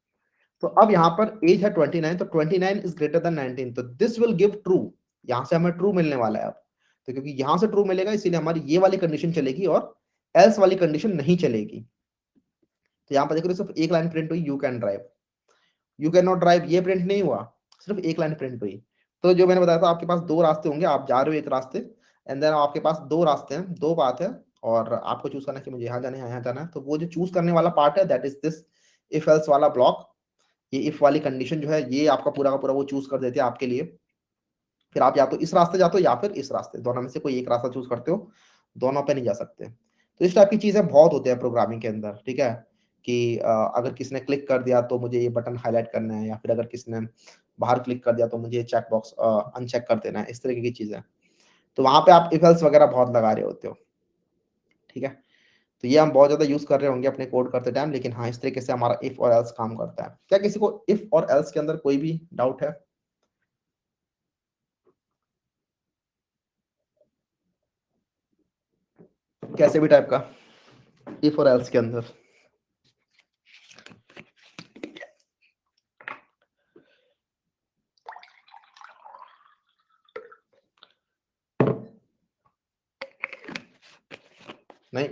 तो अब यहाँ पर एज है 29, तो 29 इज ग्रेटर देन 19, तो दिस विल गिव ट्रू। यहाँ से हमें ट्रू मिलने वाला है अब। तो क्योंकि यहाँ से ट्रू मिलेगा, इसीलिए हमारी ये वाली कंडीशन चलेगी और एल्स वाली कंडीशन नहीं चलेगी। तो यहाँ पर देखो, सिर्फ एक लाइन प्रिंट हुई, you can drive. You can not drive ये प्रिंट नहीं हुआ, सिर्फ एक लाइन प्रिंट हुई। तो जो मैंने बताया था, आपके पास दो रास्ते होंगे, आप जा रहे हो एक रास्ते, एंड देन आपके पास दो रास्ते हैं, दो पाथ है, और आपको चूज करना है कि मुझे यहाँ जाना है, यहाँ जाना है। तो वो जो चूज करने वाला पार्ट है, that is this if else वाला ब्लॉक। ये इफ वाली कंडीशन जो है, ये आपका पूरा का पूरा वो चूज कर देते हैं आपके लिए। फिर आप या तो इस रास्ते जाते हो या फिर इस रास्ते, दोनों में से कोई एक रास्ता चूज करते हो, दोनों पे नहीं जा सकते। तो इस टाइप की चीजें बहुत होते हैं प्रोग्रामिंग के अंदर, ठीक है? कि अगर किसी ने क्लिक कर दिया तो मुझे ये बटन हाईलाइट करना है, या फिर अगर किसी ने बाहर क्लिक कर दिया तो मुझे चेक बॉक्स अनचेक कर देना है, इस तरीके की चीजें। तो वहां पे आप इफ एल्स वगैरह बहुत लगा रहे होते हो, ठीक है? तो ये हम बहुत ज्यादा यूज कर रहे होंगे अपने कोड करते टाइम, लेकिन हाँ, इस तरीके से हमारा इफ और एल्स काम करता है। क्या किसी को इफ और एल्स के अंदर कोई भी डाउट है? कैसे भी टाइप का? इफ और एल्स के अंदर। नहीं,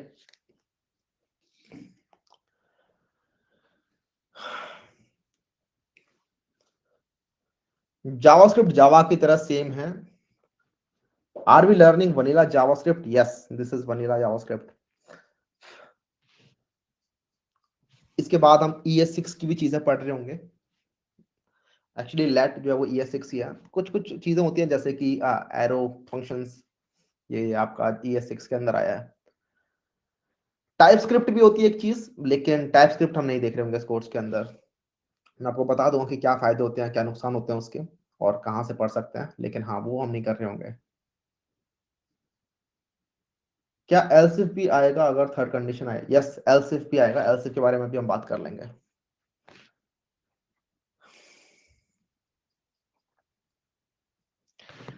जावास्क्रिप्ट जावा की तरह सेम है। Are we learning vanilla JavaScript? Yes, this is vanilla JavaScript. इसके बाद हम ES6 की भी चीजें पढ़ रहे होंगे। एक्चुअली लेट जो है वो ES6 ही है। कुछ कुछ चीजें होती हैं जैसे कि एरो फंक्शंस, ये आपका ES6 के अंदर आया है। टाइप स्क्रिप्ट भी होती है एक चीज, लेकिन टाइप स्क्रिप्ट हम नहीं देख रहे होंगे इस कोर्स के अंदर। मैं आपको बता दूंगा कि क्या फायदे होते हैं, क्या नुकसान होते हैं उसके, और कहाँ से पढ़ सकते हैं, लेकिन हाँ वो हम नहीं कर रहे होंगे। क्या एल्स इफ भी आएगा अगर थर्ड कंडीशन आए? यस, एल्स इफ भी आएगा। एल्स इफ के बारे में भी हम बात कर लेंगे।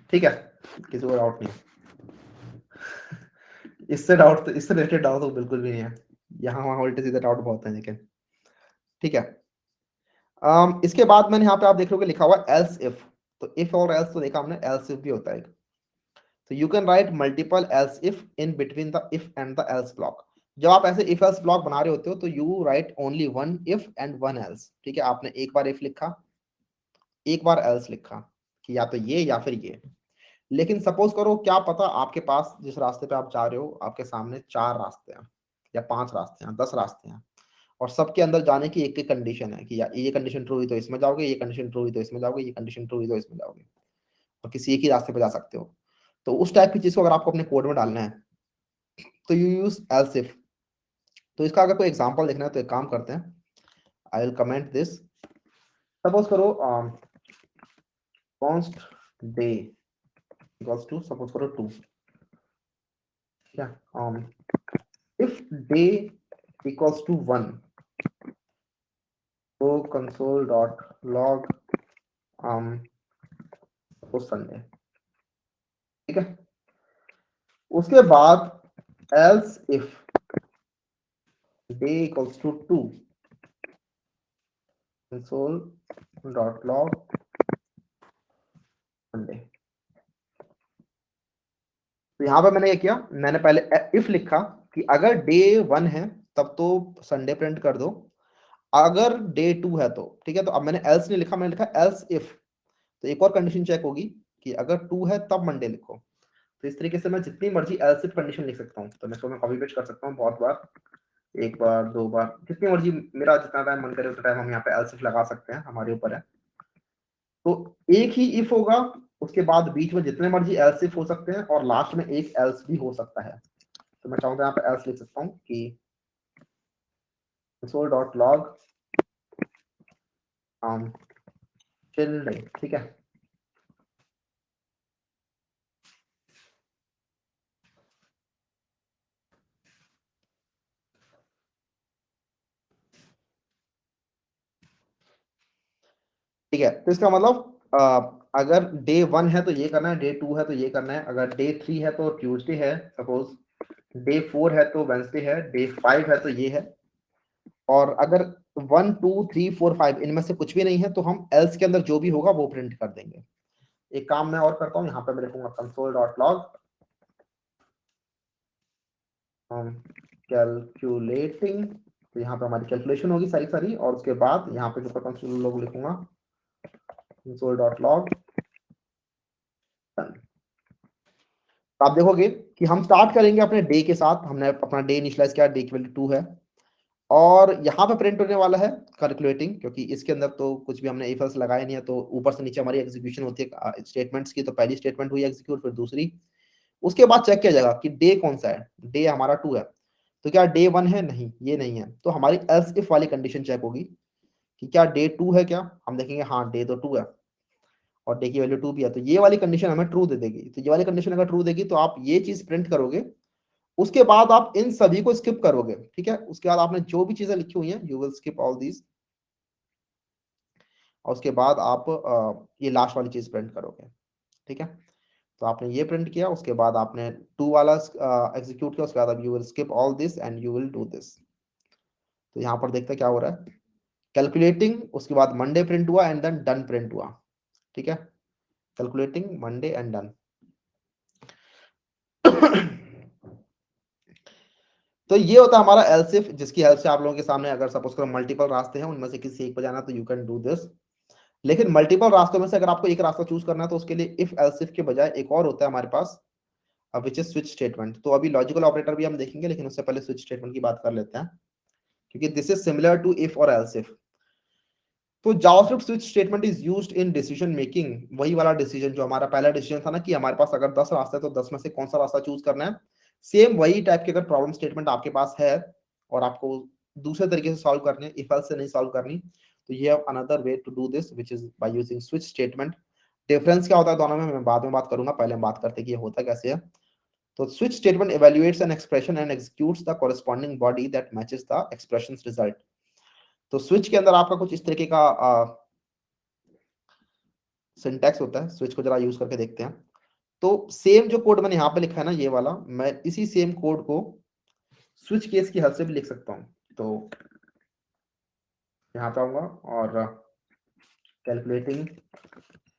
ठीक है, किसी को डाउट नहीं? इससे रिलेटेड डाउट तो बिल्कुल भी नहीं है। यहाँ वहाँ उल्टे सीधे डाउट बहुत है, लेकिन ठीक है। इसके बाद मैंने यहाँ पे आप देख रहे हो लिखा हुआ एल्स इफ। तो इफ और एल्स तो देखा हमने, एल्स इफ भी होता है। तो you can right multiple else if in between the if and the L's block. जब आप ऐसे इफ एल्स ब्लॉक बना रहे होते हो तो you right only one if and one else. ठीक है, आपने एक बार इफ लिखा, एक बार एल्स लिखा कि या तो ये या फिर ये। लेकिन सपोज करो, क्या पता आपके पास जिस रास्ते पे आप जा रहे हो, आपके सामने 4 रास्ते हैं या 5 रास्ते हैं, 10 रास्ते हैं, और सबके अंदर जाने की एक एक कंडीशन है कि या ये कंडीशन ट्रू हुई तो इसमें जाओगे, ये कंडीशन ट्रू हुई तो इसमें जाओगे, ये कंडीशन ट्रू हुई तो इसमें जाओगे, और किसी एक ही रास्ते पे जा सकते हो। तो उस टाइप की चीज को अगर आपको अपने कोड में डालना है तो यू यूज एल्स इफ। तो इसका अगर कोई एग्जांपल देखना है तो एक काम करते हैं, I will comment this. Suppose करो const day equals to, suppose करो 2। क्या if day equals to 1, तो console dot log suppose Sunday। ठीक है, उसके बाद else if day equals to 2, console dot log Monday। तो यहाँ पे मैंने ये किया, मैंने पहले if लिखा कि अगर डे 1 है तब तो संडे प्रिंट कर दो, अगर डे 2 है तो ठीक है। तो अब मैंने else नहीं लिखा, मैंने लिखा else if। तो एक और कंडीशन चेक होगी कि अगर 2 है तब मंडे लिखो। तो इस तरीके से मैं जितनी मर्जी else if कंडीशन लिख सकता हूँ। तो मैं इसको मैं कॉपी पेस्ट कर सकता हूँ बहुत बार, एक बार, 2 बार, जितनी मर्जी मेरा जितना टाइम मन करे उतना टाइम हम यहाँ पे else if लगा सकते हैं, हमारे ऊपर है। तो एक ही if होगा, उसके बाद बीच में जितने मर्जी else if हो सकते हैं, और लास्ट में एक else भी हो सकता है। तो मैं चाहूंगा यहाँ पे else लिख सकता हूँ कि console.log till, ठीक है। ठीक है, तो इसका मतलब अगर डे 1 है तो ये करना है, डे 2 है तो ये करना है, अगर डे 3 है तो ट्यूसडे है, सपोज डे 4 है तो वेंसडे है, डे 5 है तो ये है, और अगर 1 2 3 4 5 इनमें से कुछ भी नहीं है तो हम एल्स के अंदर जो भी होगा वो प्रिंट कर देंगे। एक काम मैं और करता हूँ, यहाँ पे मैं लिखूंगा console.log कैलकुलेटिंग। तो यहाँ पे हमारी कैलकुलेशन होगी सारी सारी, और उसके बाद यहाँ पे जो कंसोल लोग लिखूंगा console.log। आप देखोगे कि हम स्टार्ट करेंगे अपने डे के साथ, हमने अपना डे इनिशियलाइज किया, डे की वैल्यू 2 है, और यहाँ पे प्रिंट होने वाला है कैलकुलेटिंग, क्योंकि इसके अंदर तो कुछ भी हमने इफ एल्स लगाया नहीं है। तो ऊपर से नीचे हमारी एग्जीक्यूशन होती है स्टेटमेंट्स की। तो पहली स्टेटमेंट हुई एग्जीक्यूट, फिर दूसरी, उसके बाद चेक किया जाएगा कि डे कौन सा है। डे हमारा 2 है, तो क्या डे 1 है? नहीं, ये नहीं है। तो हमारी एल्स इफ वाली कंडीशन चेक होगी कि क्या डे 2 है क्या। हम देखेंगे हाँ डे तो 2 है, और डे की वैल्यू 2 भी है, तो ये वाली कंडीशन हमें ट्रू दे देगी। तो ये वाली कंडीशन अगर ट्रू देगी तो आप ये चीज प्रिंट करोगे। उसके बाद आप इन सभी को स्किप करोगे, ठीक है। उसके बाद आपने जो भी चीजें लिखी हुई हैं you will skip all these, और उसके बाद आप ये लास्ट वाली चीज प्रिंट करोगे, ठीक है। तो आपने ये प्रिंट किया, उसके बाद आपने टू वाला एग्जीक्यूट किया, उसके बाद अब you will skip all this and you will do this. तो यहाँ पर देखते हैं क्या हो रहा है। कैलकुलेटिंग, उसके बाद मंडे प्रिंट हुआ एंड देन डन प्रिंट हुआ। ठीक है, कैलकुलेटिंग मंडे एंड डन। तो ये होता है हमारा एल्स इफ, जिसकी हेल्प से आप लोगों के सामने अगर सपोज करो मल्टीपल रास्ते हैं, उनमें से किसी एक पर जाना तो यू कैन डू दिस। लेकिन मल्टीपल रास्तों में से अगर आपको एक रास्ता चूज करना है तो उसके लिए इफ एल्स इफ के बजाय एक और होता है हमारे पास, विच इज स्विच स्टेटमेंट। तो अभी लॉजिकल ऑपरेटर भी हम देखेंगे, लेकिन उससे पहले स्विच स्टेटमेंट की बात कर लेते हैं, क्योंकि this is similar to if और एल्स इफ। तो JavaScript switch statement is used in decision making, वही वाला डिसीजन जो हमारा पहला डिसीजन था ना, कि हमारे पास अगर 10 रास्ते हैं तो 10 में से कौन सा रास्ता चूज करना है। सेम वही टाइप की अगर प्रॉब्लम स्टेटमेंट आपके पास है और आपको दूसरे तरीके से सॉल्व करनी है, इफ एल्स से नहीं सॉल्व करनी, तो ये another way to do this which is by using switch statement. Difference क्या होता है दोनों में मैं बाद में बात करूंगा, पहले हम बात करते हैं कि ये होता कैसे है। तो switch statement evaluates an expression and executes the corresponding body that matches the expression's result। तो स्विच के अंदर आपका कुछ इस तरीके का सिंटैक्स होता है। स्विच को जरा यूज करके देखते हैं। तो सेम जो कोड मैंने यहाँ पे लिखा है ना, ये वाला, मैं इसी सेम कोड को स्विच केस की हेल्प से भी लिख सकता हूँ। तो यहाँ पे आऊंगा और कैलकुलेटिंग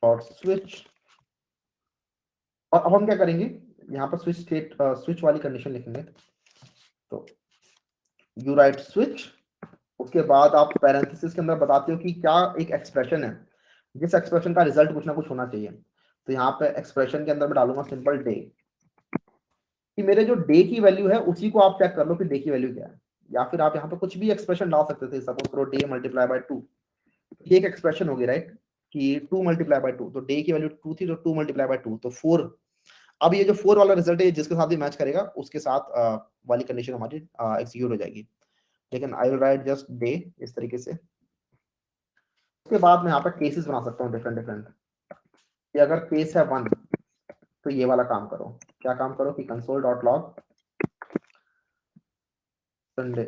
और स्विच, और अब हम क्या करेंगे, यहाँ पर स्विच वाली कंडीशन लिखेंगे। तो यू राइट स्विच, उसके बाद आप पैरेंथेसिस के अंदर बताते हो कि क्या एक एक्सप्रेशन है, जिस एक्सप्रेशन का रिजल्ट कुछ ना कुछ होना चाहिए। तो यहाँ पे एक्सप्रेशन के अंदर मैं डालूंगा सिंपल डे, कि मेरे जो डे की वैल्यू है उसी को आप चेक कर लो कि डे की वैल्यू क्या है। या फिर आप यहाँ पे कुछ भी एक्सप्रेशन डाल सकते थे, सपोज करो डे मल्टीप्लाई बाय 2, ये एक एक्सप्रेशन होगी राइट, कि 2 मल्टीप्लाई बाय 2, तो डे की वैल्यू 2 थी, तो 2 मल्टीप्लाई बाय 2 तो 4। अब ये जो 4 वाला रिजल्ट है जिसके साथ भी मैच करेगा उसके साथ वाली कंडीशन हमारी एग्जीक्यूट हो जाएगी। लेकिन I will write just day इस तरीके से। उसके बाद मैं यहाँ पर केसेस बना सकता हूँ डिफरेंट डिफरेंट, कि अगर केस है 1 तो ये वाला काम करो। क्या काम करो कि console dot log Sunday,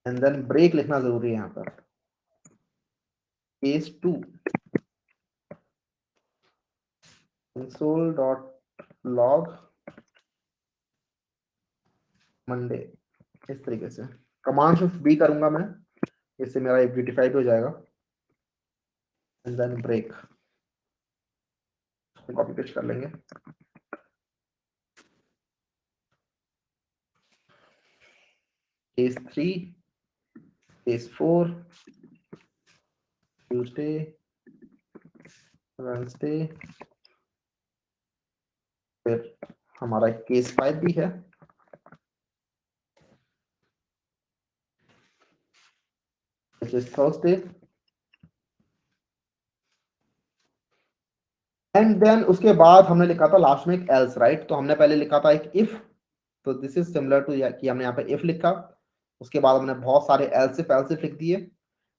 and then break लिखना जरूरी है यहाँ पर। Case 2 console dot log Monday, इस तरीके से। कमांड शिफ्ट बी करूंगा मैं, इससे मेरा एक ब्यूटीफाई भी हो जाएगा। And then break, copy paste कर लेंगे। केस 3 केस 4 ट्यूसडे वेडनेसडे, फिर हमारा केस 5 भी है, थर्सडे, एंड देन उसके बाद हमने लिखा था लास्ट में एक एल्स राइट। तो हमने पहले लिखा था एक इफ, तो दिस इज सिमिलर टू कि हमने यहाँ पे इफ लिखा, उसके बाद हमने बहुत सारे एल्सिफ लिख दिए।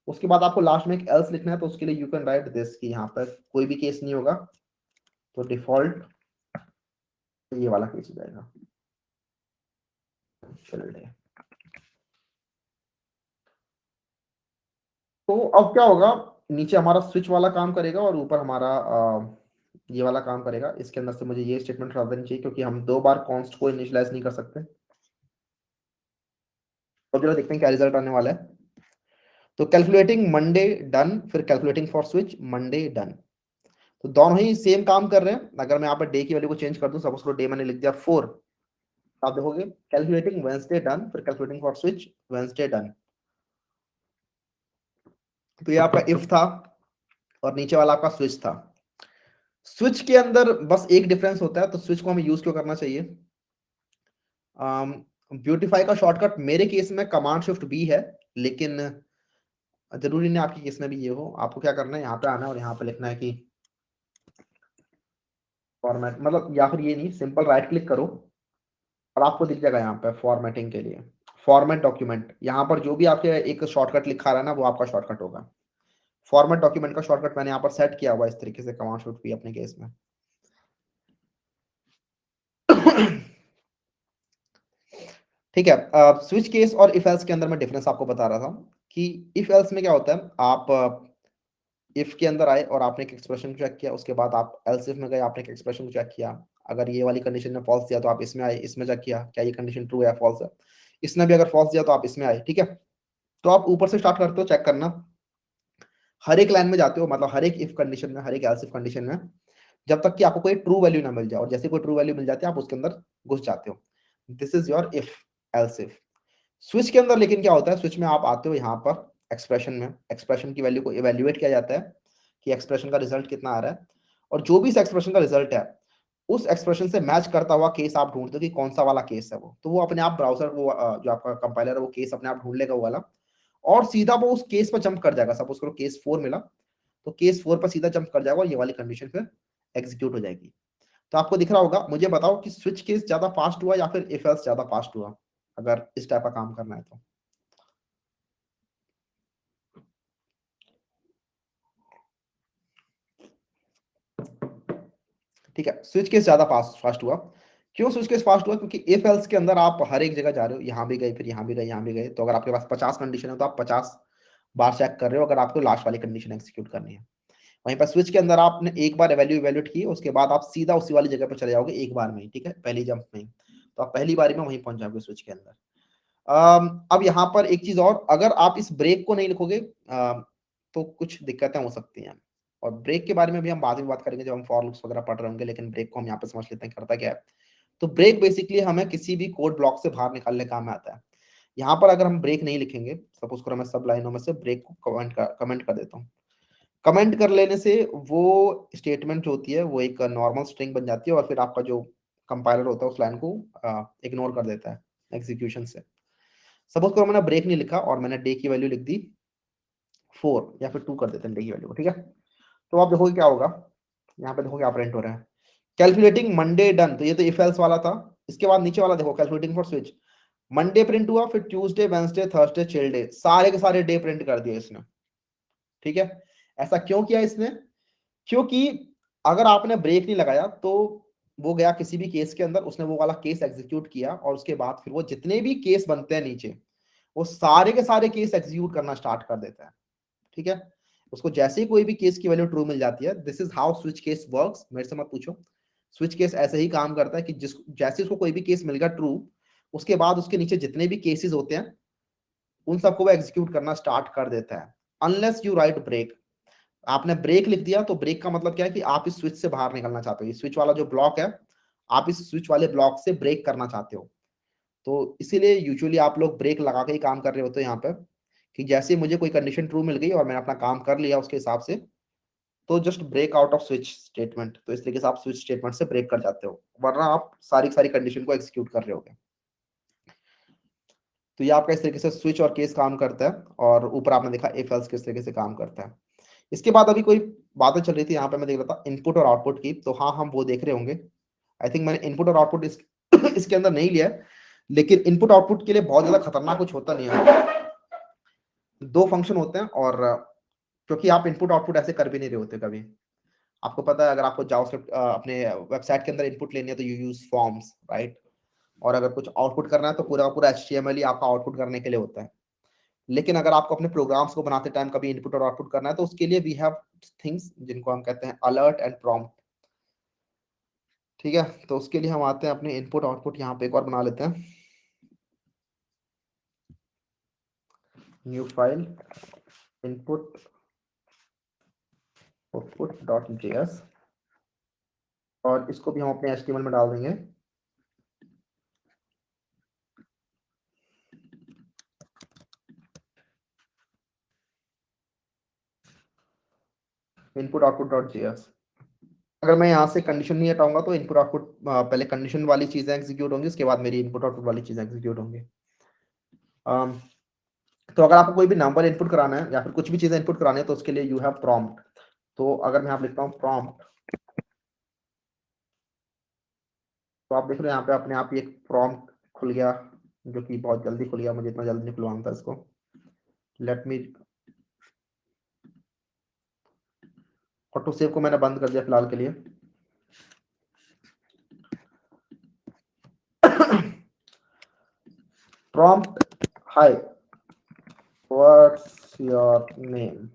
उसके बाद आपको लास्ट में एक एल्स लिखना है, तो उसके लिए यू कैन राइट दिस, कि यहाँ पर कोई भी केस नहीं होगा, तो डिफॉल्ट ये वाला केस हो जाएगा। चलिए, तो अब क्या होगा, नीचे हमारा स्विच वाला काम करेगा और ऊपर हमारा ये वाला काम करेगा। इसके अंदर से मुझे ये स्टेटमेंट हटा देनी चाहिए, क्योंकि हम दो बार कॉन्स्ट को इनिशियलाइज नहीं कर सकते। तो चलो देखते हैं क्या रिजल्ट आने वाला है। तो कैलकुलेटिंग मंडे डन, फिर calculating for switch Monday done. तो दोनों ही सेम काम कर रहे हैं। अगर मैं यहाँ पर डे की वैल्यू को चेंज कर दूं, सपोज करो डे मैंने लिख दिया 4, आप देखोगे कैलकुलेटिंग वेडनेसडे डन, फिर calculating for switch Wednesday done. तो ये आपका इफ था और नीचे वाला आपका स्विच था। स्विच के अंदर बस एक डिफरेंस होता है, तो स्विच को हमें यूज क्यों करना चाहिए। ब्यूटीफाई का शॉर्टकट मेरे केस में कमांड शिफ्ट बी है, लेकिन जरूरी नहीं आपके केस में भी ये हो। आपको क्या करना है, यहाँ पे आना है और यहाँ पे लिखना है कि फॉर्मेट, मतलब या फिर ये नहीं, सिंपल राइट क्लिक करो और आपको दिख जाएगा यहाँ पे फॉर्मेटिंग के लिए फॉर्मेट डॉक्यूमेंट। यहाँ पर जो भी आपके एक शॉर्टकट लिखा रहा है ना, वो आपका शॉर्टकट होगा। फॉर्मेट डॉक्यूमेंट का शॉर्टकट मैंने यहाँ पर सेट किया हुआ इस तरीके से, कमांड शिफ्ट बी अपने केस में। ठीक है, स्विच केस और इफ एल्स के अंदर मैं डिफरेंस आपको बता रहा था कि इफ एल्स में क्या होता है, आप इफ के अंदर आए और आपने एक एक्सप्रेशन को चेक किया, उसके बाद आप एल्स इफ में गए, आपने एक एक्सप्रेशन को चेक किया, अगर ये वाली कंडीशन ने फॉल्स दिया तो आप इसमें आए, इसमें चेक किया क्या ये कंडीशन ट्रू है या फॉल्स है, इसने भी अगर फॉल्स दिया तो आप इसमें आए, ठीक है। तो आप ऊपर से स्टार्ट करते हो चेक करना, हर एक लाइन में जाते हो, मतलब हर एक इफ कंडीशन में, हर एक एल्स इफ कंडीशन में, जब तक कि आपको कोई ट्रू वैल्यू ना मिल जाए, और जैसे कोई ट्रू वैल्यू मिल जाती है आप उसके अंदर घुस जाते हो। This is your if else if. Switch के अंदर लेकिन क्या होता है, स्विच में आप आते हो यहाँ पर एक्सप्रेशन में, एक्सप्रेशन की वैल्यू को इवैल्यूएट किया जाता है कि एक्सप्रेशन का रिजल्ट कितना आ रहा है, और जो भी इस एक्सप्रेशन का रिजल्ट है उस एक्सप्रेशन से मैच करता हुआ केस आप ढूंढते हो कि कौन सा वाला केस है वो, तो वो अपने आप ब्राउजर, वो जो आपका कंपाइलर है वो केस अपने आप ढूंढ लेगा वो वाला, और सीधा वो उस केस पर जंप कर जाएगा। सपोज करो केस 4 मिला, तो केस 4 पर सीधा जंप कर जाएगा और ये वाली कंडीशन फिर एग्जीक्यूट हो जाएगी। तो आपको दिख रहा होगा, मुझे बताओ कि स्विच केस ज्यादा फास्ट हुआ या फिर इफ एल्स ज्यादा फास्ट हुआ, अगर इस टाइप का काम करना है तो। ठीक है, स्विच केस ज्यादा फास्ट फास्ट हुआ। क्यों स्विच केस फास्ट हुआ? क्योंकि इफ एल्स के अंदर आप हर एक जगह जा रहे हो, यहाँ भी गए, फिर यहाँ भी गए, यहाँ भी गए, तो अगर आपके पास 50 कंडीशन है तो आप 50 बार चेक कर रहे हो अगर आपको लास्ट वाली कंडीशन एग्जीक्यूट करनी है। वहीं पर स्विच के अंदर आपने एक बार इवैल्यूएट की, उसके बाद आप सीधा उसी वाली जगह पर चले जाओगे एक बार में ही, ठीक है, पहली जंप में ही, तो आप पहली बारी में वहीं पहुंच जाओगे स्विच के अंदर। अब यहाँ पर एक चीज और, अगर आप इस ब्रेक को नहीं लिखोगे तो कुछ दिक्कतें हो सकती हैं, और ब्रेक के बारे में भी हम बाद में बात करेंगे जब हम फॉर लूप्स वगैरह पढ़ रहे होंगे, लेकिन ब्रेक को हम यहाँ पे समझ लेते हैं करता क्या है। तो ब्रेक बेसिकली हमें किसी भी कोड ब्लॉक से बाहर निकालने काम में आता है। यहाँ पर अगर हम ब्रेक नहीं लिखेंगे, सपोज करो मैं सब लाइनों में से ब्रेक को कमेंट कर देता हूँ, कमेंट कर लेने से वो स्टेटमेंट जो होती है वो एक नॉर्मल स्ट्रिंग बन जाती है, और फिर आपका जो कंपाइलर होता है उस लाइन को इग्नोर कर देता है एग्जीक्यूशन से। सपोज करो मैंने ब्रेक नहीं लिखा और मैंने डे की वैल्यू लिख दी 4, या फिर 2 कर देते हैं डे की वैल्यू को, ठीक है। तो आप देखोगे क्या होगा, यहाँ पे देखोगे आप प्रिंट हो रहा है कैलकुलेटिंग मंडे डन, तो ये तो इफ एल्स वाला था। इसके बाद नीचे वाला देखो calculating for switch, Monday print हुआ, फिर ट्यूसडे, वेडनेसडे, थर्सडे, चिल्डे, सारे के सारे डे प्रिंट कर दिए इसने, ठीक है। ऐसा क्यों किया इसने? क्योंकि अगर आपने ब्रेक नहीं लगाया तो वो गया किसी भी केस के अंदर, उसने वो वाला केस एग्जीक्यूट किया, और उसके बाद फिर वो जितने भी केस बनते हैं नीचे, वो सारे के सारे केस एग्जीक्यूट करना स्टार्ट कर देता है, ठीक है। उसको जैसे ही कोई भी केस की वैल्यू ट्रू मिल जाती है, this is how switch case works, मेरे से मत पूछो। स्विच केस ऐसे ही काम करता है कि जिस जैसे उसको कोई भी केस मिल गया ट्रू, उसके बाद उसके नीचे जितने भी केसेस होते हैं उन सबको वो एग्जीक्यूट करना स्टार्ट कर देता है, अनलेस यू राइट ब्रेक। आपने ब्रेक लिख दिया तो ब्रेक का मतलब क्या है कि आप इस स्विच से बाहर निकलना चाहते हो, स्विच वाला जो ब्लॉक है, आप इस स्विच वाले ब्लॉक से ब्रेक करना चाहते हो। तो इसीलिए यूजुअली आप लोग ब्रेक लगा के ही काम कर रहे होते हो यहाँ पे, कि जैसे मुझे कोई कंडीशन ट्रू मिल गई और मैंने अपना काम कर लिया उसके हिसाब से, तो just break out of switch statement, तो इस तरीके से आप स्विच स्टेटमेंट से ब्रेक कर जाते हो, वरना आप सारी सारी कंडीशन को एग्जीक्यूट कर रहे होगे। तो ये आपका इस तरीके से स्विच और केस काम करता है, और ऊपर आपने देखा इफ एल्स किस तरीके से काम करता है। इसके बाद अभी कोई बातें चल रही थी यहाँ पे, मैं देख रहा था इनपुट और आउटपुट की, तो हाँ हम वो देख रहे होंगे। आई थिंक मैंने इनपुट और आउटपुट इसके अंदर नहीं लिया है, लेकिन इनपुट आउटपुट के लिए बहुत ज्यादा खतरनाक कुछ होता नहीं है। 2 फंक्शन होते हैं, और क्योंकि आप इनपुट आउटपुट ऐसे कर भी नहीं रहे होते कभी, आपको पता है अगर आपको जावास्क्रिप्ट अपने वेबसाइट के अंदर इनपुट लेनी है तो यू यूज फॉर्म्स, राइट। और अगर कुछ आउटपुट करना है तो पूरा का पूरा एचटीएमएल ही आपका आउटपुट करने के लिए होता है। लेकिन अगर आपको अपने प्रोग्राम्स को बनाते टाइम कभी इनपुट और आउटपुट करना है तो उसके लिए वी हैव थिंग्स जिनको हम कहते हैं अलर्ट एंड प्रॉम्प्ट, ठीक है। तो उसके लिए हम आते हैं अपने इनपुट आउटपुट यहाँ पे एक और बना लेते हैं, new file input output dot JS, और इसको भी हम अपने एचटीएमएल में डाल देंगे। Input output dot JS. अगर मैं यहाँ से कंडीशन नहीं हटाऊंगा तो इनपुट आउटपुट पहले कंडीशन वाली चीजें एग्जीक्यूट होंगी, उसके बाद मेरी इनपुट आउटपुट वाली चीजें एग्जीक्यूट होंगी। तो अगर आपको कोई भी नंबर इनपुट कराना है या फिर कुछ भी चीजें इनपुट करानी है तो उसके लिए यू हैव प्रॉम्प्ट। तो अगर मैं यहाँ लिखता हूँ प्रॉम्प्ट, तो आप देख रहे हो यहाँ पे अपने आप ही एक प्रॉम्प्ट खुल गया, जो कि बहुत जल्दी खुल गया, मुझे इतना जल्दी नहीं खुलवाना था इसको। लेट मी, ऑटो सेव को मैंने बंद कर दिया फिलहाल के लिए। Prompt, hi what's your name,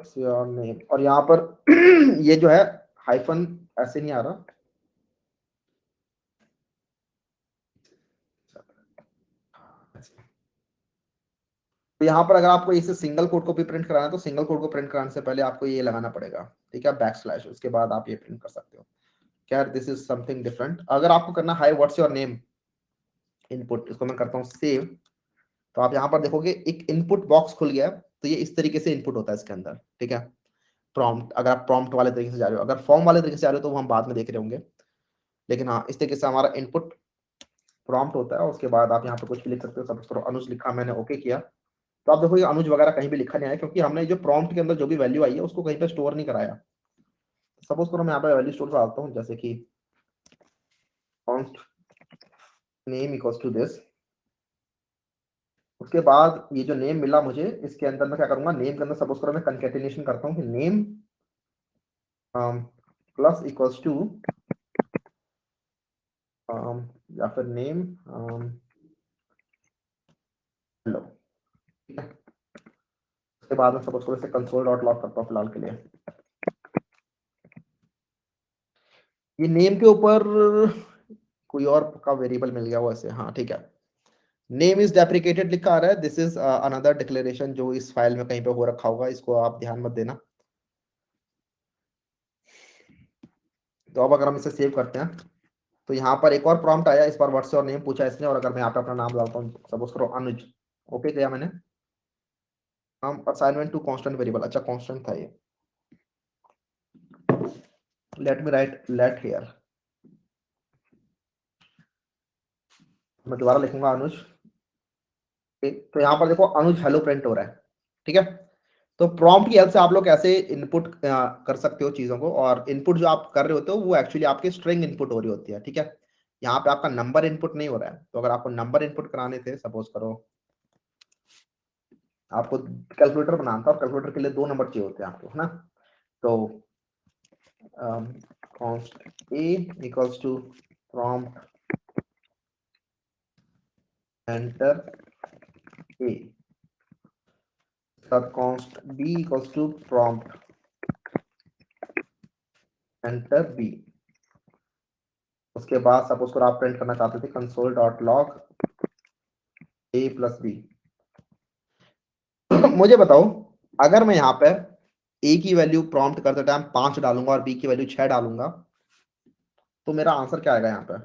what's your name, और यहाँ पर ये जो है हाइफन ऐसे नहीं आ रहा, तो यहाँ पर अगर आपको इसे सिंगल कोट को भी प्रिंट कराना है तो सिंगल कोट को प्रिंट कराने से पहले आपको ये लगाना पड़ेगा, ठीक है, बैकस्लैश, उसके बाद आप ये प्रिंट कर सकते हो। क्या दिस इज समथिंग डिफरेंट। अगर आपको करना high what's your name input, इसको मैं करता हूँ सेव, तो आप यहाँ पर देखोगे एक इनपुट बॉक्स खुल गया है। तो ये इस तरीके से इनपुट होता है इसके अंदर, ठीक है, प्रॉम्प्ट। अगर आप प्रॉम्प्ट वाले तरीके से जा रहे हो, अगर फॉर्म वाले तरीके से जा रहे हो तो वो हम बाद में देख रहे होंगे, लेकिन हाँ इस तरीके से हमारा इनपुट प्रॉम्प्ट होता है। उसके बाद आप यहाँ पे कुछ भी लिख सकते हो। सपोज करो अनुज लिखा, मैंने ओके किया, तो आप देखोगे अनुज वगैरह कहीं भी लिखा नहीं आया, क्योंकि हमने जो प्रॉम्प्ट के अंदर जो भी वैल्यू आई है उसको कहीं पे स्टोर नहीं कराया। सपोज करो मैं यहाँ पे वैल्यू स्टोर कराता हूँ, जैसे कि const name equals to this। उसके बाद ये जो नेम मिला मुझे, इसके अंदर मैं क्या करूंगा, नेम के अंदर सपोज करो मैं कंकेटिनेशन करता हूँ कि नेम प्लस इक्वल्स टू या फिर नेम हेलो, ठीक है। उसके बाद में सपोज करो इसे कंसोल डॉट लॉग करता हूँ फिलहाल के लिए। ये नेम के ऊपर कोई और का वेरिएबल मिल गया वो ऐसे, हाँ ठीक है, नेम इज डेप्रिकेटेड लिखा आ रहा है। दिस इज अनदर डिक्लेरेशन जो इस फाइल में कहीं पे हो रखा होगा, इसको आप ध्यान मत देना। तो अब अगर हम इसे सेव करते हैं तो यहाँ पर एक और प्रॉम्प्ट आया, इस बार व्हाट्स योर नेम पूछा इसने, और अगर मैं यहाँ पे अपना नाम डालता हूँ, सपोज करो अनुज, ओके किया मैंने। हम असाइनमेंट टू कांस्टेंट वेरिएबल, अच्छा कांस्टेंट था ये, late me right let here, मैं दोबारा लिखूंगा अनुज। तो यहाँ पर देखो अनुज हेलो प्रिंट हो रहा है, ठीक है। तो प्रॉम्प्ट की हेल्प से आप लोग कैसे इनपुट कर सकते हो चीजों को, और इनपुट जो आप कर रहे होते हो वो एक्चुअली आपके स्ट्रिंग इनपुट हो रही होती है, ठीक है। यहाँ पे आपका नंबर इनपुट नहीं हो रहा है। तो अगर आपको नंबर इनपुट कराने थे, सपोज करो आपको कैलकुलेटर बनाना था, और कैलकुलेटर के लिए 2 नंबर चाहिए होते हैं आपको, है ना। तो const a equals to prompt enter a, sub const b equals to prompt enter b। उसके बाद सपोज करो आप प्रिंट करना चाहते थे console dot log a plus b. मुझे बताओ, अगर मैं यहाँ पे a की वैल्यू प्रॉम्प्ट करते टाइम 5 डालूंगा और b की वैल्यू 6 डालूंगा, तो मेरा आंसर क्या आएगा यहाँ पे।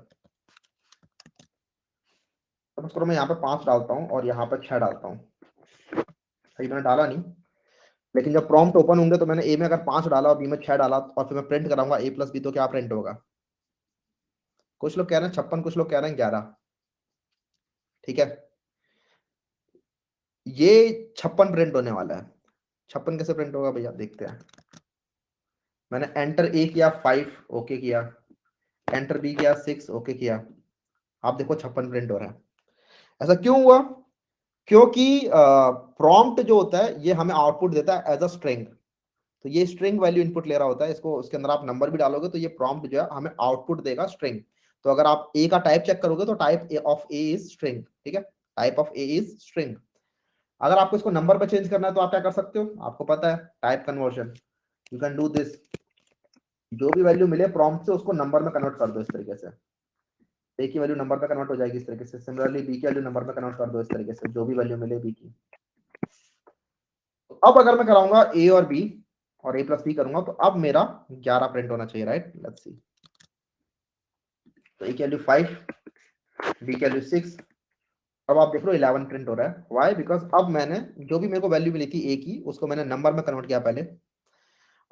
सपोज करो मैं यहाँ पे 5 डालता हूँ और यहाँ पे 6 डालता हूँ, सही मैंने डाला नहीं, लेकिन जब प्रॉम्प्ट ओपन होंगे तो मैंने ए में अगर 5 डाला और बी में 6 डाला, और फिर मैं प्रिंट कराऊंगा a प्लस बी, तो क्या प्रिंट होगा। कुछ लोग कह रहे हैं 56, कुछ लोग कह रहे हैं 11, ठीक है। ये 56 प्रिंट होने वाला है। 56 कैसे प्रिंट होगा भैया, देखते हैं। मैंने एंटर ए किया 5, ओके किया, एंटर बी किया 6, ओके किया, आप देखो 56 प्रिंट हो रहा है। ऐसा क्यों हुआ, क्योंकि प्रॉम्प्ट जो होता है ये हमें आउटपुट देता है एज अ स्ट्रिंग। तो ये स्ट्रिंग वैल्यू इनपुट ले रहा होता है, इसको उसके अंदर आप नंबर भी डालोगे तो ये प्रॉम्प्ट जो है हमें आउटपुट देगा स्ट्रिंग। तो अगर आप ए का टाइप चेक करोगे तो type of A is string, ठीक है, type of A is string. अगर आपको इसको नंबर पे चेंज करना है तो आप क्या कर सकते हो, आपको पता है type conversion, you can do this. जो भी वैल्यू मिले प्रॉम्प्ट से उसको नंबर में कन्वर्ट कर दो, इस तरीके से ए की वैल्यू नंबर में कन्वर्ट हो जाएगी इस तरीके से। सिमिलरली बी की वैल्यू नंबर में कन्वर्ट कर दो इस तरीके से, जो भी वैल्यू मिले बी की। अब अगर मैं कराऊंगा ए और बी और ए प्लस बी करूंगा, तो अब मेरा 11 प्रिंट होना चाहिए, राइट। लेट्स सी, तो ए की वैल्यू 5, बी की वैल्यू 6, अब आप देख लो 11 प्रिंट हो रहा है। व्हाई, बिकॉज अब मैंने जो भी मेरे को वैल्यू मिली थी ए की, उसको मैंने नंबर में कन्वर्ट किया पहले।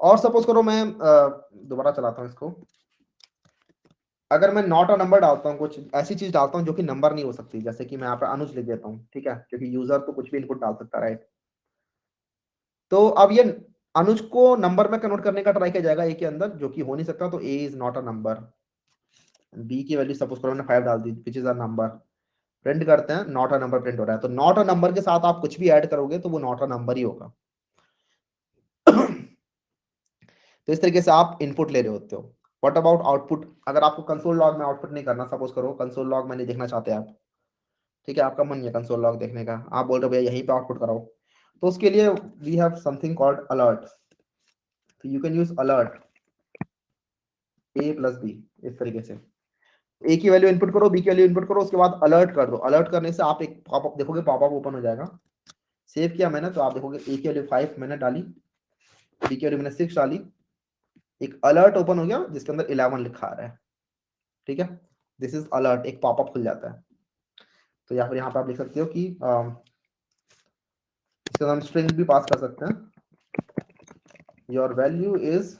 और सपोज करो मैं दोबारा चलाता हूँ इसको, अगर मैं नॉट अ नंबर डालता हूँ, कुछ ऐसी चीज डालता हूँ जो कि नंबर नहीं हो सकती, जैसे कि मैं यहाँ पे अनुज लिख देता हूँ, ठीक है, क्योंकि यूजर तो कुछ भी इनपुट डाल सकता है, राइट। तो अब ये अनुज को नंबर में कन्वर्ट करने का ट्राई किया जाएगा ए के अंदर, जो कि हो नहीं सकता। तो A is not a number. B की वैल्यू सपोज करो मैंने 5 डाल दी, which is a number. Print करते हैं, नॉट अ नंबर प्रिंट हो रहा है। तो नॉट अ नंबर के साथ आप कुछ भी ऐड करोगे तो वो नॉट अ नंबर ही होगा। तो इस तरीके से आप इनपुट ले रहे होते हो। व्हाट अबाउट आउटपुट, अगर आपको कंसोल लॉग में आउटपुट नहीं करना, सपोज करो कंसोल लॉग में नहीं देखना चाहते आप, ठीक है, आपका मन नहीं है कंसोल लॉग देखने का, आप बोल रहे हो भैया यहीं पे आउटपुट कराओ, तो उसके लिए we have something called alert, तो you can use alert a plus B, इस तरीके से ए की वैल्यू इनपुट करो, बी की वैल्यू इनपुट करो, उसके बाद अलर्ट कर दो। अलर्ट करने से आप एक पॉपअप देखोगे, पॉपअप ओपन हो जाएगा। सेव किया मैंने, तो आप देखोगे ए की वैल्यू 5 मैंने डाली, बी की वैल्यू मैंने 6 डाली, एक अलर्ट ओपन हो गया जिसके अंदर 11 लिखा आ रहा है। ठीक है, दिस इज अलर्ट, एक पॉपअप खुल जाता है। तो या फिर यहाँ पे आप लिख सकते हो कि इसके अंदर हम स्ट्रिंग भी पास कर सकते हैं, your value is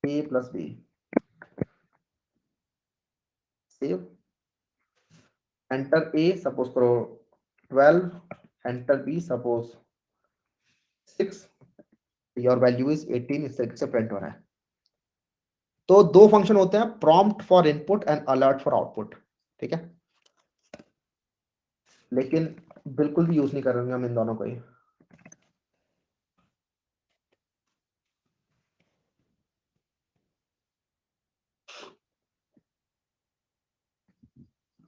a plus b, save, enter a suppose करो 12, enter b suppose 6, your value is 18, इस तरीके से प्रिंट हो रहा है। तो दो फंक्शन होते हैं, prompt for input and alert for output. ठीक है, लेकिन बिल्कुल भी यूज नहीं करेंगे हम इन दोनों को ही।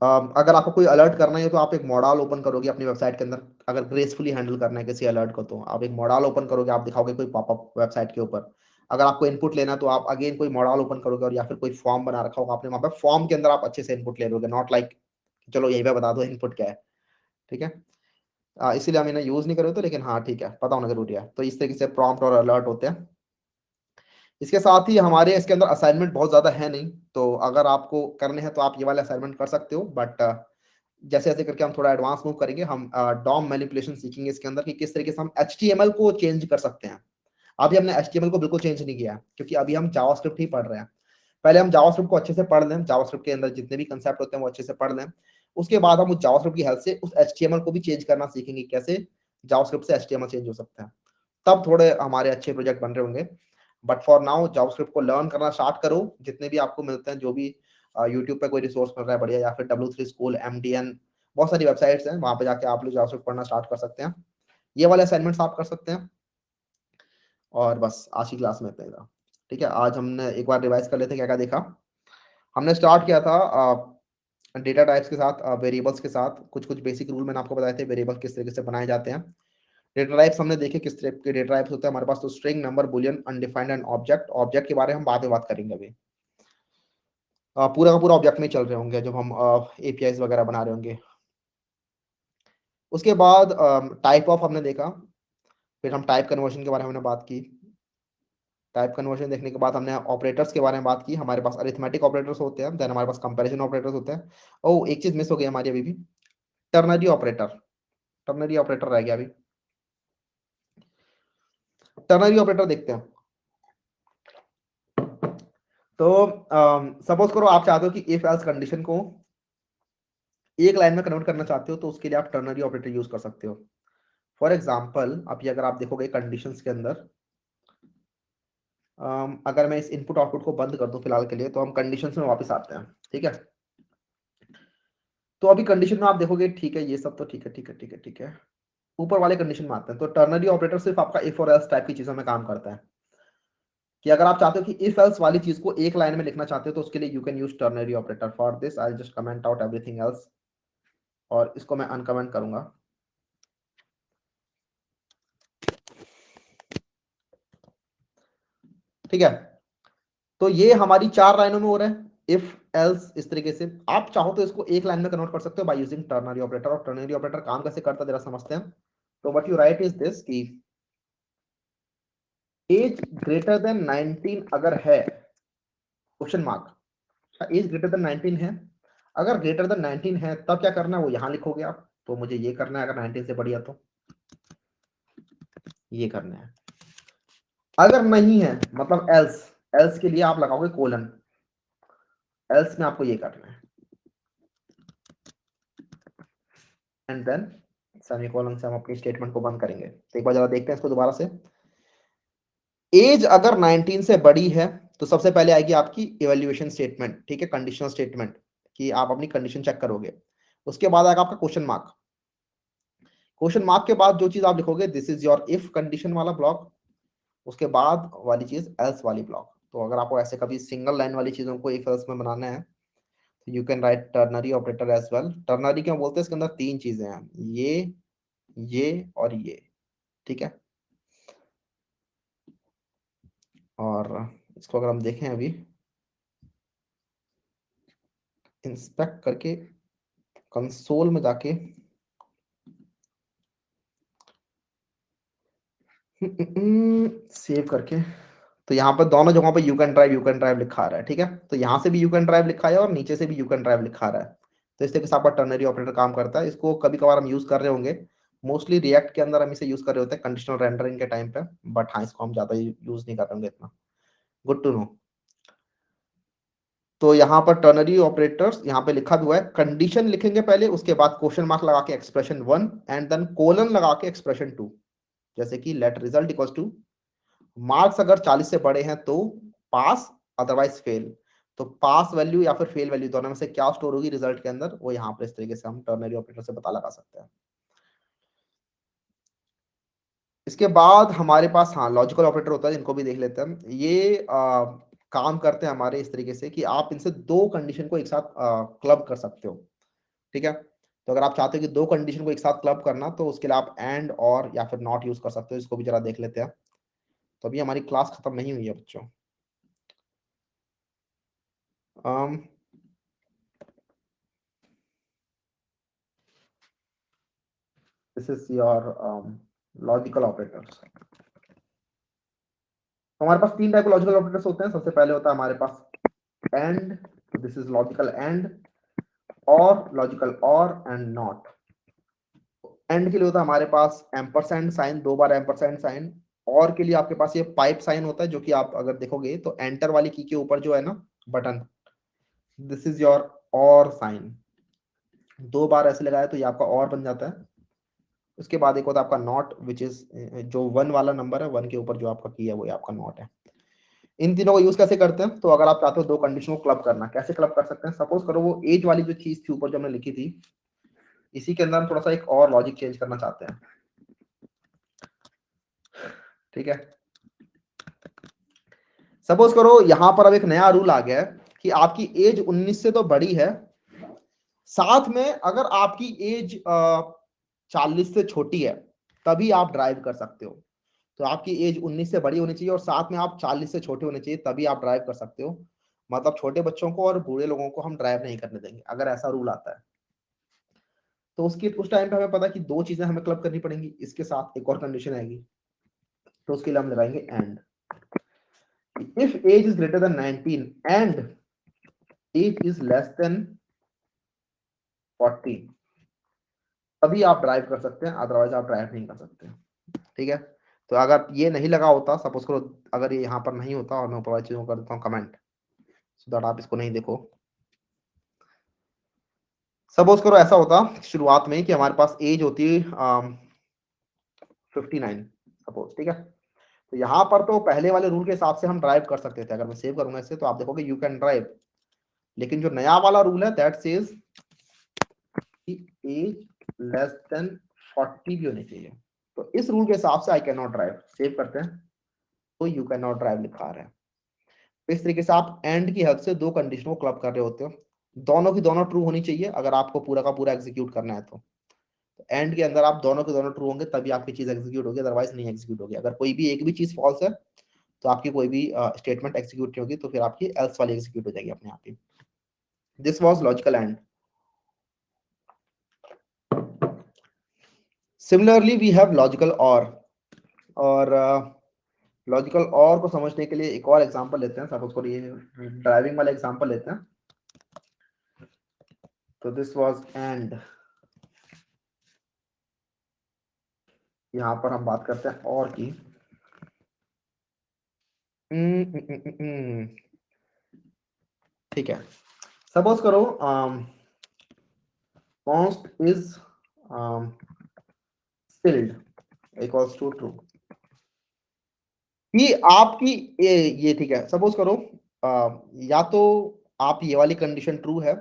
अगर आपको कोई अलर्ट करना है तो आप एक मॉडल ओपन करोगे अपनी वेबसाइट के अंदर। अगर ग्रेसफुली हैंडल करना है किसी अलर्ट को, तो आप एक मॉडल ओपन करोगे, आप दिखाओगे कोई पॉपअप वेबसाइट के ऊपर। अगर आपको इनपुट लेना है तो आप अगेन कोई मॉडल ओपन करोगे, और या फिर कोई फॉर्म बना रखा होगा आपने, वहां पे फॉर्म के अंदर आप अच्छे से इनपुट ले लोगे, नॉट लाइक चलो यही पे बता दो इनपुट क्या है। ठीक है, इसीलिए हम इन्हें यूज नहीं करें, तो लेकिन हाँ ठीक है, पता होना जरूरी है। तो इस तरीके से प्रॉम्प्ट और अलर्ट होते हैं। इसके साथ ही हमारे इसके अंदर असाइनमेंट बहुत ज़्यादा है नहीं, तो अगर आपको करने हैं तो आप ये वाले असाइनमेंट कर सकते हो। बट जैसे जैसे करके हम थोड़ा एडवांस मूव करेंगे, हम डॉम मैनिपुलेशन सीखेंगे इसके अंदर, कि किस तरीके से हम HTML को चेंज कर सकते हैं। अभी हमने HTML को बिल्कुल चेंज नहीं किया है, क्योंकि अभी हम जावास्क्रिप्ट ही पढ़ रहे हैं। पहले हम जावास्क्रिप्ट को अच्छे से पढ़ लें, जावास्क्रिप्ट के अंदर जितने भी कंसेप्ट होते हैं वो अच्छे से पढ़ लें। उसके बाद हम उस जावास्क्रिप्ट की हेल्प से उस HTML को भी चेंज करना सीखेंगे, कैसे जावास्क्रिप्ट से HTML चेंज हो सकता है। तब थोड़े हमारे अच्छे प्रोजेक्ट बन रहे होंगे। बट फॉर नाउ जावास्क्रिप्ट को लर्न करना स्टार्ट करो, जितने भी आपको मिलते हैं, जो भी यूट्यूब पे कोई रिसोर्स मिल रहा है बढ़िया, या फिर W3 स्कूल, MDN, बहुत सारी वेबसाइट्स हैं, वहां पे जाके आप लोग जावास्क्रिप्ट पढ़ना स्टार्ट कर सकते हैं। ये वाले असाइनमेंट्स आप कर सकते हैं। और बस आज की क्लास में इतना ही था। ठीक है, आज हमने एक बार रिवाइज कर लेते हैं क्या क्या देखा। हमने स्टार्ट किया था डेटा टाइप्स के साथ, वेरिएबल्स के साथ। कुछ कुछ बेसिक रूल मैंने आपको बताए थे, वेरिएबल किस तरीके से बनाए जाते हैं। डेटा टाइप्स हमने देखे, किस टाइप के डेटा टाइप्स होते हैं हमारे पास। तो string, number, Boolean, undefined and object. Object के बारे में हम बाद में बात करेंगे। अभी पूरा का पूरा ऑब्जेक्ट में चल रहे होंगे जब हम APIs वगैरह बना रहे होंगे। उसके बाद टाइप ऑफ हमने देखा, फिर हम टाइप कन्वर्जन के बारे में हमने बात की। टाइप कन्वर्जन देखने के बाद हमने ऑपरेटर्स के बारे में बात की। हमारे पास अरिथमेटिक ऑपरेटर्स होते हैं, देन हमारे पास कंपैरिजन ऑपरेटर्स होते हैं। ओह, एक चीज मिस हो गई हमारी अभी भी, टर्नरी ऑपरेटर। टर्नरी ऑपरेटर रह गया अभी। टर्नरी ऑपरेटर देखते हैं। तो सपोज करो आप चाहते हो कि इफ एल्स कंडीशन को एक लाइन में कन्वर्ट करना चाहते हो, तो उसके लिए आप टर्नरी ऑपरेटर यूज कर सकते हो। फॉर एग्जाम्पल, अभी अगर आप देखोगे कंडीशंस के अंदर, अगर मैं इस इनपुट आउटपुट को बंद कर दूं फिलहाल के लिए, तो हम कंडीशंस में वापस आते हैं। ठीक है, तो अभी कंडीशन में आप देखोगे, ठीक है, ये सब तो ठीक है, ठीक है, ठीक है, ठीक है। ऊपर वाले कंडीशन में आते हैं, तो टर्नरी ऑपरेटर सिर्फ आपका इफ और एल्स टाइप की चीजों में काम करता है। कि अगर आप चाहते हो कि इफ एल्स वाली चीज को एक लाइन में लिखना चाहते हो, तो उसके लिए you can use ternary operator. For this I just comment out everything else, और इसको मैं अनकमेंट करूंगा। ठीक है, तो ये हमारी 4 लाइनों में हो रहा है, इफ एल्स। इस तरीके से आप चाहो तो इसको एक लाइन में कन्वर्ट कर सकते हो बाय यूजिंग टर्नरी ऑपरेटर। और टर्नरी ऑपरेटर काम कैसे करता है जरा समझते हैं। तो what you write is this, कि एज ग्रेटर देन 19 अगर है, question mark, age greater than 19 है। अगर ग्रेटर देन 19 है तब क्या करना है, वो यहां लिखोगे आप। तो मुझे ये करना है, अगर 19 से बढ़िया तो ये करना है। अगर नहीं है, मतलब एल्स, एल्स के लिए आप लगाओगे कोलन। एल्स में आपको ये करना है, एंड देन सेमीकोलन से हम अपनी स्टेटमेंट को बंद करेंगे। तो एक बार जरा देखते हैं इसको दोबारा से। एज अगर 19 से बड़ी है, तो सबसे पहले आएगी आपकी इवैल्यूएशन स्टेटमेंट। ठीक है, कंडीशनल स्टेटमेंट, कि आप अपनी कंडीशन चेक करोगे। उसके बाद आएगा आपका क्वेश्चन मार्क। क्वेश्चन मार्क के बाद जो चीज आप लिखोगे, this is your if condition वाला ब्लॉक। उसके बाद वाली चीज एल्स वाली ब्लॉक। तो अगर आपको ऐसे कभी सिंगल लाइन वाली चीजों को इफ एल्स में बनाना है, you can write ternary operator as well. Ternary क्यों बोलते हैं, इसके अंदर तीन चीजें हैं, ये और ये, ठीक है। और इसको अगर हम देखें अभी इंस्पेक्ट करके कंसोल में जाके सेव करके, तो यहाँ पर दोनों जगहों पे यू कैन ड्राइव लिखा आ रहा है, ठीक है। तो यहाँ से भी यू कैन ड्राइव लिखा है और नीचे से भी यू कैन ड्राइव लिखा आ रहा है। तो इस तरीके से आपका टर्नरी ऑपरेटर काम करता है। इसको कभी कभार हम यूज कर रहे होंगे, मोस्टली रिएक्ट के अंदर हम इसे यूज कर रहे होते हैं कंडीशनल रेंडरिंग के टाइम पे, बट हाँ इसको हम ज्यादा यूज नहीं कर रहे होंगे इतना। Good to know. तो यहाँ पर टर्नरी ऑपरेटर्स यहाँ पे लिखा हुआ है, कंडीशन लिखेंगे पहले, उसके बाद क्वेश्चन मार्क लगा के एक्सप्रेशन 1 एंड देन कोलन लगा के एक्सप्रेशन 2। जैसे कि let result equals to, marks अगर 40 से बड़े हैं तो पास, अदरवाइज फेल। तो पास वैल्यू या फिर फेल वैल्यू दोनों में से क्या स्टोर होगी रिजल्ट के अंदर, वो यहाँ पर इस तरीके से हम टर्नरी ऑपरेटर से पता लगा सकते हैं। इसके बाद हमारे पास हाँ लॉजिकल ऑपरेटर होता है, जिनको भी देख लेते हैं। ये काम करते हैं हमारे इस तरीके से कि आप इनसे दो कंडीशन को एक साथ क्लब कर सकते हो, ठीक है। तो अगर आप चाहते हो कि दो कंडीशन को एक साथ क्लब करना, तो उसके लिए आप एंड और या फिर नॉट यूज कर सकते हो। इसको भी जरा देख लेते हैं। तो अभी हमारी क्लास खत्म नहीं हुई है बच्चों। This is your logical operators. तो हमारे पास तीन टाइप के लॉजिकल ऑपरेटर्स होते हैं। सबसे पहले होता है हमारे पास and, this is logical and, और logical or and not. And के लिए होता है हमारे पास एम्परसेंड साइन, दो बार एम्परसेंड साइन। और के लिए आपके पास ये पाइप साइन होता है, जो कि आप अगर देखोगे तो एंटर वाली की के ऊपर जो है ना बटन, दिस इज योर और साइन। दो बार ऐसे लगाया तो ये आपका और बन जाता है। उसके बाद एक होता है आपका नॉट, विच इज जो वन वाला नंबर है, वन के ऊपर जो आपका की है वो आपका नॉट है। इन तीनों को यूज कैसे करते हैं, तो अगर आप चाहते हो दो कंडीशन को क्लब करना, कैसे क्लब कर सकते हैं। सपोज करो वो एज वाली जो चीज थी ऊपर जो हमने लिखी थी, इसी के अंदर हम थोड़ा सा एक और लॉजिक चेंज करना चाहते हैं, ठीक है। सपोज करो यहां पर अब एक नया रूल आ गया है कि आपकी एज 19 से तो बड़ी है, साथ में अगर आपकी एज 40 से छोटी है तभी आप ड्राइव कर सकते हो। तो आपकी एज 19 से बड़ी होनी चाहिए और साथ में आप 40 से छोटे होने चाहिए, तभी आप ड्राइव कर सकते हो। मतलब छोटे बच्चों को और बूढ़े लोगों को हम ड्राइव नहीं करने देंगे अगर ऐसा रूल आता है। तो उसकी उस टाइम पे हमें पता कि दो चीजें हमें क्लब करनी पड़ेंगी, इसके साथ एक और कंडीशन आएगी। तो उसके लिए हम लगाएंगे and, if age is greater than 19 and age is less than 40, तभी आप ड्राइव कर सकते हैं, अदरवाइज आप ड्राइव नहीं कर सकते, ठीक है। तो अगर ये नहीं लगा होता, सपोज करो अगर ये यहाँ पर नहीं होता, और मैं ऊपर वाली चीजों कर देता हूँ कमेंट, सो दैट आप इसको नहीं देखो। सपोज करो ऐसा होता शुरुआत में कि हमारे पास एज होती है 59 सपोज, ठीक है। तो यहाँ पर तो पहले वाले रूल के हिसाब से हम ड्राइव कर सकते थे। अगर मैं सेव करूंगा इसे तो आप देखोगे यू कैन ड्राइव, लेकिन जो नया वाला रूल है that says age less than 40 भी होनी चाहिए। तो इस रूल के हिसाब से I can not drive, save करते हैं तो यू कैन नॉट ड्राइव लिखा आ रहा है। तो इस तरीके से आप एंड की हेल्प से दो कंडीशन को क्लब कर रहे होते हो, दोनों की दोनों ट्रू होनी चाहिए अगर आपको पूरा का पूरा एग्जीक्यूट करना है। तो एंड के अंदर आप दोनों के दोनों ट्रू होंगे तभी आपकी चीज एग्जीक्यूट होगी, अदरवाइज नहीं एग्जीक्यूट होगी। अगर कोई भी एक भी चीज फॉल्स है तो आपकी कोई भी स्टेटमेंट एग्जीक्यूट नहीं होगी, तो फिर आपकी एल्स वाली एग्जीक्यूट हो जाएगी अपने आप ही। This was logical and. Similarly we have logical or logical or को समझने के लिए एक और एग्जांपल लेते हैं। सपोज करो ये ड्राइविंग वाला एग्जांपल लेते हैं। तो दिस वाज एंड, यहाँ पर हम बात करते हैं और की। ठीक है, सपोज करो const is stilled equals to true, कि आपकी ये ठीक है। सपोज करो या तो आप ये वाली कंडीशन ट्रू है,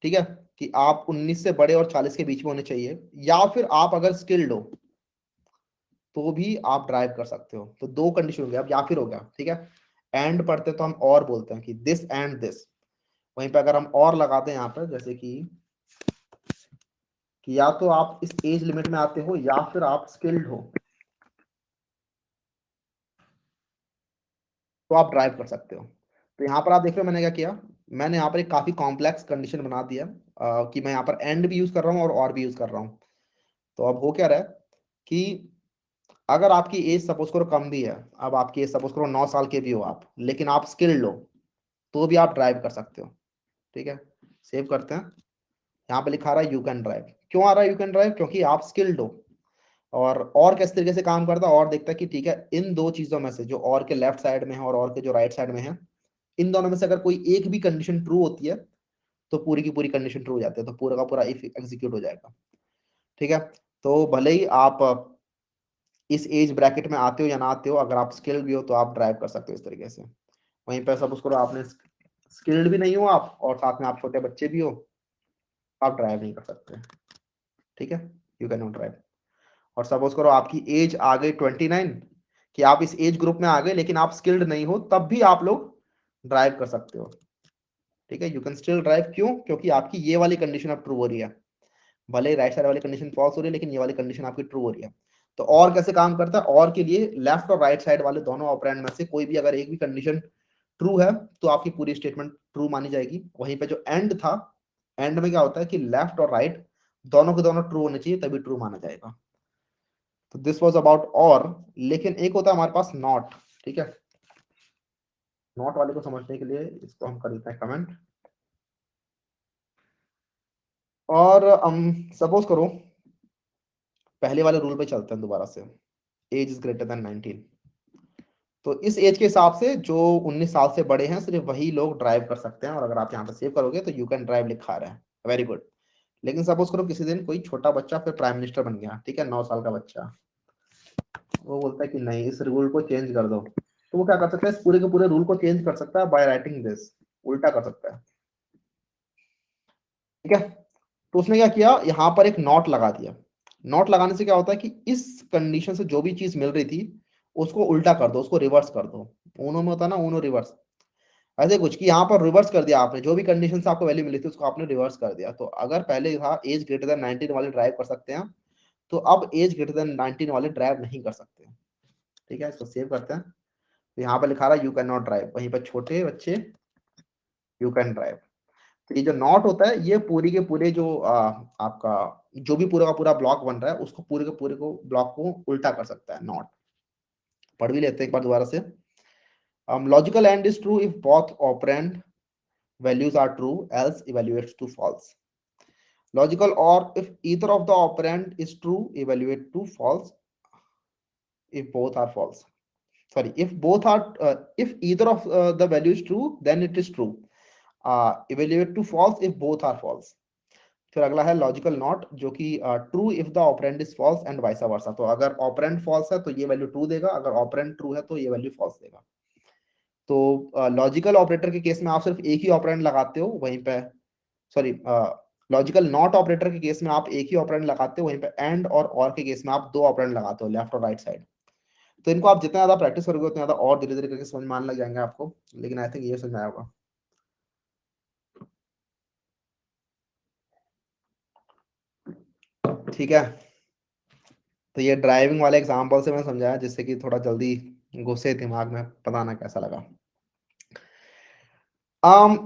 ठीक है, कि आप 19 से बड़े और 40 के बीच में होने चाहिए, या फिर आप अगर स्किल्ड हो तो भी आप ड्राइव कर सकते हो। तो दो कंडीशन हो गया, अब या फिर हो गया, ठीक है। एंड पढ़ते तो हम और बोलते हैं कि दिस एंड दिस, वहीं पे अगर हम और लगाते हैं यहाँ पर, जैसे कि या तो आप इस एज लिमिट में आते हो या फिर आप स्किल्ड हो, तो आप ड्राइव कर सकते हो। तो यहाँ पर आप देख रहे हो मैंने क्या किया, मैंने यहाँ पर एक काफी कॉम्प्लेक्स कंडीशन बना दिया कि मैं यहाँ पर एंड भी यूज कर रहा हूँ और भी यूज कर रहा हूँ। तो अब हो क्या रहा है कि अगर आपकी एज सपोज करो कम भी है, अब आपकी एज सपोज करो 9 साल के भी हो आप, लेकिन आप स्किल्ड हो, तो भी आप ड्राइव कर सकते हो। ठीक है, सेव करते हैं। यहाँ पे लिखा रहा है यू कैन ड्राइव। क्यों आ रहा है यू कैन ड्राइव? क्योंकि आप स्किल्ड हो। और किस तरीके से काम करता है, और देखता है कि ठीक है, इन दो चीजों में से जो और के लेफ्ट साइड में है और के जो राइट साइड में है, इन दोनों में से अगर कोई एक भी कंडीशन ट्रू होती है, तो पूरी की पूरी कंडीशन ट्रू हो जाती है, तो पूरा का पूरा इफ एग्जीक्यूट हो जाएगा। ठीक है, तो भले ही आप इस एज ब्रैकेट में आते हो या ना आते हो, अगर आप स्किल्ड भी हो तो आप ड्राइव कर सकते हो इस तरीके से। वहीं पर सपोज करो आपने स्किल्ड भी नहीं हो आप, और साथ में आप छोटे बच्चे भी हो, आप ड्राइव नहीं कर सकते। ठीक है, यू कैन नॉट ड्राइव। और सपोज करो आपकी एज आ गई 29, कि आप इस एज ग्रुप में आ गए लेकिन आप स्किल्ड नहीं हो, तब भी आप लोग ड्राइव कर सकते हो। ठीक है, यू कैन स्टिल ड्राइव। क्यों? क्योंकि आपकी ये वाली कंडीशन अब ट्रू हो रही है। भले ही राइट साइड वाली कंडीशन फॉल्स हो रही है, लेकिन ये वाली कंडीशन आपकी ट्रू हो रही है। तो और कैसे काम करता है? और के लिए लेफ्ट और राइट साइड वाले दोनों ऑपरेंड में से कोई भी अगर एक भी कंडीशन ट्रू है, तो आपकी पूरी स्टेटमेंट ट्रू मानी जाएगी। वहीं पे जो एंड था, एंड में क्या होता है कि लेफ्ट और राइट दोनों के दोनों ट्रू होने चाहिए, तभी ट्रू माना जाएगा। तो दिस वाज अबाउट और। लेकिन एक होता है हमारे पास नॉट। ठीक है, नॉट वाले को समझने के लिए इसको हम कर देते हैं कमेंट। और हम सपोज करो पहले वाले रूल पे चलते हैं दोबारा से, एज इज ग्रेटर देन 19। तो इस एज के हिसाब से जो 19 साल से बड़े हैं, सिर्फ वही लोग ड्राइव कर सकते हैं। और अगर आप यहाँ पे सेव करोगे तो यू कैन ड्राइव लिखा रहा है, वेरी गुड। लेकिन सपोज करो किसी दिन कोई छोटा बच्चा फिर प्राइम मिनिस्टर बन गया, ठीक है, 9 साल का बच्चा, वो बोलता है कि नहीं, इस रूल को चेंज कर दो, तो वो क्या कर सकता है? इस पूरे के पूरे रूल को चेंज कर सकता है बाय राइटिंग दिस, उल्टा कर सकता है। ठीक है, तो उसने क्या किया, यहाँ पर एक नॉट लगा दिया। नॉट लगाने से क्या होता है कि इस कंडीशन से जो भी चीज मिल रही थी, उसको उल्टा कर दो, उसको रिवर्स कर दो। ऊनो में होता है ना, ऊनो रिवर्स, ऐसे कुछ कि यहाँ पर रिवर्स कर दिया आपने, जो भी कंडीशन से आपको वैल्यू मिली थी उसको आपने रिवर्स कर दिया। तो अगर पहले था एज ग्रेटर देन 19 वाले ड्राइव कर सकते हैं, तो अब एज ग्रेटर देन 19 वाले ड्राइव नहीं कर सकते। ठीक है, इसको सेव करते हैं। तो यहाँ पर लिखा रहा है यू कैन नॉट ड्राइव, वहीं पर छोटे बच्चे यू कैन ड्राइव। तो ये जो नॉट होता है, ये पूरी के पूरे जो आपका जो भी पूरा का पूरा ब्लॉक बन रहा है, उसको पूरे के पूरे को ब्लॉक को उल्टा कर सकता है नॉट। पढ़ भी लेते हैं एक बार दोबारा से। Logical and is true if both operand values are true, else evaluates to false. Logical or if either of the operand is true, evaluate to false if both are false. Sorry, if both are if either of the value is true, then it is true. Evaluate to false if both are false. फिर अगला है logical not, जो कि true if the operand is false and vice versa. तो अगर operand false है तो ये वैल्यू ट्रू देगा, अगर ऑपरेंड ट्रू है तो ये वैल्यू फॉल्स देगा। तो लॉजिकल ऑपरेटर के केस में आप सिर्फ एक ही ऑपरेंड लगाते हो, वहीं पे सॉरी लॉजिकल नॉट ऑपरेटर के केस में आप एक ही ऑपरेंड लगाते हो, वहीं पे एंड और के केस में आप दो ऑपरेंड लगाते हो, लेफ्ट और राइट साइड। तो इनको आप जितना ज्यादा प्रैक्टिस करोगे उतना ज्यादा और धीरे धीरे करके समझ में आने लग जाएंगे आपको। लेकिन आई थिंक ये समझ में आया होगा। ठीक है, तो ये ड्राइविंग वाले एग्जाम्पल से मैं समझाया, जिससे कि थोड़ा जल्दी घुसे दिमाग में, पता ना कैसा लगा।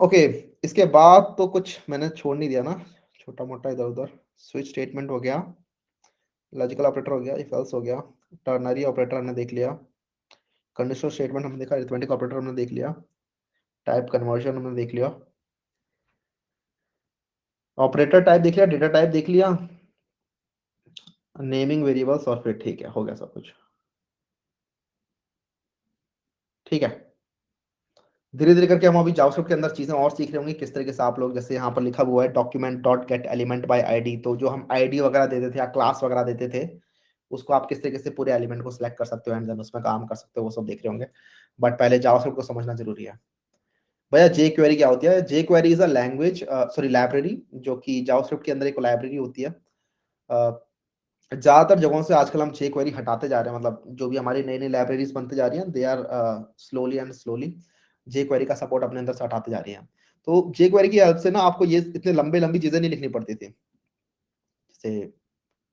ओके, इसके बाद तो कुछ मैंने छोड़ नहीं दिया ना, छोटा मोटा इधर उधर। स्विच स्टेटमेंट हो गया, लॉजिकल ऑपरेटर हो गया, इफ एल्स हो गया, टर्नरी ऑपरेटर हमने देख लिया, कंडीशनल स्टेटमेंट हमने देखा, अरिथमेटिक ऑपरेटर हमने देख लिया, टाइप कन्वर्जन हमने देख लिया, ऑपरेटर टाइप देख लिया, डेटा टाइप देख लिया, नेमिंग वेरिएबल्स, और फिर ठीक है, हो गया सब कुछ। ठीक है, धीरे धीरे करके हम अभी जावास्क्रिप्ट के अंदर चीजें और सीख रहे होंगे, किस तरीके से आप लोग, जैसे यहाँ पर लिखा हुआ है document dot gate element by ID, तो जो हम आईडी वगैरह देते थे या क्लास वगैरह देते थे, उसको आप किस तरीके से पूरे एलिमेंट को सिलेक्ट कर सकते हो एंड देन उसमें काम कर सकते हो, वो सब देख रहे होंगे। बट पहले जावास्क्रिप्ट को समझना जरूरी है। भैया जे क्वेरी क्या होती है? JQuery is a language, sorry library, जो कि जावास्क्रिप्ट के अंदर एक लाइब्रेरी होती है। ज्यादातर जगहों से आजकल हम जे क्वेरी हटाते जा रहे हैं, मतलब जो भी हमारी नई नई लाइब्रेरीज बनती जा रही हैं, they are slowly and slowly jQuery का सपोर्ट अपने अंदर से हटाते जा रही हैं। तो jQuery की हेल्प से ना आपको ये इतने लंबी चीजें नहीं लिखनी पड़ती थी। जैसे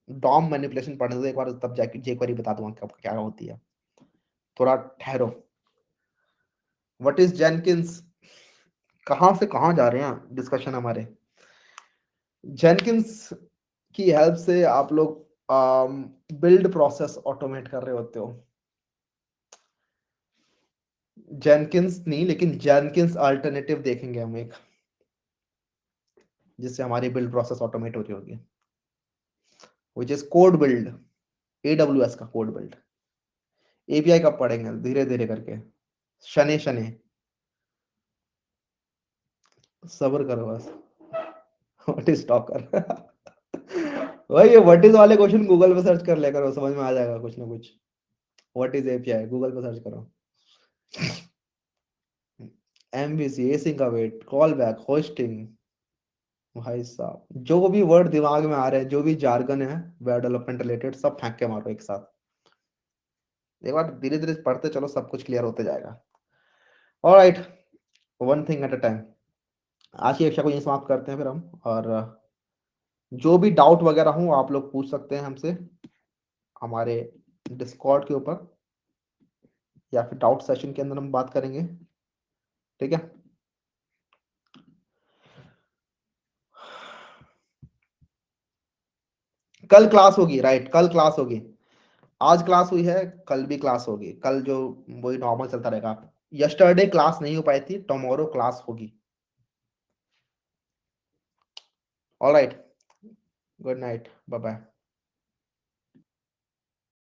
डॉम मैनिपुलेशन पढ़ने दो एक बार, तब जाके jQuery बता दूंगा कब क्या होती है। थोड़ा ठहरो। What is Jenkins? कहाँ से कहाँ जा रहे हैं डिस्कशन हमारे। जेनकिंस की हेल्प से आप लोग बिल्ड प्रोसेस ऑटोमेट कर रहे होते हो। जेनकिंस नहीं, लेकिन जेनकिंस अल्टरनेटिव देखेंगे हम एक, जिससे हमारी बिल्ड प्रोसेस ऑटोमेट हो रही होगी, which is code build, AWS का कोड बिल्ड। एपीआई कब पढ़ेंगे, धीरे धीरे करके, शने शने, सब्र करो बस। What is talker? भाई ये व्हाट इज वाले क्वेश्चन गूगल पे सर्च कर लिया करो, समझ में आ जाएगा कुछ ना कुछ। व्हाट इज एपीआई गूगल पे सर्च करो। MVC, async await, call back, hosting. भाई साहब जो भी वर्ड दिमाग में आ रहे हैं, जो भी जार्गन है वेब डेवलपमेंट रिलेटेड, सब फेंक के मारो एक साथ। एक बार धीरे धीरे पढ़ते चलो, सब कुछ क्लियर होते जाएगा। Alright, one thing at a time. आज की कक्षा को यहीं समाप्त करते हैं फिर हम, और जो भी डाउट वगैरह हो आप लोग पूछ सकते हैं हमसे हमारे डिस्कॉर्ड के ऊपर, या फिर डाउट सेशन के अंदर हम बात करेंगे। ठीक है, कल क्लास होगी, राइट, कल क्लास होगी। आज क्लास हुई है, कल भी क्लास होगी। कल जो वही नॉर्मल चलता रहेगा। यस्टरडे क्लास नहीं हो पाई थी, टुमारो क्लास होगी। Alright, good night, bye bye.